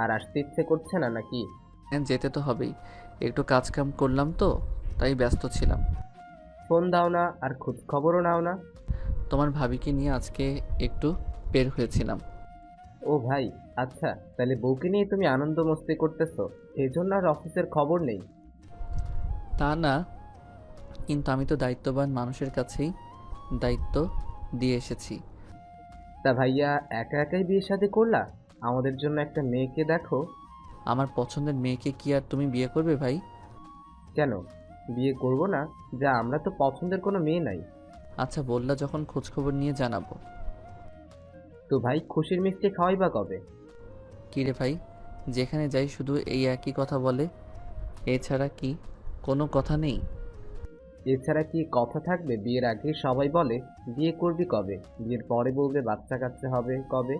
আর আসতে ইচ্ছে করছে না নাকি? হ্যাঁ যেতে তো হবেই, একটু কাজ কাম করলাম তো তাই ব্যস্ত ছিলাম। ফোন দাও না, আর খোঁজ খবরও নাও না। তোমার ভাবিকে নিয়ে আজকে একটু বের হয়েছিলাম। ও ভাই, আচ্ছা, তাহলে বউকে নিয়ে তুমি আনন্দ মস্তি করতেছো, এই জন্য আর অফিসের খবর নেই? তা না, কিন্তু আমি তো দায়িত্ববান মানুষের কাছেই দায়িত্ব দিয়ে এসেছি। তা ভাইয়া একা একাই বিয়ে শাদী করলা? আমাদের জন্য একটা মেয়েকে দেখো। আমার পছন্দের মেয়েকে কি আর তুমি বিয়ে করবে ভাই? কেন বিয়ে করব না? যা আমরা তো পছন্দের কোনো মেয়ে নাই। আচ্ছা বললা যখন খোঁজখবর নিয়ে জানাবো। তো ভাই খুশির মিষ্টি খাওয়াইবা কবে? কী রে ভাই, যেখানে যাই শুধু এই একই কথা বলে, এছাড়া কি কোনো কথা নেই? এছাড়া কি কথা থাকবে? বিয়ের আগে সবাই বলে বিয়ে করবি কবে, বিয়ের পরে বলবে বাচ্চা কাচ্চা হবে কবে,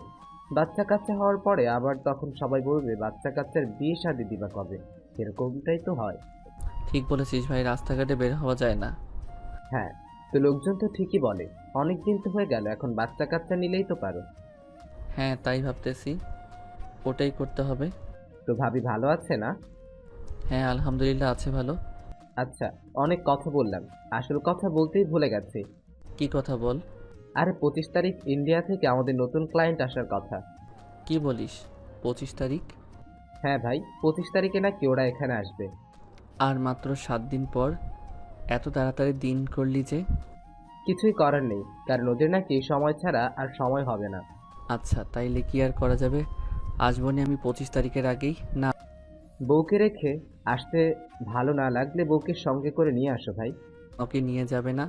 বাচ্চা কাচ্চা হওয়ার পরে আবার তখন সবাই বলবে বাচ্চা কাচ্চার বিয়ে শাদী দিবা কবে। এরকমটাই তো হয়। ঠিক বলেছিস ভাই, রাস্তাঘাটে বের হওয়া যায় না। হ্যাঁ, তো লোকজন তো ঠিকই বলে অনেক দিন তো হয়ে গেল, এখন বাচ্চা কাচ্চা নিলেই তো পারো। হ্যাঁ তাই ভাবতেছি, ওটাই করতে হবে। তো ভাবি ভালো আছে না? হ্যাঁ আলহামদুলিল্লাহ আছে ভালো। আচ্ছা, অনেক কথা বললাম, আসল কথা বলতেই ভুলে গেছি। কি কথা বল। আরে 25 তারিখ ইন্ডিয়া থেকে আমাদের নতুন ক্লায়েন্ট আসার কথা। কি বলিস, 25 তারিখ? হ্যাঁ ভাই, 25 তারিখে নাকি ওরা এখানে আসবে। আর মাত্র 7 দিন পর, এত তাড়াতাড়ি দিন করলি যে? কিছুই করার নেই, কারণ ওদের নাকি সময় ছাড়া আর সময় হবে না। আচ্ছা তাইলে কি আর করা যাবে, আসবো নি আমি 25 তারিখের আগেই। না বউকে রেখে আসতে ভালো না লাগলে বউকে সঙ্গে করে নিয়ে আসো ভাই। ওকে নিয়ে যাবে না?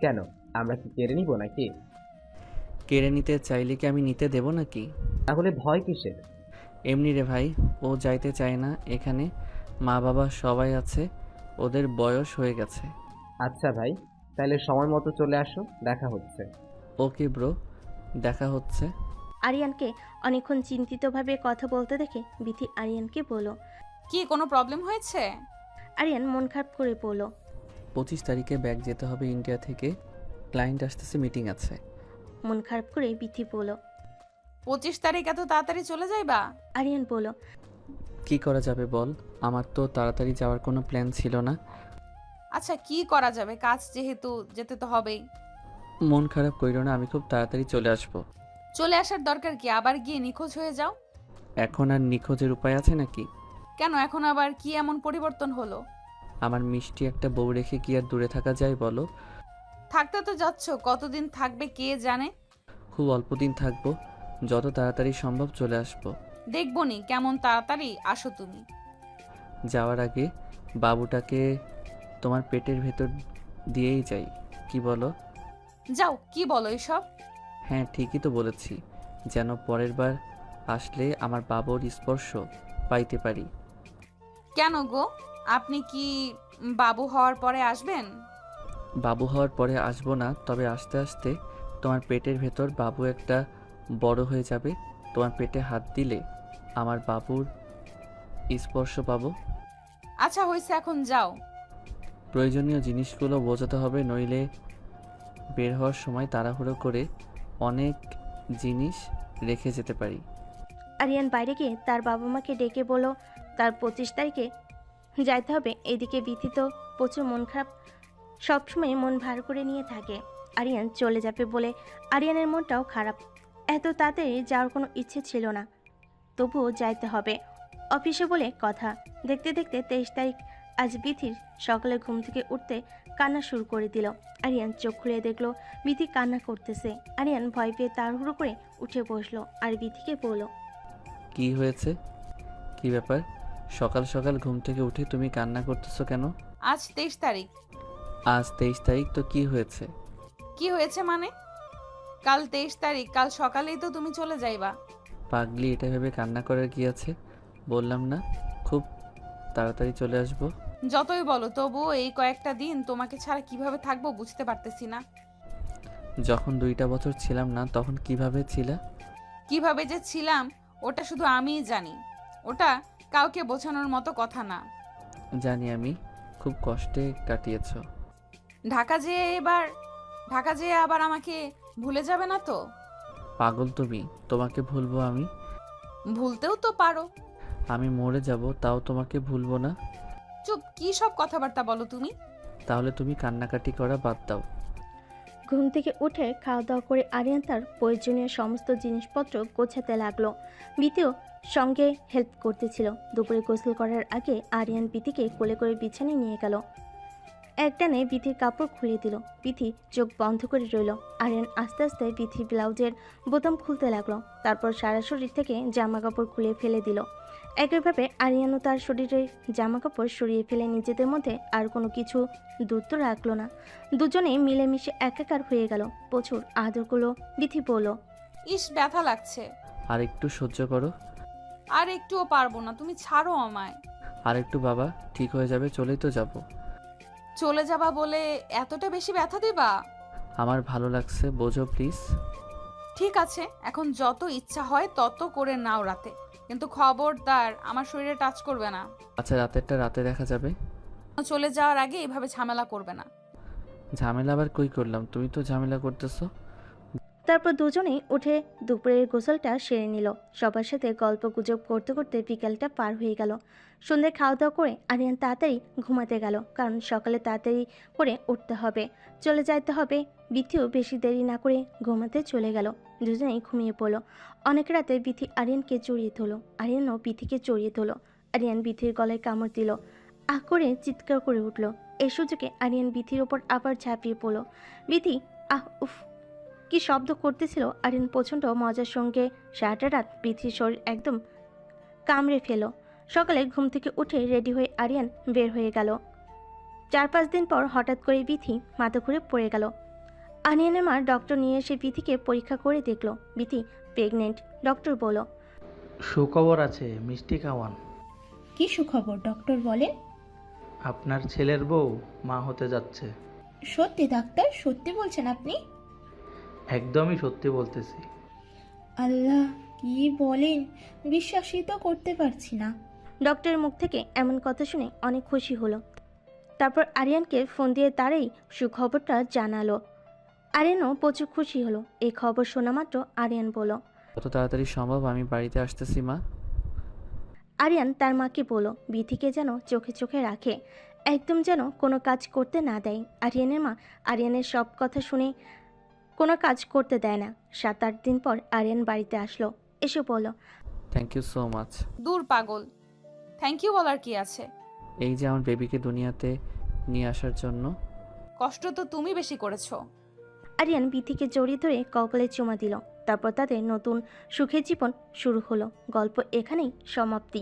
কেন, আমরা কি কেড়ে নিব নাকি? কেড়ে নিতে চাইলে কি আমি নিতে দেব নাকি? তাহলে ভয় কিসের? এমনি রে ভাই, ও যাইতে চায় না এখানে, মা বাবা সবাই আছে, ওদের বয়স হয়ে গেছে। আচ্ছা ভাই, তাহলে সময় মতো চলে আসো, দেখা হচ্ছে। ওকে ব্রো, দেখা হচ্ছে। আরিয়ানকে অনেকক্ষণ চিন্তিতভাবে কথা বলতে দেখে বিথি আরিয়ানকে বলল। কি কোনো প্রবলেম হয়েছে? আরিয়ান মন খারাপ করে বলল। 25 তারিখে ব্যাগ যেতে হবে ইন্ডিয়া থেকে, ক্লায়েন্ট আসতেছে, মিটিং আছে। মন খারাপ করে বিথি বলল। 25 তারিখ এত তাড়াতাড়ি চলে যাইবা? আরিয়ান বলল। কি করা যাবে বল, আমার তো তাড়াতাড়ি যাওয়ার কোনো প্ল্যান ছিল না। আচ্ছা কি করা যাবে, কাজ যেহেতু যেতে তো হবেই। মন খারাপ কইরো না, আমি খুব তাড়াতাড়ি চলে আসবো। চলে আসার দরকার কি, আবার গিয়ে নিখোঁজ হয়ে যাও। এখন আর নিখোঁজের উপায় আছে নাকি? কেন, এখন আবার কি এমন পরিবর্তন হলো? আমার মিষ্টি একটা বউ রেখে কি আর দূরে থাকা যায় বলো? থাকতে তো যাচ্ছ, কতদিন থাকবে কে জানে। খুব অল্প দিন থাকবো, যত তাড়াতাড়ি সম্ভব চলে আসবো। দেখবো নি কেমন তাড়াতাড়ি আসো তুমি। যাওয়ার আগে বাবুটাকে তোমার পেটের ভেতর দিয়েই যাই, কি বলো? যাও, কি বলো এসব? হ্যাঁ ঠিকই তো বলেছি, যেন পরের বার আসলে আমার বাবুর স্পর্শ পাইতে পারি। কেন গো, আপনি কি বাবু হওয়ার পরে আসবেন? বাবু হওয়ার পরে আসবো না, তবে আস্তে আস্তে তোমার পেটের ভেতর বাবু একটা বড় হয়ে যাবে, তোমার পেটে হাত দিলে আমার বাবুর স্পর্শ পাবো। আচ্ছা হয়েছে, এখন যাও। প্রয়োজনীয় জিনিসগুলো বোঝাতে হবে, নইলে বের হওয়ার সময় তাড়াহুড়ো করে অনেক জিনিস রেখে যেতে পারি। আরিয়ান বাইরে গিয়ে তার বাবা মাকে ডেকে বলল তার 25 তারিখে যাইতে হবে। এদিকে বিথি তো প্রচুর মন খারাপ, সবসময় মন ভার করে নিয়ে থাকে। আরিয়ান চলে যাবে বলে আরিয়ানের মনটাও খারাপ। এত তাড়াতাড়ি যাওয়ার কোনো ইচ্ছে ছিল না, তবুও যাইতে হবে, অফিসে বলে কথা। দেখতে দেখতে 23 তারিখ। আজ বিথির সকালে ঘুম থেকে উঠতে কান্না শুরু করে দিল। আরিয়ান চোখ খুলে দেখলো বিথি কান্না করতেছে। আরিয়ান ভয় পেয়ে তাড়াহুড়ো করে উঠে বসলো আর বিথিকে বলল। কি হয়েছে, কি ব্যাপার? সকাল সকাল ঘুম থেকে উঠে তুমি কান্না করতেছো কেন? আজ 23 তারিখ। আজ 23 তারিখ তো কি হয়েছে? কি হয়েছে মানে? কাল 23 তারিখ, কাল সকালেই তো তুমি চলে যাইবা। পাগলি, এটা ভেবে কান্না করার কি আছে? বললাম না খুব তাড়াতাড়ি চলে আসবো। যতই বলো তবুও এই কয়েকটা দিন তোমাকে ছাড়া কিভাবে থাকবো বুঝতে পারতেছি না। যখন 2টা বছর ছিলাম না তখন কিভাবে ছিলা? কিভাবে যে ছিলাম ওটা শুধু আমিই জানি, ওটা কাউকে বোঝানোর মতো কথা না। জানি, আমি খুব কষ্টে কাটিয়েছো। ঢাকা যেয়ে আবার আমাকে ভুলে যাবে না তো? পাগল তুমি, তোমাকে ভুলবো আমি? ভুলতেও তো পারো। আমি মরে যাব তাও তোমাকে ভুলবো না। চুপ, কি সব কথাবার্তা বলো তুমি? তাহলে তুমি কান্নাকাটি করা বাদ দাও। ঘুম থেকে উঠে খাওয়া দাওয়া করে আরিয়ান তার প্রয়োজনীয় সমস্ত জিনিসপত্র গোছাতে লাগলো। বিথিও সঙ্গে হেল্প করতেছিল। দুপুরে গোসল করার আগে আরিয়ান বিথিকে কোলে করে বিছানায় নিয়ে গেল। একটানে বিথির কাপড় খুলে দিল। বিথি চোখ বন্ধ করে রইল। আরিয়ান আস্তে আস্তে বিথি ব্লাউজের বোতাম খুলতে লাগলো। তারপর সারা শরীর থেকে জামা কাপড় খুলে ফেলে দিল। একইভাবে আরিয়ানও তার শরীরের জামা কাপড় সরিয়ে ফেলে নিজেদের মধ্যে আর কোনো কিছু দূরত্ব রাখলো না। দুজনেই মিলেমিশে একাকার হয়ে গেল। প্রচুর আদর করলো। বিথি বলল, ইস, ব্যথা লাগছে। আর একটু সহ্য করো। আর একটুও পারবো না, তুমি ছাড়ো আমায়। আর একটু বাবা, ঠিক হয়ে যাবে, চলেই তো যাব। চলে যাবা বলে এতটা বেশি ব্যথা দিবা? আমার ভালো লাগছে, বোঝো প্লিজ। ঠিক আছে, এখন যত ইচ্ছা হয় তত করে নাও রাতে, কিন্তু খবরদার আমার শরীরে টাচ করবে না। আচ্ছা, রাতেরটা রাতে দেখা যাবে। চলে যাওয়ার আগে এভাবে ঝামেলা করবে না। ঝামেলা আবার কই করলাম? তুমি তো ঝামেলা করতেছো। তারপর দুজনেই উঠে দুপুরের গোসলটা সেরে নিল। সবার সাথে গল্প গুজব করতে করতে বিকেলটা পার হয়ে গেল। সন্ধ্যে খাওয়া দাওয়া করে আরিয়ান তাড়াতাড়ি ঘুমাতে গেল, কারণ সকালে তাড়াতাড়ি করে উঠতে হবে, চলে যাইতে হবে। বিথিও বেশি দেরি না করে ঘুমাতে চলে গেল। দুজনেই ঘুমিয়ে পড়ল। অনেক রাতে বিথি আরিয়ানকে জড়িয়ে ধরলো, আরিয়ানও বিথিকে জড়িয়ে ধরলো। আরিয়ান বিথির গলায় কামড় দিল, আহ করে চিৎকার করে উঠল। এই সুযোগে আরিয়ান বিথির ওপর আবার ঝাঁপিয়ে পড়ল। বিথি আহ উফ কি শব্দ করতেছিল। আরিয়ান প্রচণ্ড মজার সঙ্গে সারাটা রাত বিথির শরীর একদম কামড়ে ফেল। সকালে ঘুম থেকে উঠে রেডি হয়ে আরিয়ান বের হয়ে গেল। 4-5 দিন পর হঠাৎ করে বিথি মাথা ঘুরে পড়ে গেল। আরিয়ানের মা ডক্টর নিয়ে এসে বিথিকে পরীক্ষা করে দেখলো বিথি প্রেগনেন্ট। ডক্টর বলল, সুখবর আছে, মিষ্টি খাওয়ান। কি সুখবর ডক্টর বলেন? আপনার ছেলের বউ মা হতে যাচ্ছে। সত্যি ডাক্তার, সত্যি বলছেন আপনি? একদমই সত্যি বলতেছি। আল্লাহ, কি বলেন, বিশ্বাসই তো করতে পারছি না। ডক্টরের মুখ থেকে এমন কথা শুনে অনেক খুশি হলো। তারপর আরিয়ানকে ফোন দিয়ে তারই সুখবরটা জানালো। আরিয়ানও প্রচুর খুশি হলো। এই খবর শোনা মাত্র আরিয়ান বলল, যত তাড়াতাড়ি সম্ভব আমি বাড়িতে আসতেছি মা। আরিয়ান তার মাকে বলল বিথিকে যেন চোখে চোখে রাখে, একদম যেন কোনো কাজ করতে না দেয়। আরিয়ানের মা আরিয়ানের সব কথা শুনে কোনো কাজ করতে দেয় না। 7-8 দিন পর আরিয়ান বাড়িতে আসলো। এসে বলল, থ্যাংক ইউ সো মাচ। দূর পাগল, থ্যাংক ইউ বলার কি আছে? এই যে আমার বেবিকে দুনিয়াতে নিয়ে আসার জন্য। কষ্ট তো তুমি বেশি করেছো। আরিয়ান বিথিকে জড়িয়ে ধরে কপালে চুমা দিল। তারপর তাদের নতুন সুখের জীবন শুরু হলো। গল্প এখানেই সমাপ্তি।